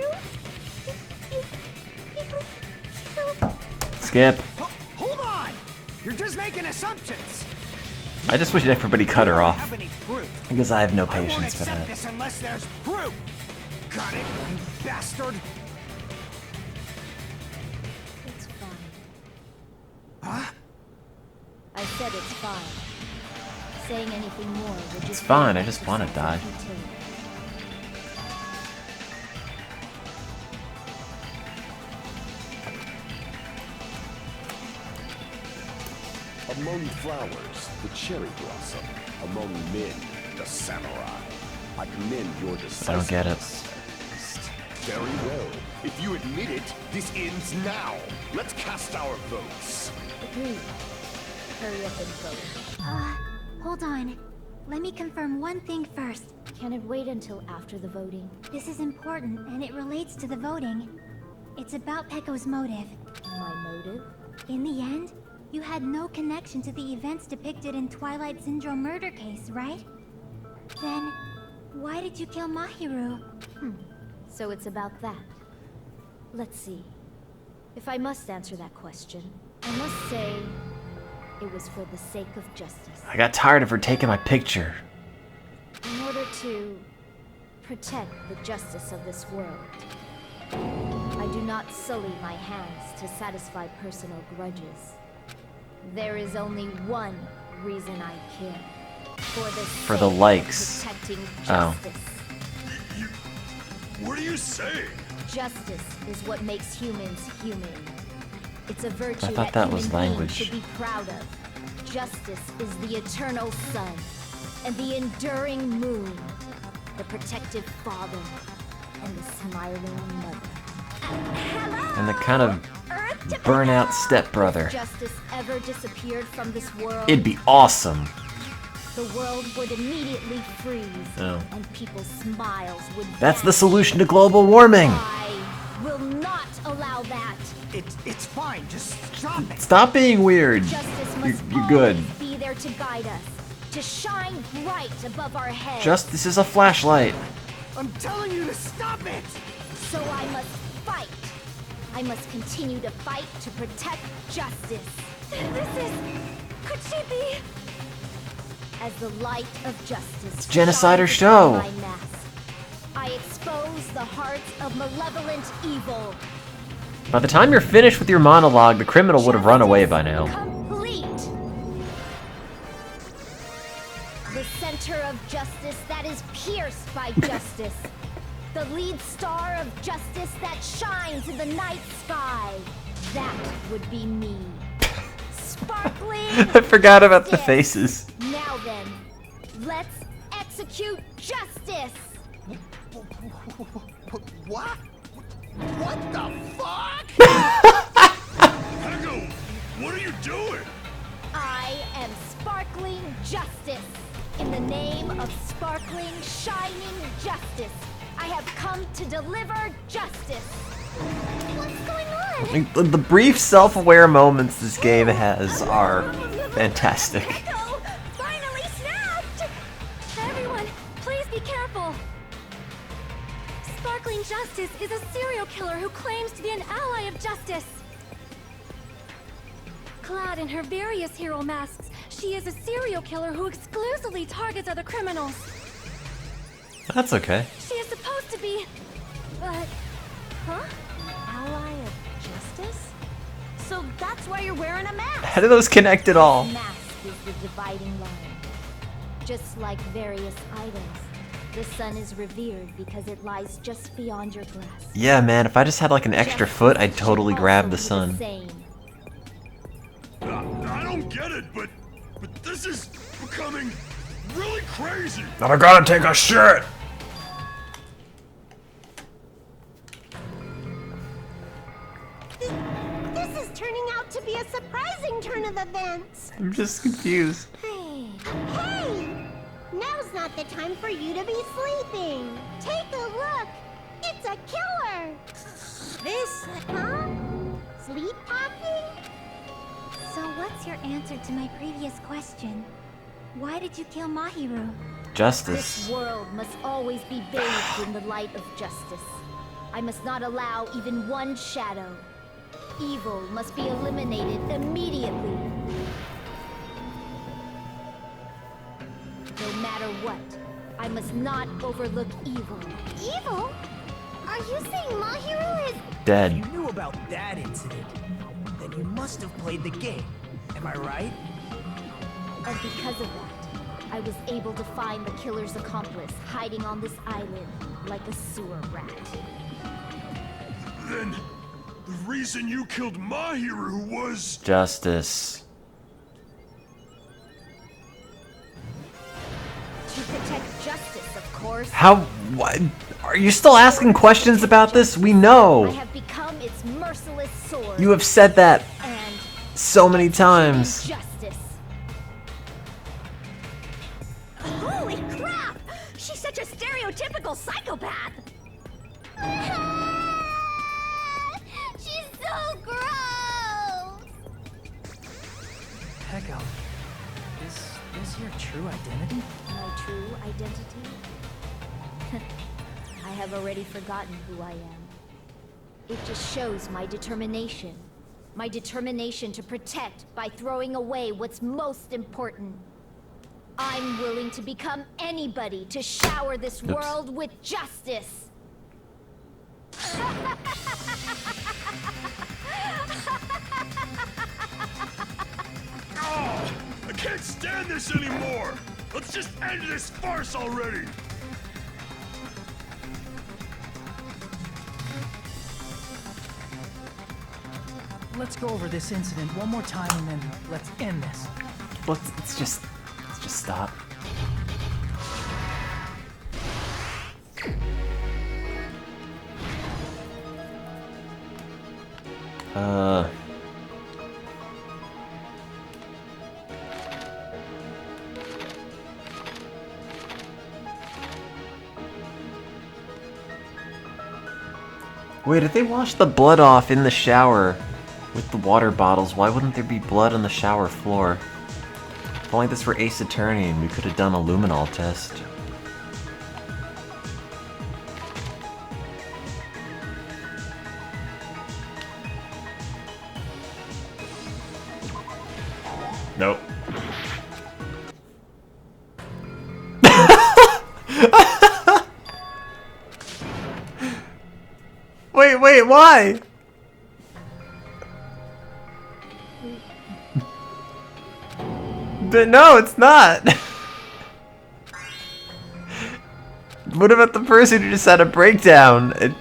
You Skip. Hold on! You're just making assumptions! I just wish everybody cut her I don't off. have any proof. Because I have no I won't patience for accept that. this unless there's proof! Got it, you bastard? It's fine. Huh? I said it's fine. Saying anything more would just... It's fine, be I just wanna die. futility. Among flowers, the cherry blossom. Among men, the samurai. I commend your decisiveness. I don't get it. Very well. If you admit it, this ends now. Let's cast our votes. Agreed. Hurry up and vote. hold on. Let me confirm one thing first. Can it wait until after the voting? This is important, and it relates to the voting. It's about Peko's motive. My motive? In the end, you had no connection to the events depicted in Twilight Syndrome murder case, right? Then, why did you kill Mahiru? So it's about that. Let's see. If I must answer that question, I must say it was for the sake of justice. I got tired of her taking my picture. In order to protect the justice of this world. I do not sully my hands to satisfy personal grudges. There is only one reason I kill. For the sake of likes. protecting Oh. justice. What are you saying? Justice is what makes humans human. It's a virtue I thought that was human beings language. should be proud of. Justice is the eternal sun and the enduring moon, the protective father and the smiling mother. And the kind of burnout stepbrother. If justice ever disappeared from this world, It'd be awesome. the world would immediately freeze, Oh. and people's smiles would That's the vanish. solution to global warming. I will not allow that. It's fine, just stop it! Stop being weird. Justice must You're good. always be there to guide us, to shine bright above our heads. Justice is a flashlight. I'm telling you to stop it! So I must fight. I must continue to fight to protect justice. Could she be? As the light of justice. It's genocide or shines show. upon my mask, I expose the hearts of malevolent evil. By the time you're finished with your monologue, the criminal would have run away by now. Complete. The center of justice that is pierced by justice. The lead star of justice that shines in the night sky. That would be me. Sparkling. I forgot about the justice. faces. Now then, let's execute justice. What? What the fuck? Peko, what are you doing? I am sparkling justice. In the name of sparkling, shining justice, I have come to deliver justice. What's going on? Like, the brief self-aware moments this game has are fantastic. Peko finally snapped! Everyone, please be careful. Sparkling Justice is a serial killer who claims to be an ally of justice. Clad in her various hero masks, she is a serial killer who exclusively targets other criminals. That's okay. She is supposed to be... But... Huh? Ally of justice? So that's why you're wearing a mask. How do those connect at all? Mask is the dividing line. Just like various idols, the sun is revered because it lies just beyond your grasp. Yeah, man, if I just had like an extra foot, I'd totally Should grab also the be sun. same. I don't get it, but this is becoming really crazy. But I gotta take a shit! This is turning out to be a surprising turn of events. I'm just confused. Hey! Now's not the time for you to be sleeping. Take a look. It's a killer. This, huh? Sleepwalking? So what's your answer to my previous question? Why did you kill Mahiru? Justice. This world must always be bathed in the light of justice. I must not allow even one shadow. Evil must be eliminated immediately. No matter what, I must not overlook evil. Evil? Are you saying Mahiru is... Dead. If you knew about that incident, then you must have played the game. Am I right? And because of that, I was able to find the killer's accomplice hiding on this island like a sewer rat. Then the reason you killed Mahiru was... Justice. To protect justice, of course. How? What? Are you still asking questions about this? We I know. have become its merciless sword. You have said that and so many times. justice. Holy crap! She's such a stereotypical psychopath! She's so gross! Echo, is this your true identity? My true identity? I have already forgotten who I am. It just shows my determination. My determination to protect by throwing away what's most important. I'm willing to become anybody to shower this world with justice. Oh, I can't stand this anymore! Let's just end this farce already! Let's go over this incident one more time and then let's end this. Let's just stop. Wait, if they wash the blood off in the shower with the water bottles, why wouldn't there be blood on the shower floor? If only this were Ace Attorney and we could have done a luminol test. Nope. Wait, why? But no, it's not. What about the person who just had a breakdown?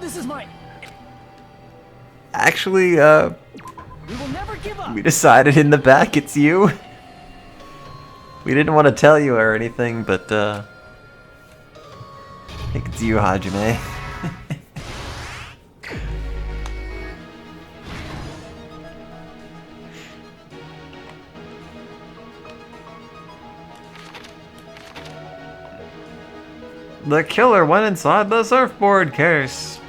This is my... Actually, We will never give up! we decided in the back it's you. We didn't want to tell you or anything, but, I think it's you, Hajime. The killer went inside the surfboard case.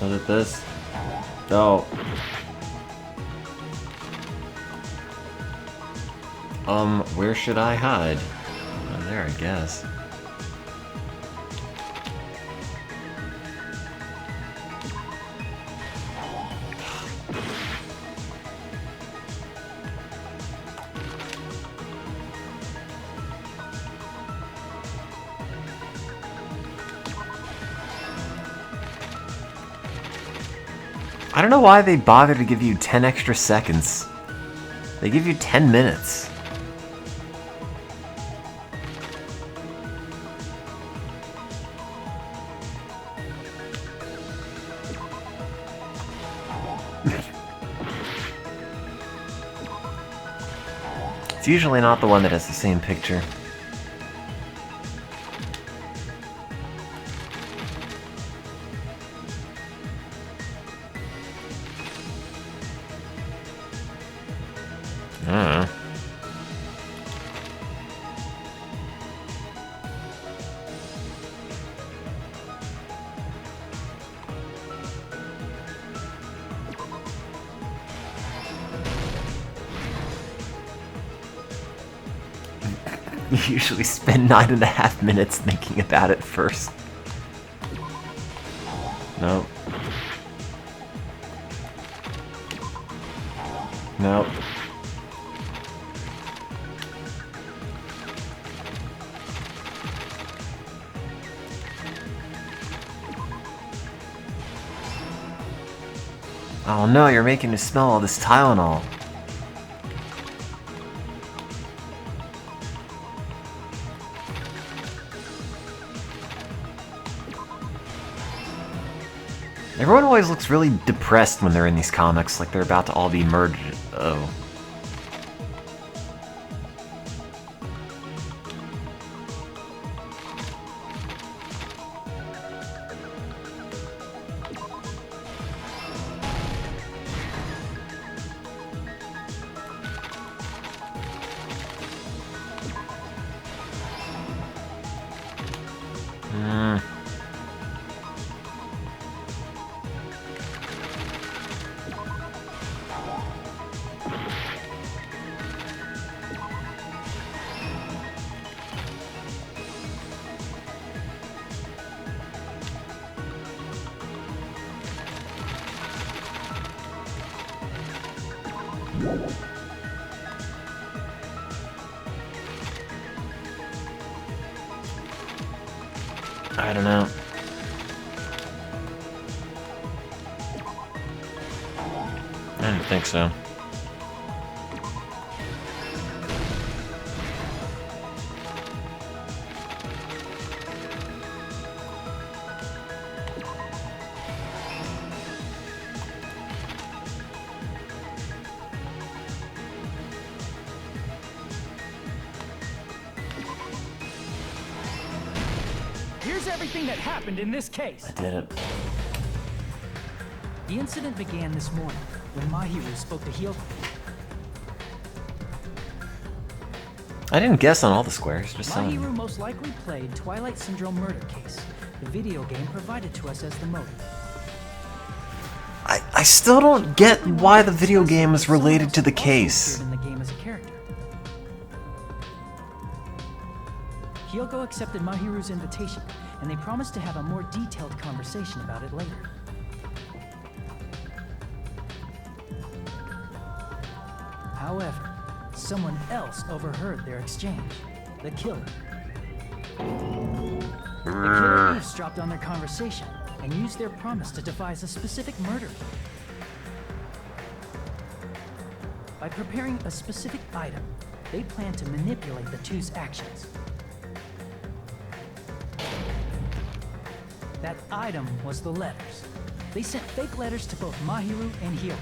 Was it this? Oh. Where should I hide? Oh, there, I guess. I don't know why they bother to give you 10 extra seconds. They give you 10 minutes. It's usually not the one that has the same picture. You usually spend 9.5 minutes thinking about it first. Nope. Nope. Oh no, you're making me smell all this Tylenol. Everyone always looks really depressed when they're in these comics, like they're about to all be merged. Oh. I don't know. I don't think so. Here's everything that happened in this case. I did it. The incident began this morning when Mahiru spoke to Hyoko. I didn't guess on all the squares, just some. Mahiru most likely played Twilight Syndrome murder case, the video game provided to us as the motive. I still don't get why the video game is related to the case. In the game as a character. Hyoko accepted Mahiru's invitation, and they promised to have a more detailed conversation about it later. However, someone else overheard their exchange. The killer. The killer eavesdropped on their conversation and used their promise to devise a specific murder. By preparing a specific item, they planned to manipulate the two's actions. That item was the letters. They sent fake letters to both Mahiru and Hyoko.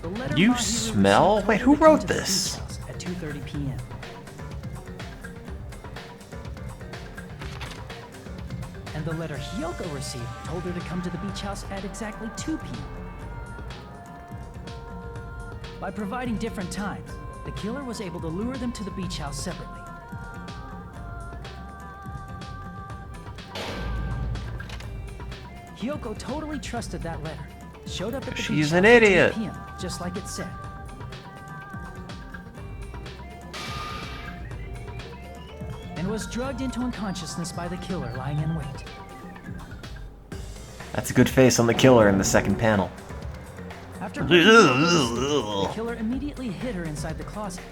The letter You Mahiru smell? received Wait, who told her to wrote come to the this? beach house at 2:30 p.m. And the letter Hyoko received told her to come to the beach house at exactly 2 p.m. By providing different times, the killer was able to lure them to the beach house separately. Hyoko totally trusted that letter. Showed up at the beach She's house an at 2 idiot. p.m., just like it said. And was drugged into unconsciousness by the killer lying in wait. That's a good face on the killer in the second panel. After putting Hyoko to sleep, the killer immediately hid her inside the closet.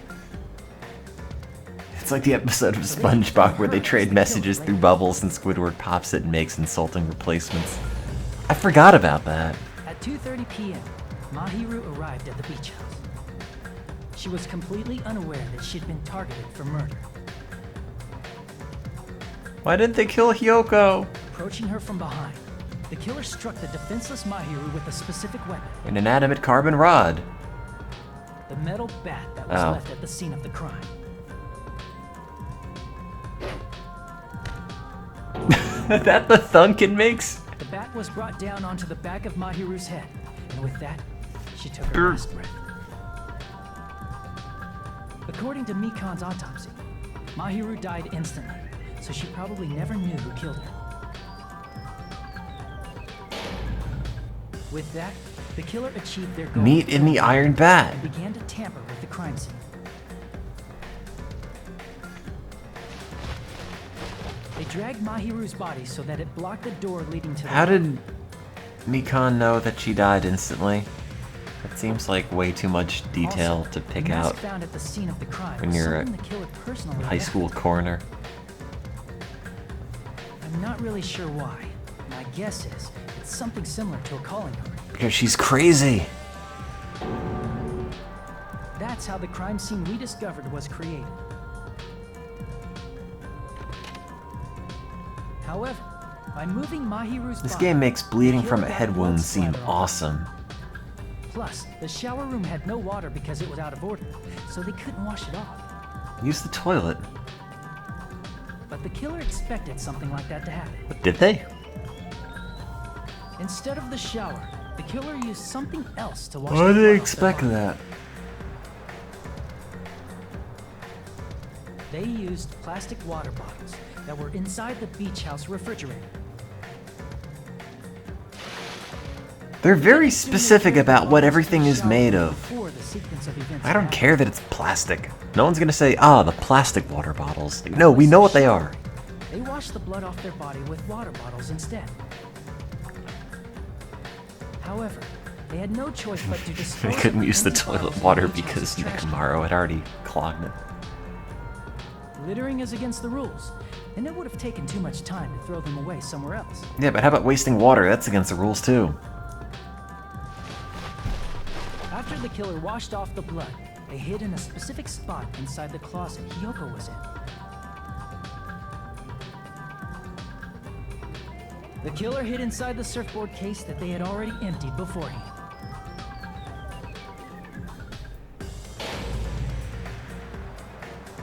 It's like the episode of SpongeBob where they trade messages through bubbles and Squidward pops it and makes insulting replacements. I forgot about that. At 2:30 p.m., Mahiru arrived at the beach house. She was completely unaware that she'd been targeted for murder. Why didn't they kill Hyoko? Approaching her from behind, the killer struck the defenseless Mahiru with a specific weapon. An inanimate carbon rod. The metal bat that was left at the scene of the crime. That the thunk it makes? The bat was brought down onto the back of Mahiru's head, and with that, she took her last breath. According to Mikan's autopsy, Mahiru died instantly, so she probably never knew who killed her. With that, the killer achieved their goal. Meat in the iron bat. And began to tamper with the crime scene. They dragged Mahiru's body so that it blocked the door leading to the How did Mikan know that she died instantly? That seems like way too much detail Also, to pick the mask out found at the scene of the crime when was you're something the killer personally high left. school coroner. I'm not really sure why. My guess is it's something similar to a calling card. Because she's crazy. That's how the crime scene we discovered was created. However, by moving Mahiru's This body, game makes bleeding the from a killer head got blood wound seem splatter on it. awesome. Plus, the shower room had no water because it was out of order, so they couldn't wash it off. Use the toilet. But the killer expected something like that to happen. But did they? Instead of the shower, the killer used something else to wash Why the did blood they off their expect body. that? They used plastic water bottles that were inside the beach house refrigerator. They're very specific about what everything is made of. Before the sequence of events I don't happened. care that it's plastic. No one's gonna say, ah, the plastic water bottles. No, we know what they are. They washed the blood off their body with water bottles instead. However, they had no choice but to dispose They of couldn't use the empty toilet bottles in water the beach because house's trash Nekomaro had already clogged it. can. Littering is against the rules, and it would have taken too much time to throw them away somewhere else. Yeah, but how about wasting water? That's against the rules too. After the killer washed off the blood, they hid in a specific spot inside the closet Hyoko was in. The killer hid inside the surfboard case that they had already emptied beforehand.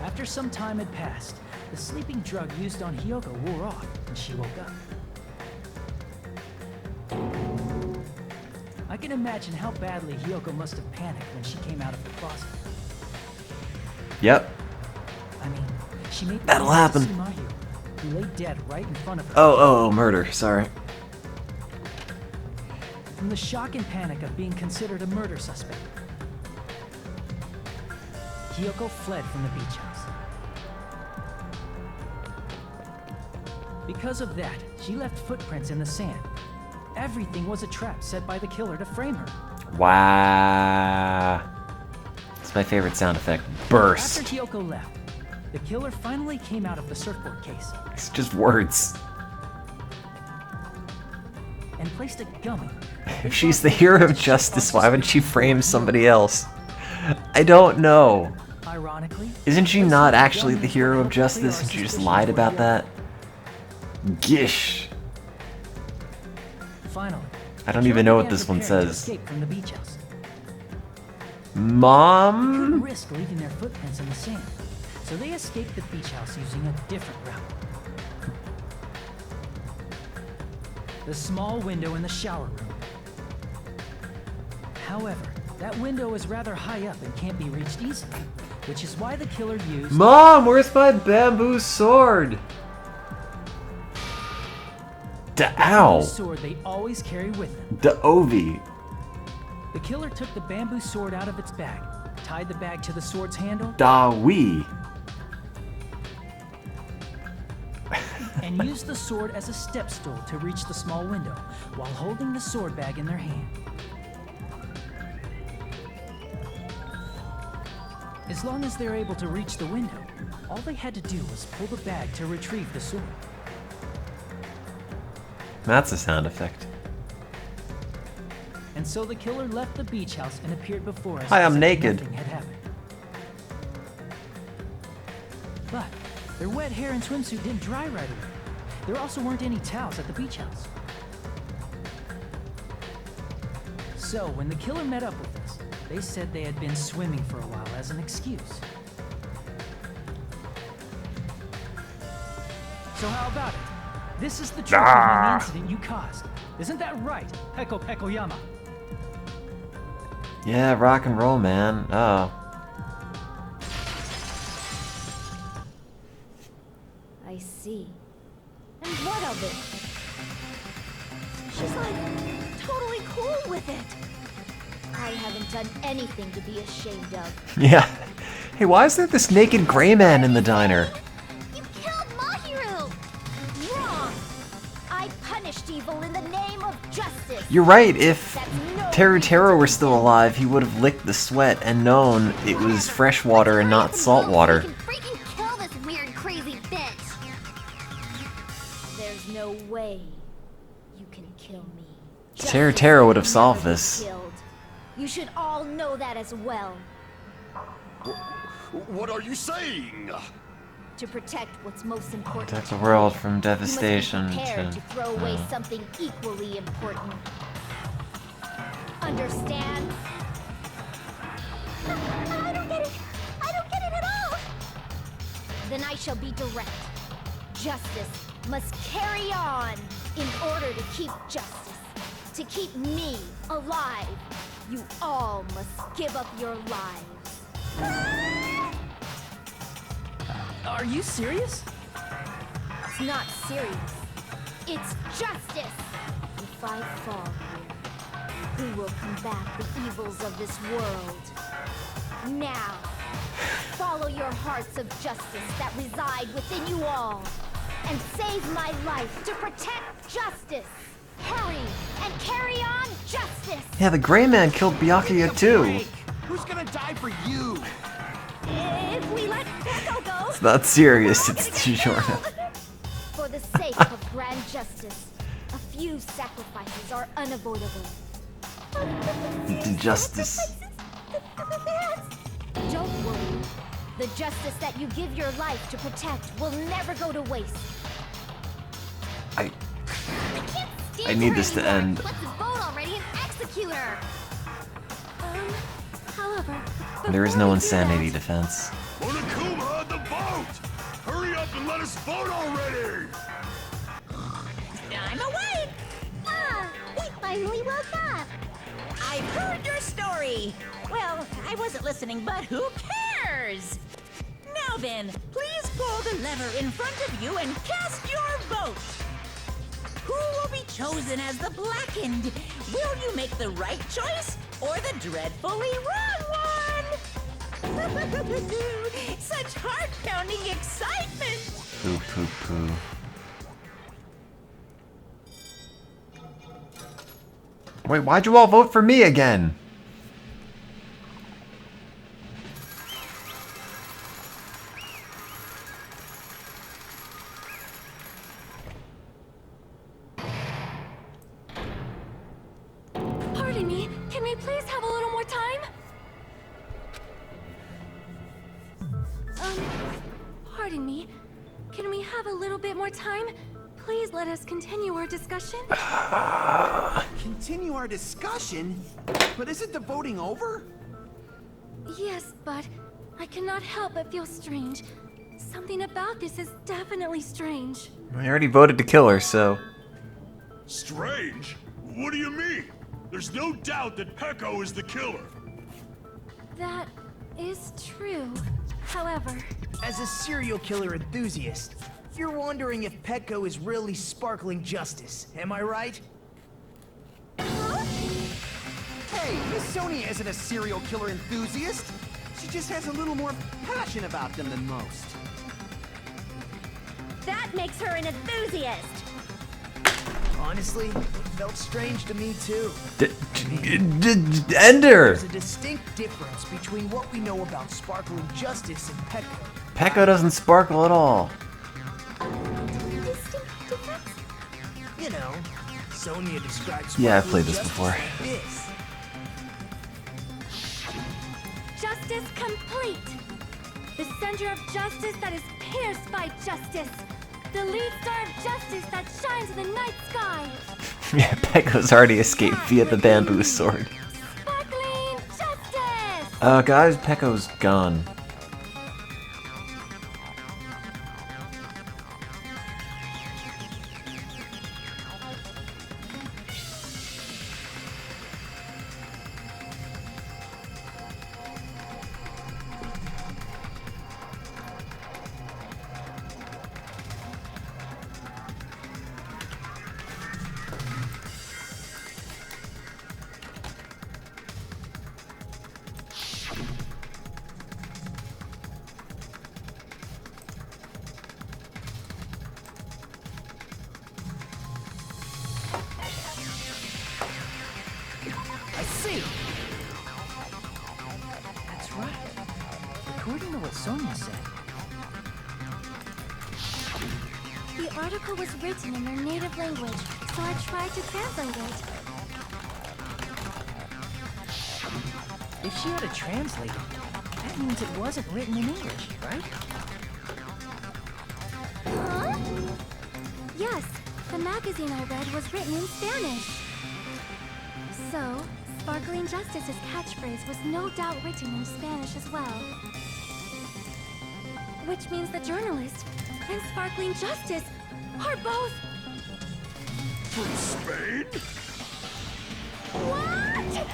After some time had passed, the sleeping drug used on Hyoko wore off and she woke up. I can imagine how badly Hyoko must have panicked when she came out of the closet. Yep. I mean, she made That'll plans to happen. see Mahiru, who lay dead right in front of her. Oh, murder. Sorry. From the shock and panic of being considered a murder suspect, Hyoko fled from the beach house. Because of that, she left footprints in the sand. Everything was a trap set by the killer to frame her. Wow. It's my favorite sound effect. Burst. After Hyoko left, the killer finally came out of the surfboard case It's just words. and placed a gummy. If she's the hero of justice, why would she frame somebody else? I don't know. Ironically, Isn't she placing not the actually gummy the hero helped of clear justice our and she just suspicions lied were about Hyoko. that? Gish. Finally, I don't the even killer know what began this one preparing to says. escape from the beach house. Couldn't Mom? risk leaving their footprints in the sand, so they escaped the beach house using a different route. The small window in the shower room. However, that window is rather high up and can't be reached easily, which is why the killer used Mom, where's my bamboo sword? the Ow. sword they always carry with them. The Ovi. The killer took the bamboo sword out of its bag, tied the bag to the sword's handle, Da Wee. and used the sword as a step stool to reach the small window while holding the sword bag in their hand. As long as they're able to reach the window, all they had to do was pull the bag to retrieve the sword. That's a sound effect. And so the killer left the beach house and appeared before us. Hi, I'm as if naked. Nothing had happened. But their wet hair and swimsuit didn't dry right away. There also weren't any towels at the beach house. So when the killer met up with us, they said they had been swimming for a while as an excuse. So how about it? This is the truth behind the incident you caused. Isn't that right, Peko Pekoyama? Yeah, rock and roll, man. Oh. I see. And what of it? She's like totally cool with it. I haven't done anything to be ashamed of. Yeah. Hey, why is there this naked gray man in the diner? You killed Mahiru! Wrong! I punished evil in the name of justice. You're right. If Teru were still alive, he would have licked the sweat and known it was fresh water and not salt water. You can freaking kill this weird, crazy bitch! There's no way you can kill me. Teru would have solved this. Killed. You should all know that as well. What are you saying? To protect what's most important. Protect the world from You devastation. must be prepared to throw away something equally important. Understand? I don't get it! I don't get it at all! Then I shall be direct. Justice must carry on in order to keep justice. To keep me alive, you all must give up your lives. Are you serious? It's not serious. It's justice. If I fall here, who will combat the evils of this world? Now, follow your hearts of justice that reside within you all, and save my life to protect justice. Hurry and carry on justice. Yeah, the gray man killed Byakuya too. Who's gonna die for you? If we let Peko go, It's not serious. It's too short. For the sake of grand justice, a few sacrifices are unavoidable. Justice. Don't worry. The justice that you give your life to protect will never go to waste. I need this to end. Let's vote already and execute her! however, There is before no we do insanity that, defense. Monokuma, the boat! Hurry up and let us vote already! I'm awake! Ah! We finally woke up! I've heard your story! Well, I wasn't listening, but who cares? Now then, please pull the lever in front of you and cast your vote! Who will be chosen as the blackened? Will you make the right choice or the dreadfully wrong one? Such heart-pounding excitement! Poo poo poo. Wait, why'd you all vote for me again? Pardon me, can we please have a little more time? Pardon me. Can we have a little bit more time? Please let us continue our discussion. Continue our discussion? But isn't the voting over? Yes, but I cannot help but feel strange. Something about this is definitely strange. We already voted to kill her, so... Strange? What do you mean? There's no doubt that Peko is the killer. That is true. However, As a serial killer enthusiast, you're wondering if Peko is really sparkling justice, am I right? Hey, Miss Sonia isn't a serial killer enthusiast. She just has a little more passion about them than most. That makes her an enthusiast! Honestly, felt strange to me too. Ender! There's a distinct difference between what we know about Sparkling Justice and Pekka. Pekka doesn't sparkle at all. You know, Sonia describes Yeah, I've Sparkling played this Justice before. like this. Justice complete! The center of justice that is pierced by justice! The lead star of justice that shines in the night sky! Yeah, Pekka's already escaped via the bamboo sword. Sparkling justice! Guys, Pekka's gone. I see! That's right. According to what Sonia said, The article was written in their native language, so I tried to translate it. if she had a translator, that means it wasn't written in English, right? Huh? Yes, the magazine I read was written in Spanish. So, Sparkling Justice's catchphrase was no doubt written in Spanish as well. Which means the journalist and Sparkling Justice are both... From Spain? What?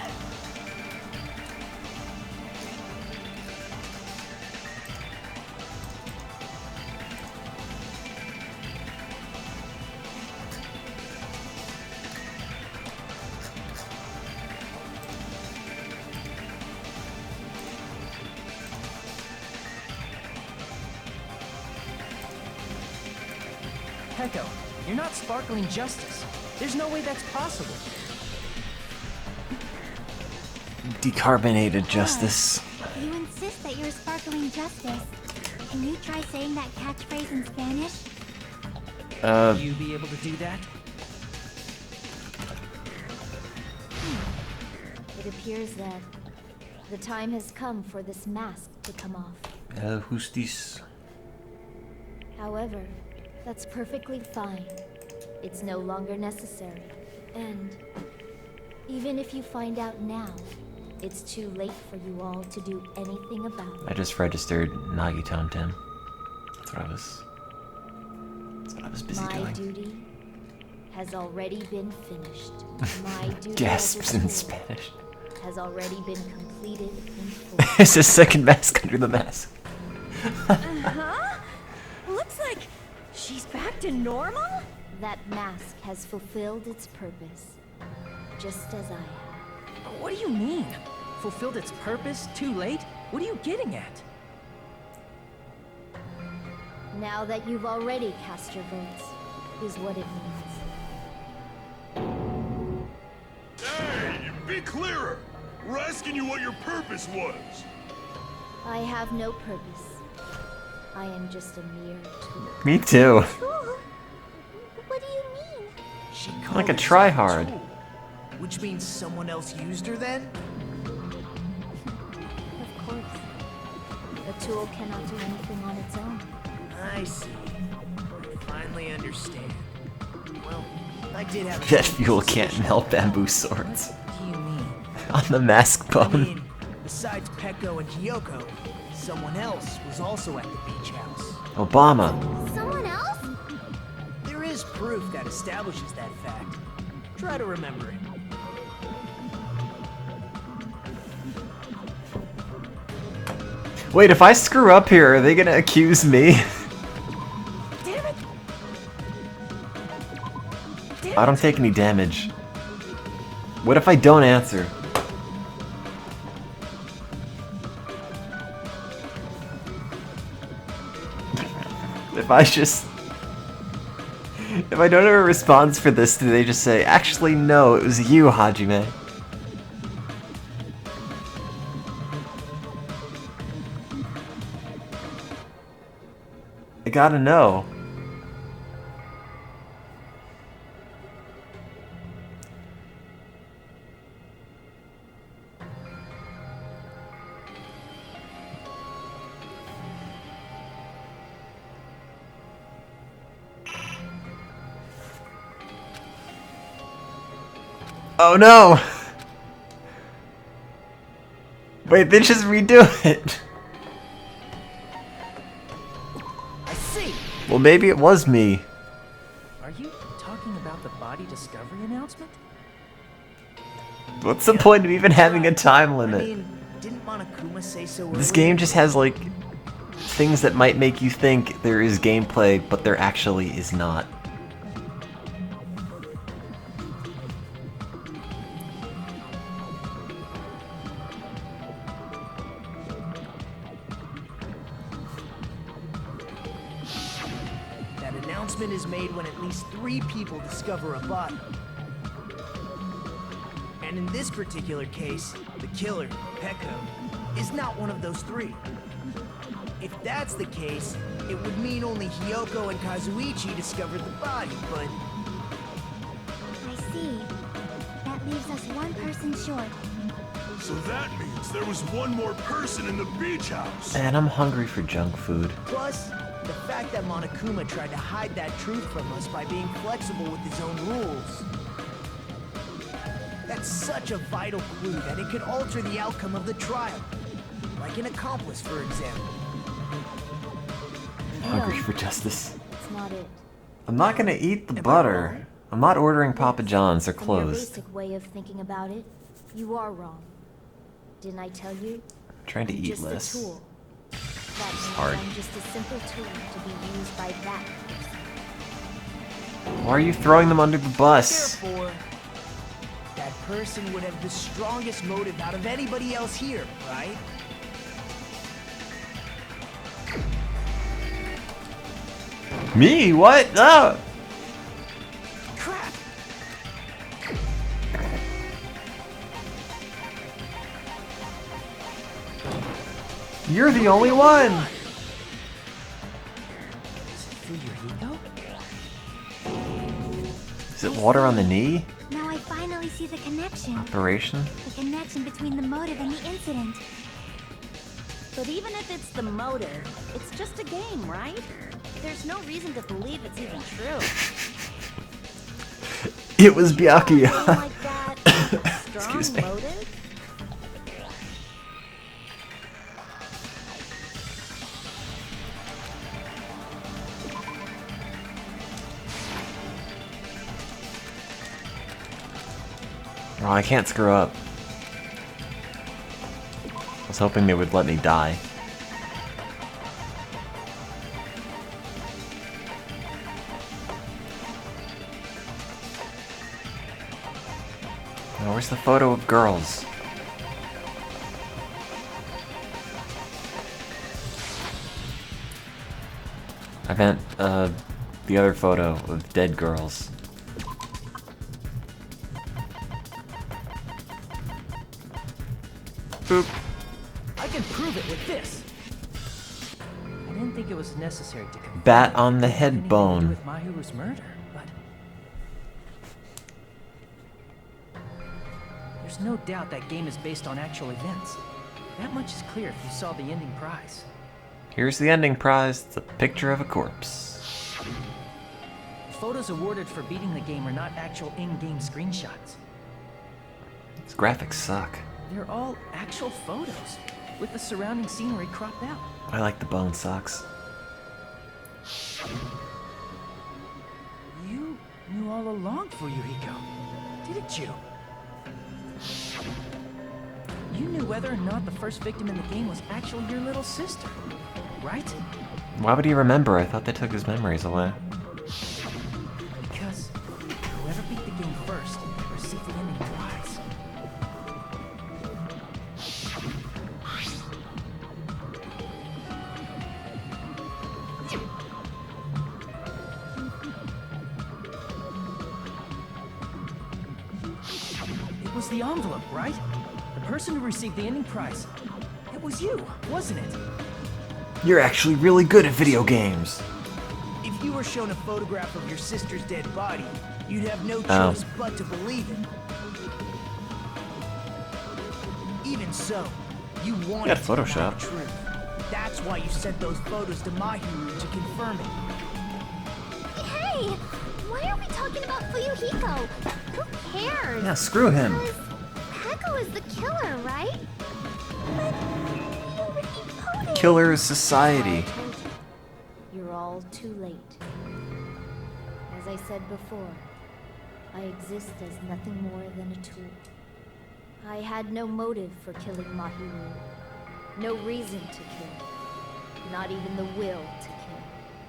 Pecco, you're not Sparkling Justice. There's no way that's possible. Decarbonated justice. You insist that you're Sparkling Justice. Can you try saying that catchphrase in Spanish? Will you be able to do that? It appears that the time has come for this mask to come off. Who's this? However, that's perfectly fine. It's no longer necessary. And even if you find out now, it's too late for you all to do anything about it. I just registered Nagito Tim. That's what I was busy My doing. duty has already been finished. My duty Gasps as a in steward Spanish. has already been completed in full. It's his second mask under the mask. Huh? Looks like she's back to normal? That mask has fulfilled its purpose, just as I have. What do you mean? Fulfilled its purpose too late? What are you getting at? Now that you've already cast your votes, is what it means. Hey, be clearer! We're asking you what your purpose was. I have no purpose. I am just a mere tool. Me too. What do you mean? She Like called a herself try-hard. tool, which means someone else used her then? Of course. A tool cannot do anything on its own. I see. I finally understand. Well, I did have a Jet few fuel suspicions. can't melt bamboo swords. What do you mean? On the mask I bone. mean, besides Pecco and Hiyoko, someone else was also at the beach house. Obama. Someone else? There is proof that establishes that fact. Try to remember it. Wait, if I screw up here, are they gonna accuse me? Damn it! I don't take any damage. What if I don't answer? If I just... If I don't have a response for this, do they just say, actually, no, it was you, Hajime? I gotta know. Oh no! Wait, they just redo it! I see. Well, maybe it was me. Are you talking about the body discovery announcement? What's the point of even having a time limit? I mean, didn't Monokuma say so This earlier? game just has, like, things that might make you think there is gameplay, but there actually is not. That announcement is made when at least 3 people discover a body. And in this particular case, the killer, Peko, is not one of those 3. If that's the case, it would mean only Hiyoko and Kazuichi discovered the body, but I see. That leaves us one person short. So that means there was one more person in the beach house. Man, I'm hungry for junk food. plus, the fact that Monokuma tried to hide that truth from us by being flexible with his own rules. That's such a vital clue that it could alter the outcome of the trial. Like an accomplice, for example. Hungry for justice. It's not it. I'm not gonna eat the Am I butter. wrong? I'm not ordering Papa John's, they're From your closed. basic way of thinking about it, you are wrong. Didn't I tell you? I'm trying to I'm eat just less. a tool. That means hard. I'm just a simple tool to be used by that person. Why are you throwing them under the bus? Therefore, that person would have the strongest motive out of anybody else here, right? Me? What? Oh! Crap! You're the only one! Fuyuhiko? Is it water on the knee? Now I finally see the connection. Operation? The connection between the motive and the incident. But even if it's the motive, it's just a game, right? There's no reason to believe it's even true. It was Byakuya. Something like that, a strong Excuse me. motive? Oh, I can't screw up. I was hoping they would let me die. Oh, where's the photo of girls? I meant, the other photo of dead girls. Boop. I can prove it with this. I didn't think it was necessary to confirm Bat on the it had head anything to do bone. with Mahiru's murder, but there's no doubt that game is based on actual events. That much is clear if you saw the ending prize. Here's the ending prize. It's a picture of a corpse. Photos awarded for beating the game are not actual in-game screenshots. These graphics suck. They're all actual photos, with the surrounding scenery cropped out. I like the bone socks. You knew all along, Fuyuhiko, didn't you? You knew whether or not the first victim in the game was actually your little sister, right? Why would he remember? I thought they took his memories away. Because whoever beat the game first received the ending prize. was the envelope, right? The person who received the ending prize. It was you, wasn't it? You're actually really good at video games. If you were shown a photograph of your sister's dead body, you'd have no choice but to believe it. Even so, you wanted got to know Photoshop. the truth. That's why you sent those photos to Mahiru to confirm it. Hey! Why are we talking about Fuyuhiko? Who cares? Yeah, screw him. Because Peko is the killer, right? But we already voted. Killer is society. I told you, you're all too late. As I said before, I exist as nothing more than a tool. I had no motive for killing Mahiru. No reason to kill. Not even the will to kill.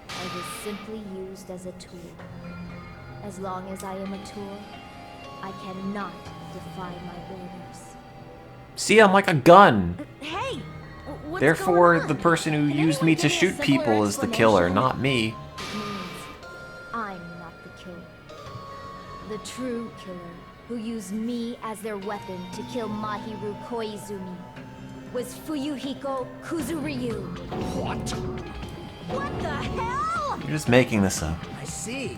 I was simply used as a tool. As long as I am a tool, I cannot defy my orders. See, I'm like a gun. Hey! What's Therefore, going on? the person who Can used anyone me give to a shoot simpler people is the killer, explanation? not me. It means I'm not the killer. The true killer, who used me as their weapon to kill Mahiru Koizumi, was Fuyuhiko Kuzuryu. What? What the hell? You're just making this up. I see.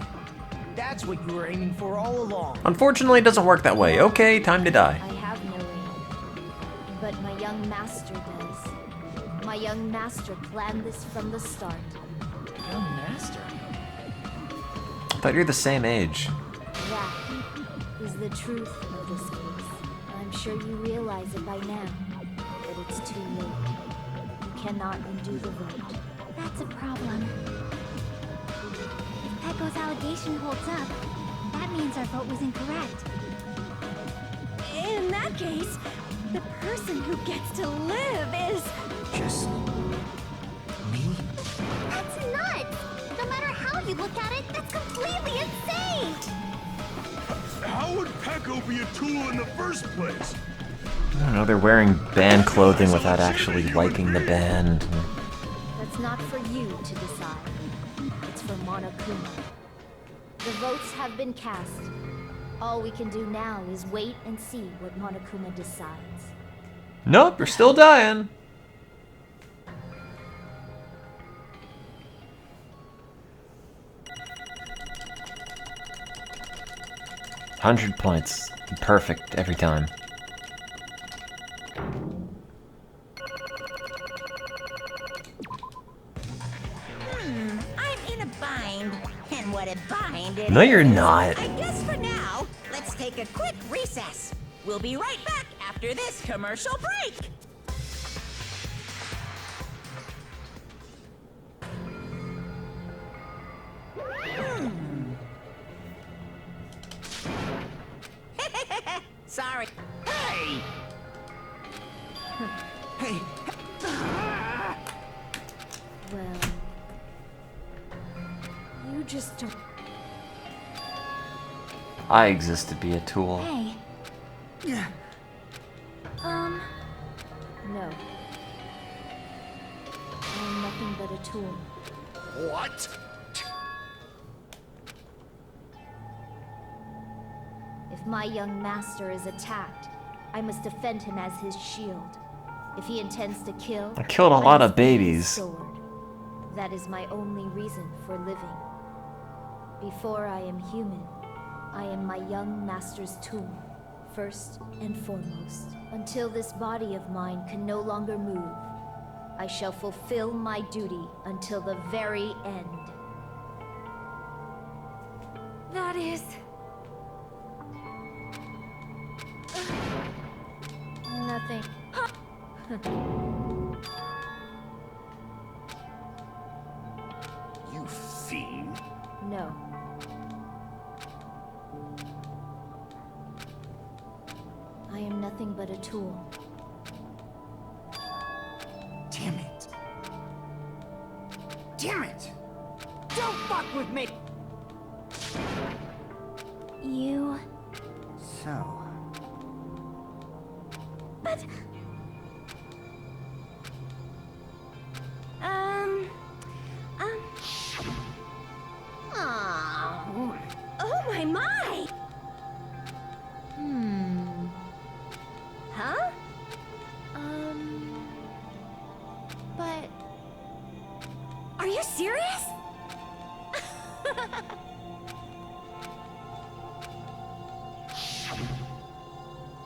That's what you were aiming for all along. Unfortunately, it doesn't work that way. Okay, time to die. I have no aim, but my young master does. My young master planned this from the start. Young master. I thought you're the same age. That is the truth of this case. I'm sure you realize it by now, but it's too late. You cannot undo the vote. That's a problem. If Peko's allegation holds up, that means our vote was incorrect. In that case, the person who gets to live is... Just me? That's nuts! No matter how you look at it, that's completely insane! How would Peko be a tool in the first place? I don't know, they're wearing band clothing without actually liking the band. That's not for you to decide. It's for Monokuma. The votes have been cast. All we can do now is wait and see what Monokuma decides. Nope, you're still dying. $100 points. Perfect every time. I'm in a bind. And what a bind it No, you're is. not. I guess for now, let's take a quick recess. We'll be right back after this commercial break. Sorry. Hey! Hey, Well, you just don't. I exist to be a tool. Hey, No. I'm nothing but a tool. What? If my young master is attacked, I must defend him as his shield. If he intends to kill, I killed a I lot must of be his babies. sword. That is my only reason for living. Before I am human, I am my young master's tool, first and foremost. Until this body of mine can no longer move, I shall fulfill my duty until the very end. That is... Nothing. You fiend. No. I am nothing but a tool. damn it. Damn it! Don't fuck with me! you... So... But... Oh my my! you serious?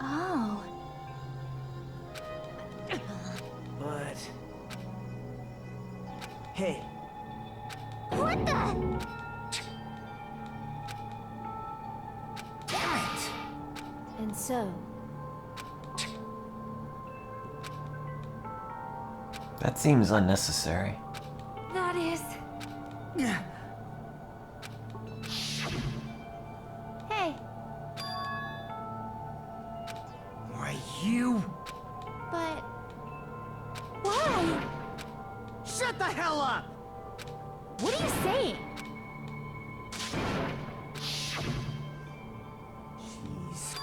Oh. But... Hey, What the? damn it! And so, That seems unnecessary. That is... hey, Why, you... but Why? Shut the hell up! what are you saying? Jeez.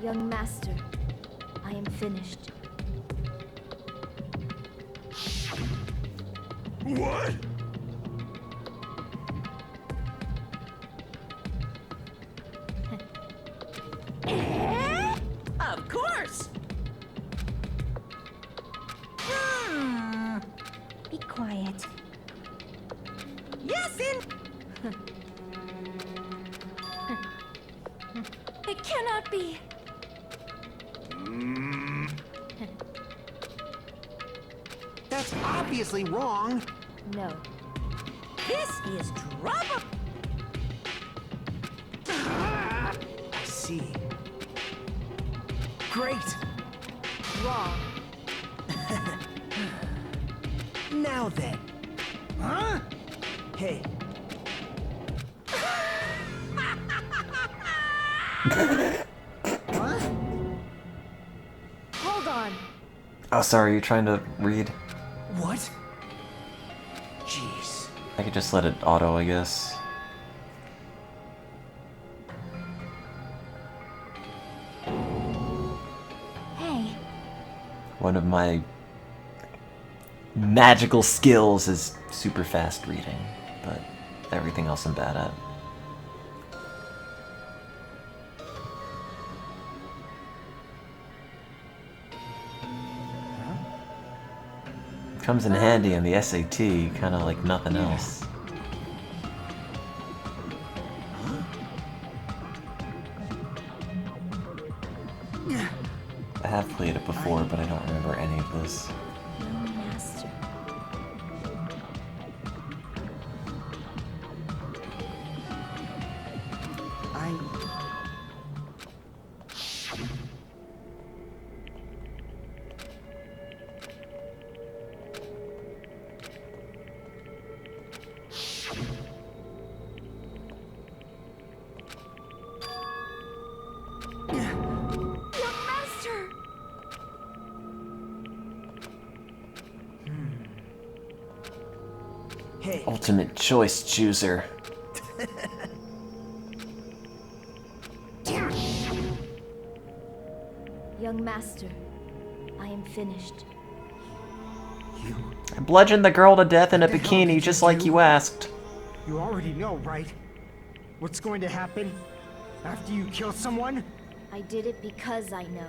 Young master, I am finished. What? Of course! Be quiet. Yes, It cannot be. That's obviously wrong. No. this is trouble! I see. Great. Wrong. Now then. Huh? Hey. What? Hold on. Oh, sorry, you're trying to read? What? Jeez. I could just let it auto, I guess. Hey, One of my magical skills is super fast reading, but everything else I'm bad at. Comes in handy in the SAT, kind of like nothing else. I have played it before, but I don't remember any of this. Young master. Young master! Hey. Ultimate choice chooser. Young master, I am finished. I bludgeoned the girl to death in a What the hell bikini, did you just like do? you asked. You already know, right? What's going to happen after you kill someone? I did it because I know.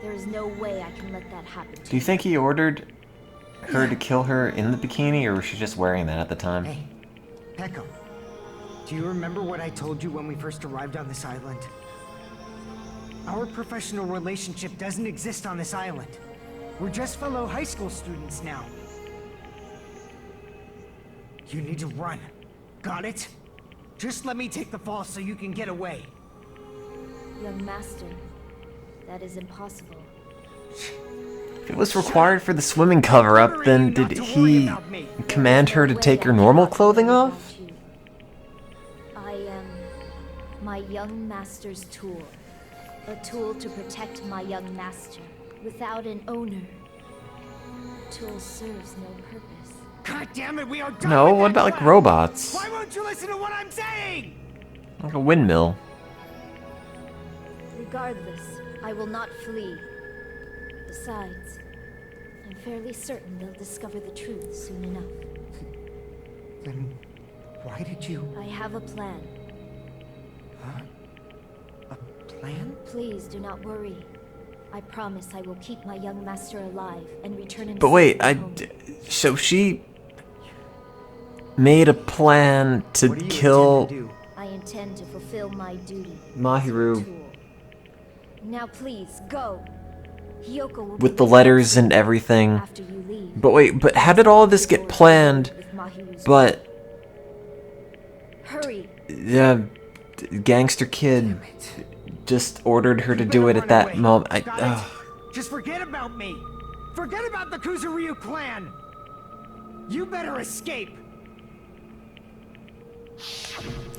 There is no way I can let that happen to Do you think he ordered her to kill her in the bikini, or was she just wearing that at the time? Hey, Peckham. Do you remember what I told you when we first arrived on this island? Our professional relationship doesn't exist on this island. We're just fellow high school students now. You need to run. Got it? Just let me take the fall so you can get away. Young master, that is impossible. If it was required for the swimming cover-up, then did he command her to take her normal clothing off? I am my young master's tool. A tool to protect my young master. Without an owner, the tool serves no purpose. God damn it, we are done No, with what that about like crap! robots? Why won't you listen to what I'm saying? Like a windmill. Regardless, I will not flee. Besides, I'm fairly certain they'll discover the truth soon enough. Then why did you... I have a plan. A plan? Please do not worry. I promise I will keep my young master alive and return him But wait, safely home. so she made a plan to What do you kill intend to do? I intend to fulfill my duty. Mahiru Tool. Now please, go. Hiyoko will with be the letters and responsible everything. after you leave. But wait, but how did all of this get planned? With Mahiru's But hurry. the gangster kid just ordered her to do it at that moment. Got it? Just forget about me. Forget about the Kuzuryu clan. You better escape.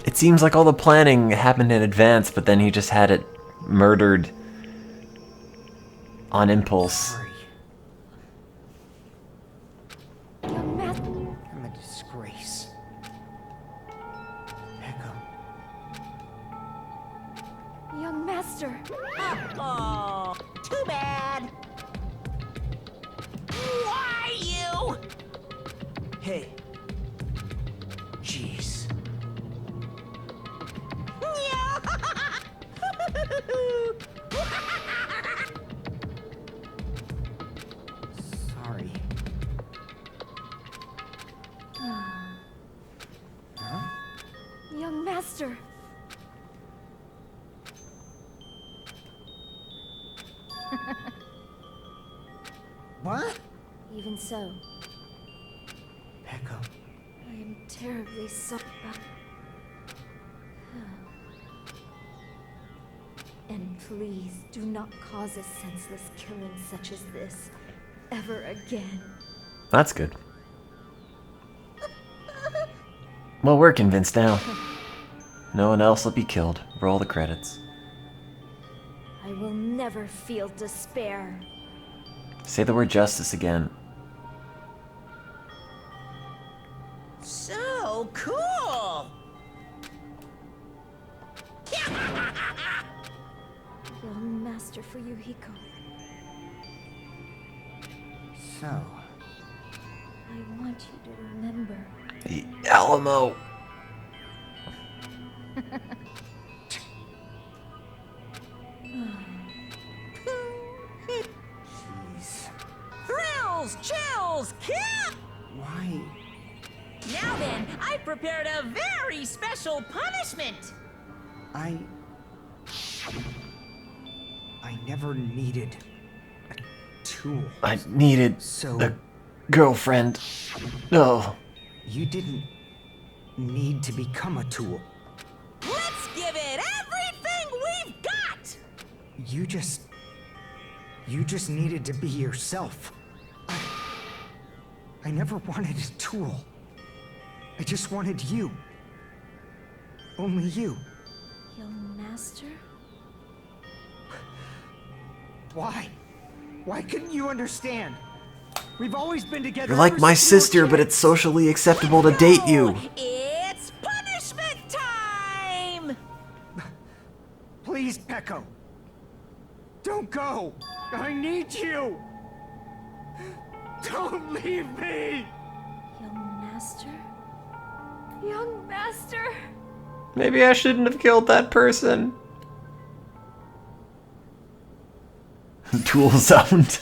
It seems like all the planning happened in advance, but then he just had it murdered on impulse. Sorry. Young master. I'm a disgrace. Echo. Young master. Oh, too bad. Why you? Hey. Jeez. Sorry. Huh? Young master. What? Even so, Echo. I am terribly sorry. And please do not cause a senseless killing such as this ever again. That's good. Well, we're convinced now. No one else will be killed. Roll the credits. I will never feel despair. Say the word justice again. So cool. Young master Fuyuhiko, So, I want you to remember. The Alamo. jeez. Thrills, chills, kick! Why? Now then, I prepared a very special punishment. I never needed a tool. I needed So- a girlfriend. No. You didn't need to become a tool. Let's give it everything we've got. You just needed to be yourself. I never wanted a tool. I just wanted you. Only you. Young master? Why? Why couldn't you understand? We've always been together. You're like ever my since we were sister, but kids. it's socially acceptable to date you. It's punishment time. Please, Pecco. Don't go. I need you. Don't leave me. Young master? Young master? Maybe I shouldn't have killed that person. Tool sound.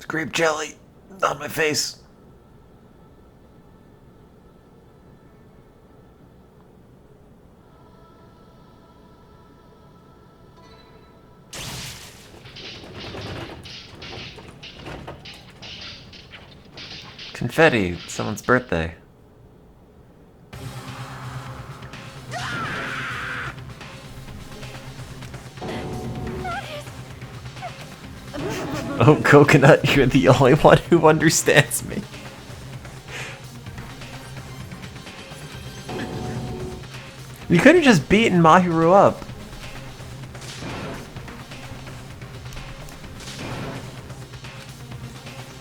Grape jelly on my face. confetti. It's someone's birthday. Oh, Coconut, you're the only one who understands me. You could have just beaten Mahiru up.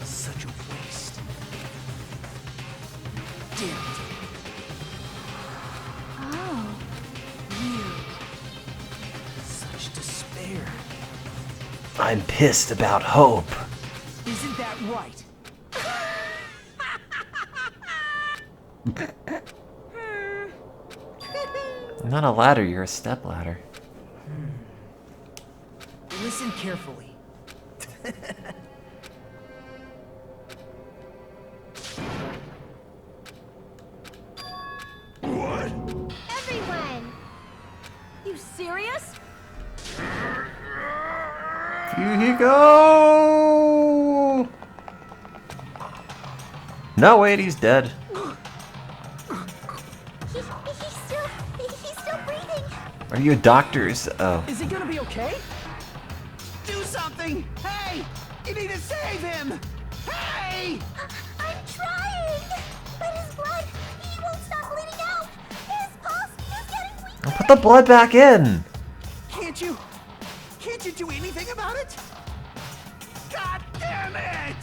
Such a waste. Damn it. Oh. Such despair. I'm pissed about hope. Isn't that right? You're not a ladder, you're a step ladder. Listen carefully. What? Everyone! You serious? Here he go! No, wait, he's dead. He's still breathing. Are you a doctor? Oh. Is he gonna be okay? Do something! Hey! You need to save him! Hey! I'm trying! But his blood, he won't stop bleeding out! His pulse is getting weaker! Put the blood back in! Can't you do anything about it? God damn it!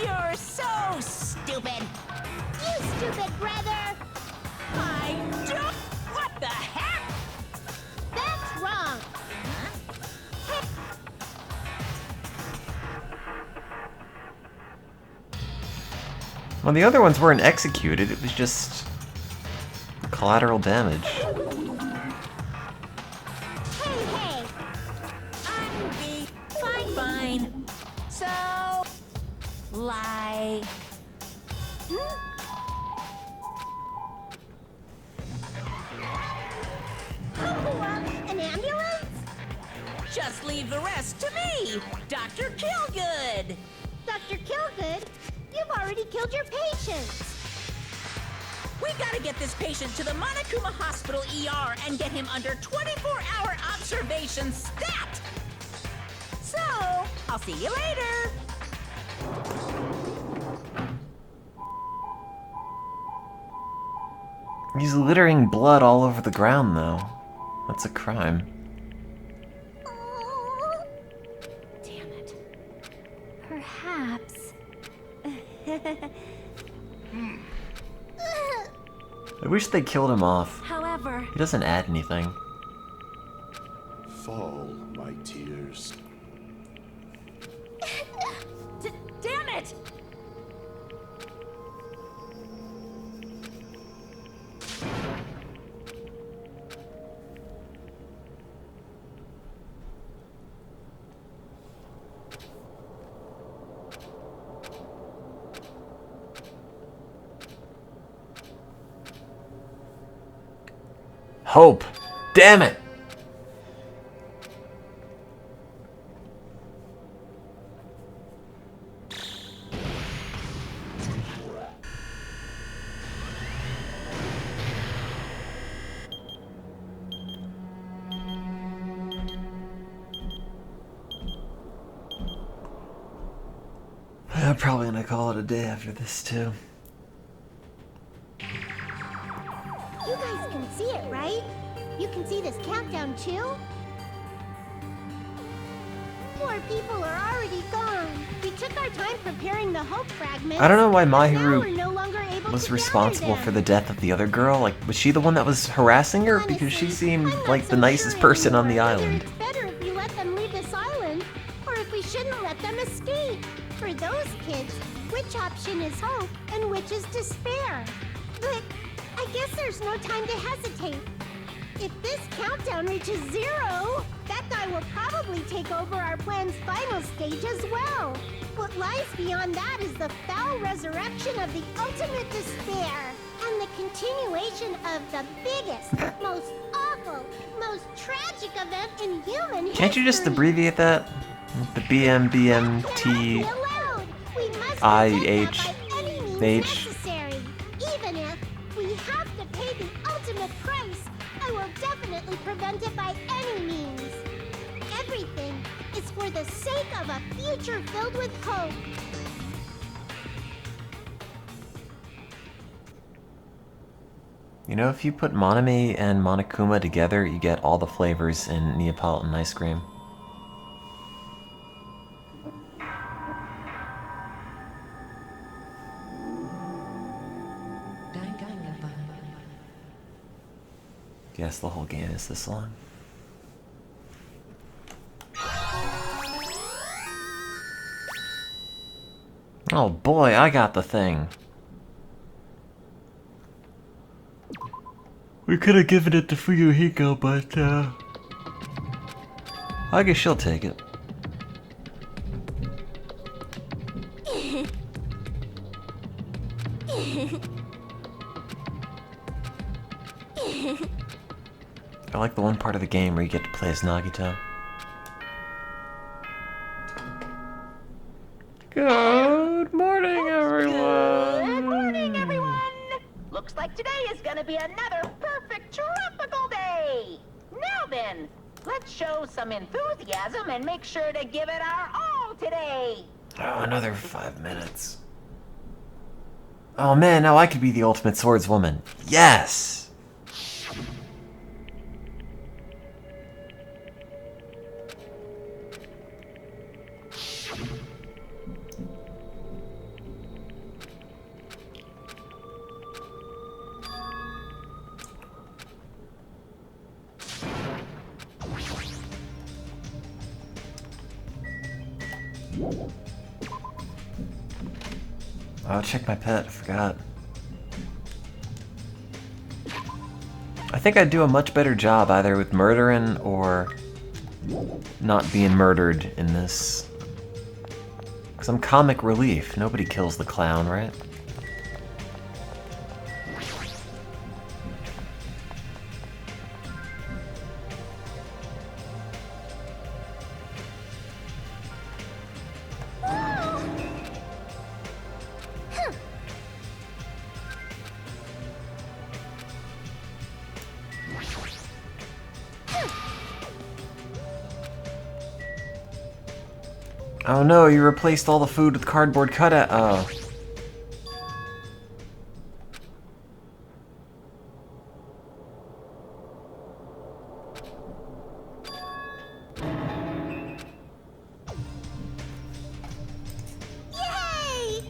You're so stupid. You stupid brother! I don't. What the heck? That's wrong! Well, the other ones weren't executed, it was just collateral damage. Hey! I'm fine. So, lie. An ambulance? Just leave the rest to me, Dr. Killgood. Dr. Killgood, you've already killed your patients! We gotta get this patient to the Monokuma Hospital ER and get him under 24-hour observation stat! So, I'll see you later! He's littering blood all over the ground, though. That's a crime. Damn it. Perhaps. I wish they killed him off. However, He doesn't add anything. Fall, my tears. damn it! Hope! Damn it! I'm probably gonna call it a day after this, too. You guys can see it, right? You can see this countdown too? More people are already gone. We took our time preparing the hope fragments. I don't know why but now we're Mahiru no longer able was to responsible gather for them. the death of the other girl. Like, was she the one that was harassing her? Because she Honestly, seemed I'm not like so the nicest sure person on the anymore. Either island. It's better if we let them leave this island, or if we shouldn't let them escape. For those kids, which option is hope and which is despair? But I guess there's no time to hesitate. If this countdown reaches 0, that guy will probably take over our plan's final stage as well. What lies beyond that is the foul resurrection of the ultimate despair, and the continuation of the biggest, most awful, most tragic event in human history. Can't you just abbreviate that? The BMBMT We must IH prevent that by any means H. necessary. Even if we have to pay the ultimate price, I will definitely prevent it by any means. Everything is for the sake of a future filled with hope. You know, if you put Monami and Monokuma together, you get all the flavors in Neapolitan ice cream. Guess the whole game is this long. Oh boy, I got the thing. We could have given it to Fuyuhiko, but I guess she'll take it. I like the one part of the game where you get to play as Nagito. Good morning, everyone! Good morning, everyone! Looks like today is gonna be another perfect tropical day! Now then, let's show some enthusiasm and make sure to give it our all today! Oh, another 5 minutes. Oh man, now I could be the ultimate swordswoman. Yes! Oh, check my pet, I forgot. I think I'd do a much better job either with murdering or not being murdered in this. Because I'm comic relief. Nobody kills the clown, right? Oh no, you replaced all the food with cardboard cutout. Oh. Yay!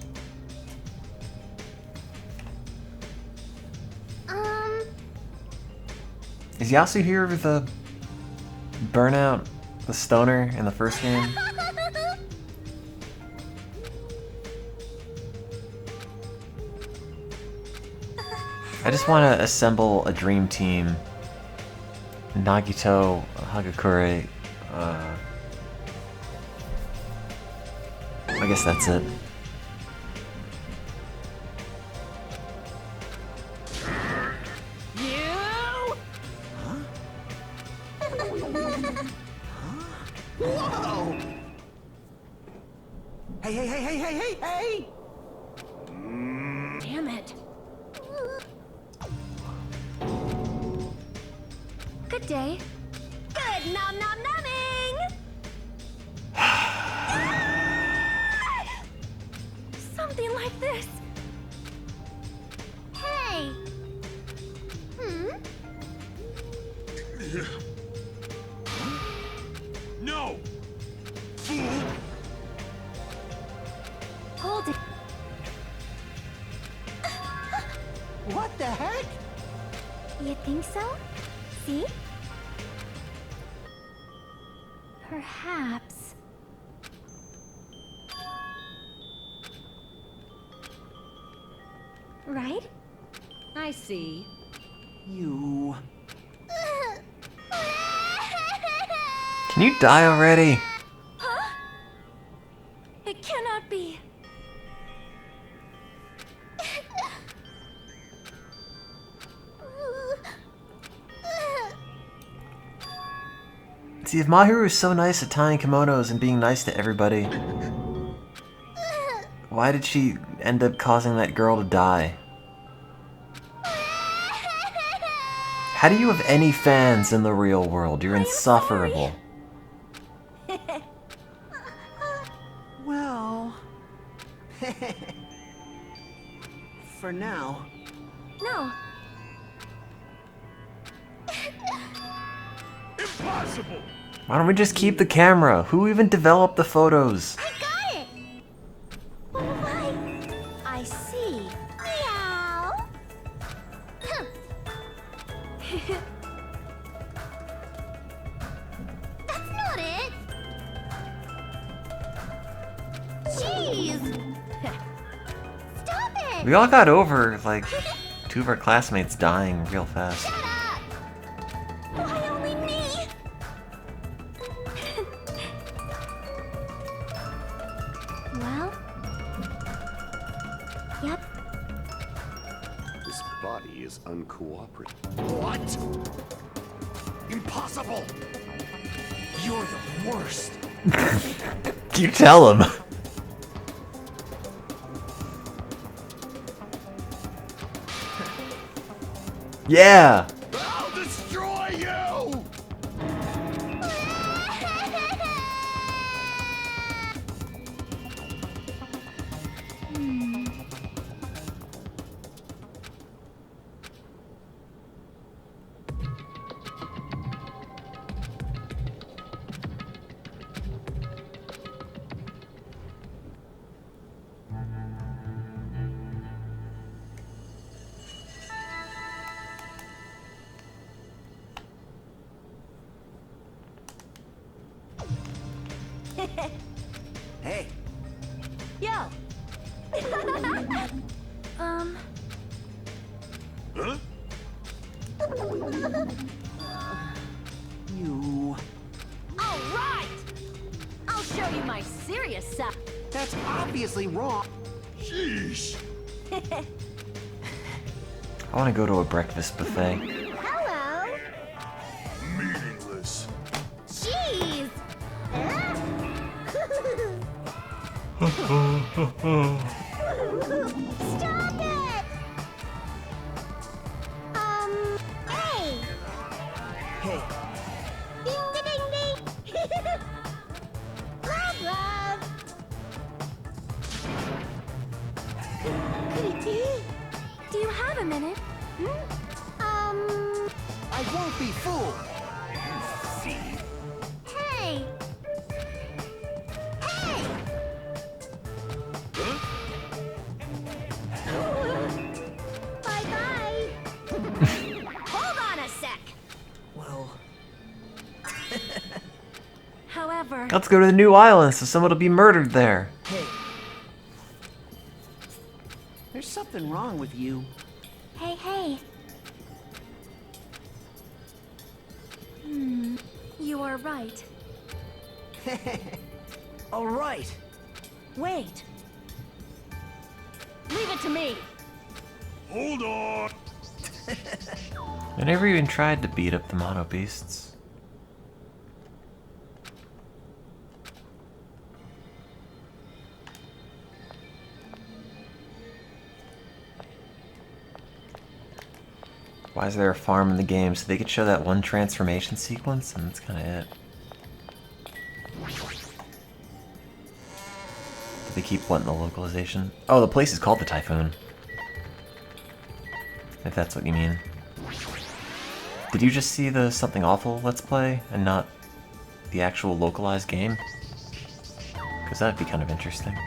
Is Yasuhiro the burnout, the stoner in the first game? I just want to assemble a dream team. Nagito, Hagakure, I guess that's it. Whoa! Hey! Damn it. Good day. Good nom nom nomming! Something like this. Hey! No! Fool! Hold it. What the heck? You think so? See? Perhaps. Right? I see. You... Can you die already? Huh? It cannot be. See, if Mahiru is so nice at tying kimonos and being nice to everybody, why did she end up causing that girl to die? How do you have any fans in the real world? You're insufferable. Well... for now. No. Impossible! Why don't we just keep the camera? Who even developed the photos? I got it! Why? I see. Meow! That's not it! Jeez! Stop it! We all got over, like, 2 of our classmates dying real fast. Shut up! Why only me? Well? Yep. This body is uncooperative. What? Impossible! You're the worst. You tell him. Yeah! I'll destroy you! Hey, Yo! Huh? you... All right! I'll show you my serious side. That's obviously wrong. Sheesh! I want to go to a breakfast buffet. Hello? Meaningless. Jeez! Stop it! Hey! Hey, Ding ding ding! Love, love! Do you have a minute? I won't be fooled. Hey! Hey! Bye-bye! Hold on a sec! Well, However, Let's go to the new island so someone will be murdered there. hey. There's something wrong with you. Hey, hey. you are right. All right. Wait. Leave it to me. Hold on! I never even tried to beat up the mono beasts. Why is there a farm in the game? So they could show that one transformation sequence, and that's kind of it. Do they keep wanting the localization? Oh, the place is called the Typhoon. If that's what you mean. Did you just see the Something Awful Let's Play and not the actual localized game? Because that'd be kind of interesting.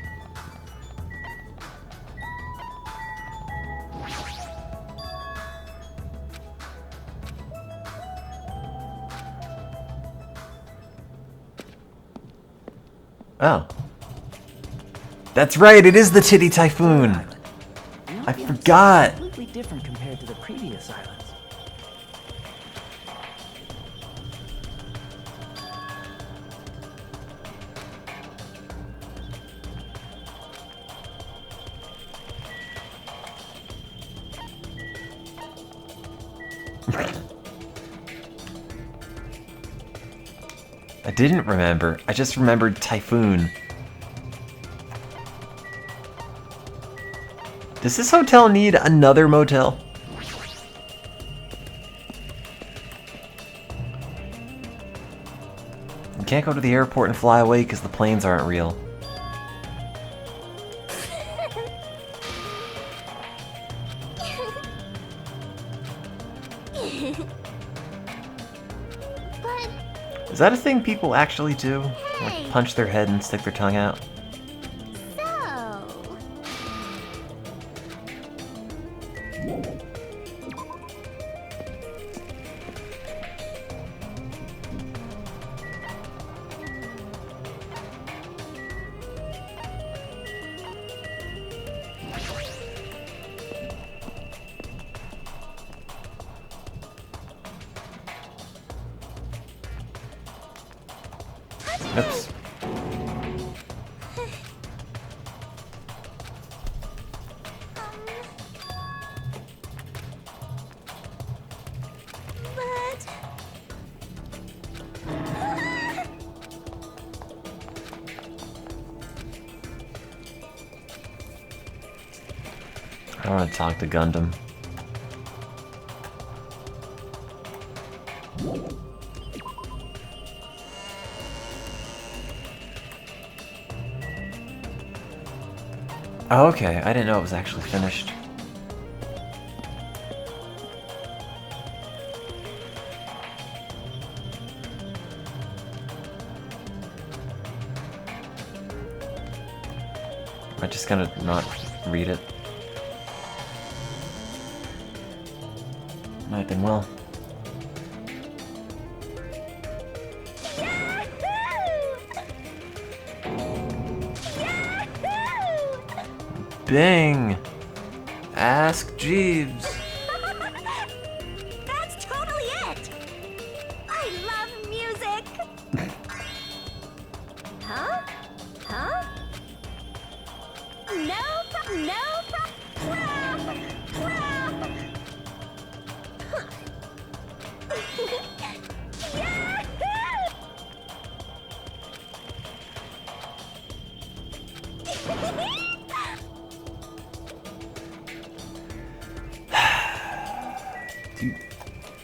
Oh. That's right, it is the Titty Typhoon! I forgot! Completely different compared to the previous islands. I didn't remember. I just remembered Typhoon. Does this hotel need another motel? You can't go to the airport and fly away because the planes aren't real. Is that a thing people actually do? Like punch their head and stick their tongue out? So... Oops. I want to talk to Gundam. Oh, okay, I didn't know it was actually finished. Am I just gonna not read it? Might have been well. Bing! Ask Jeeves. That's totally it! I love music! Huh? Huh? Crap!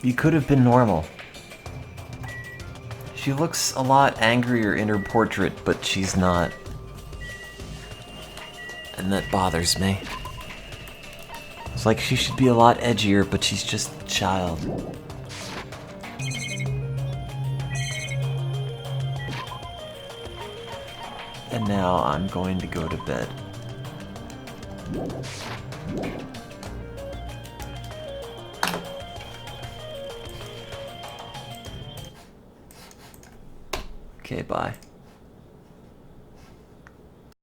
You could have been normal. She looks a lot angrier in her portrait, but she's not. And that bothers me. It's like she should be a lot edgier, but she's just a child. And now I'm going to go to bed. Okay, bye.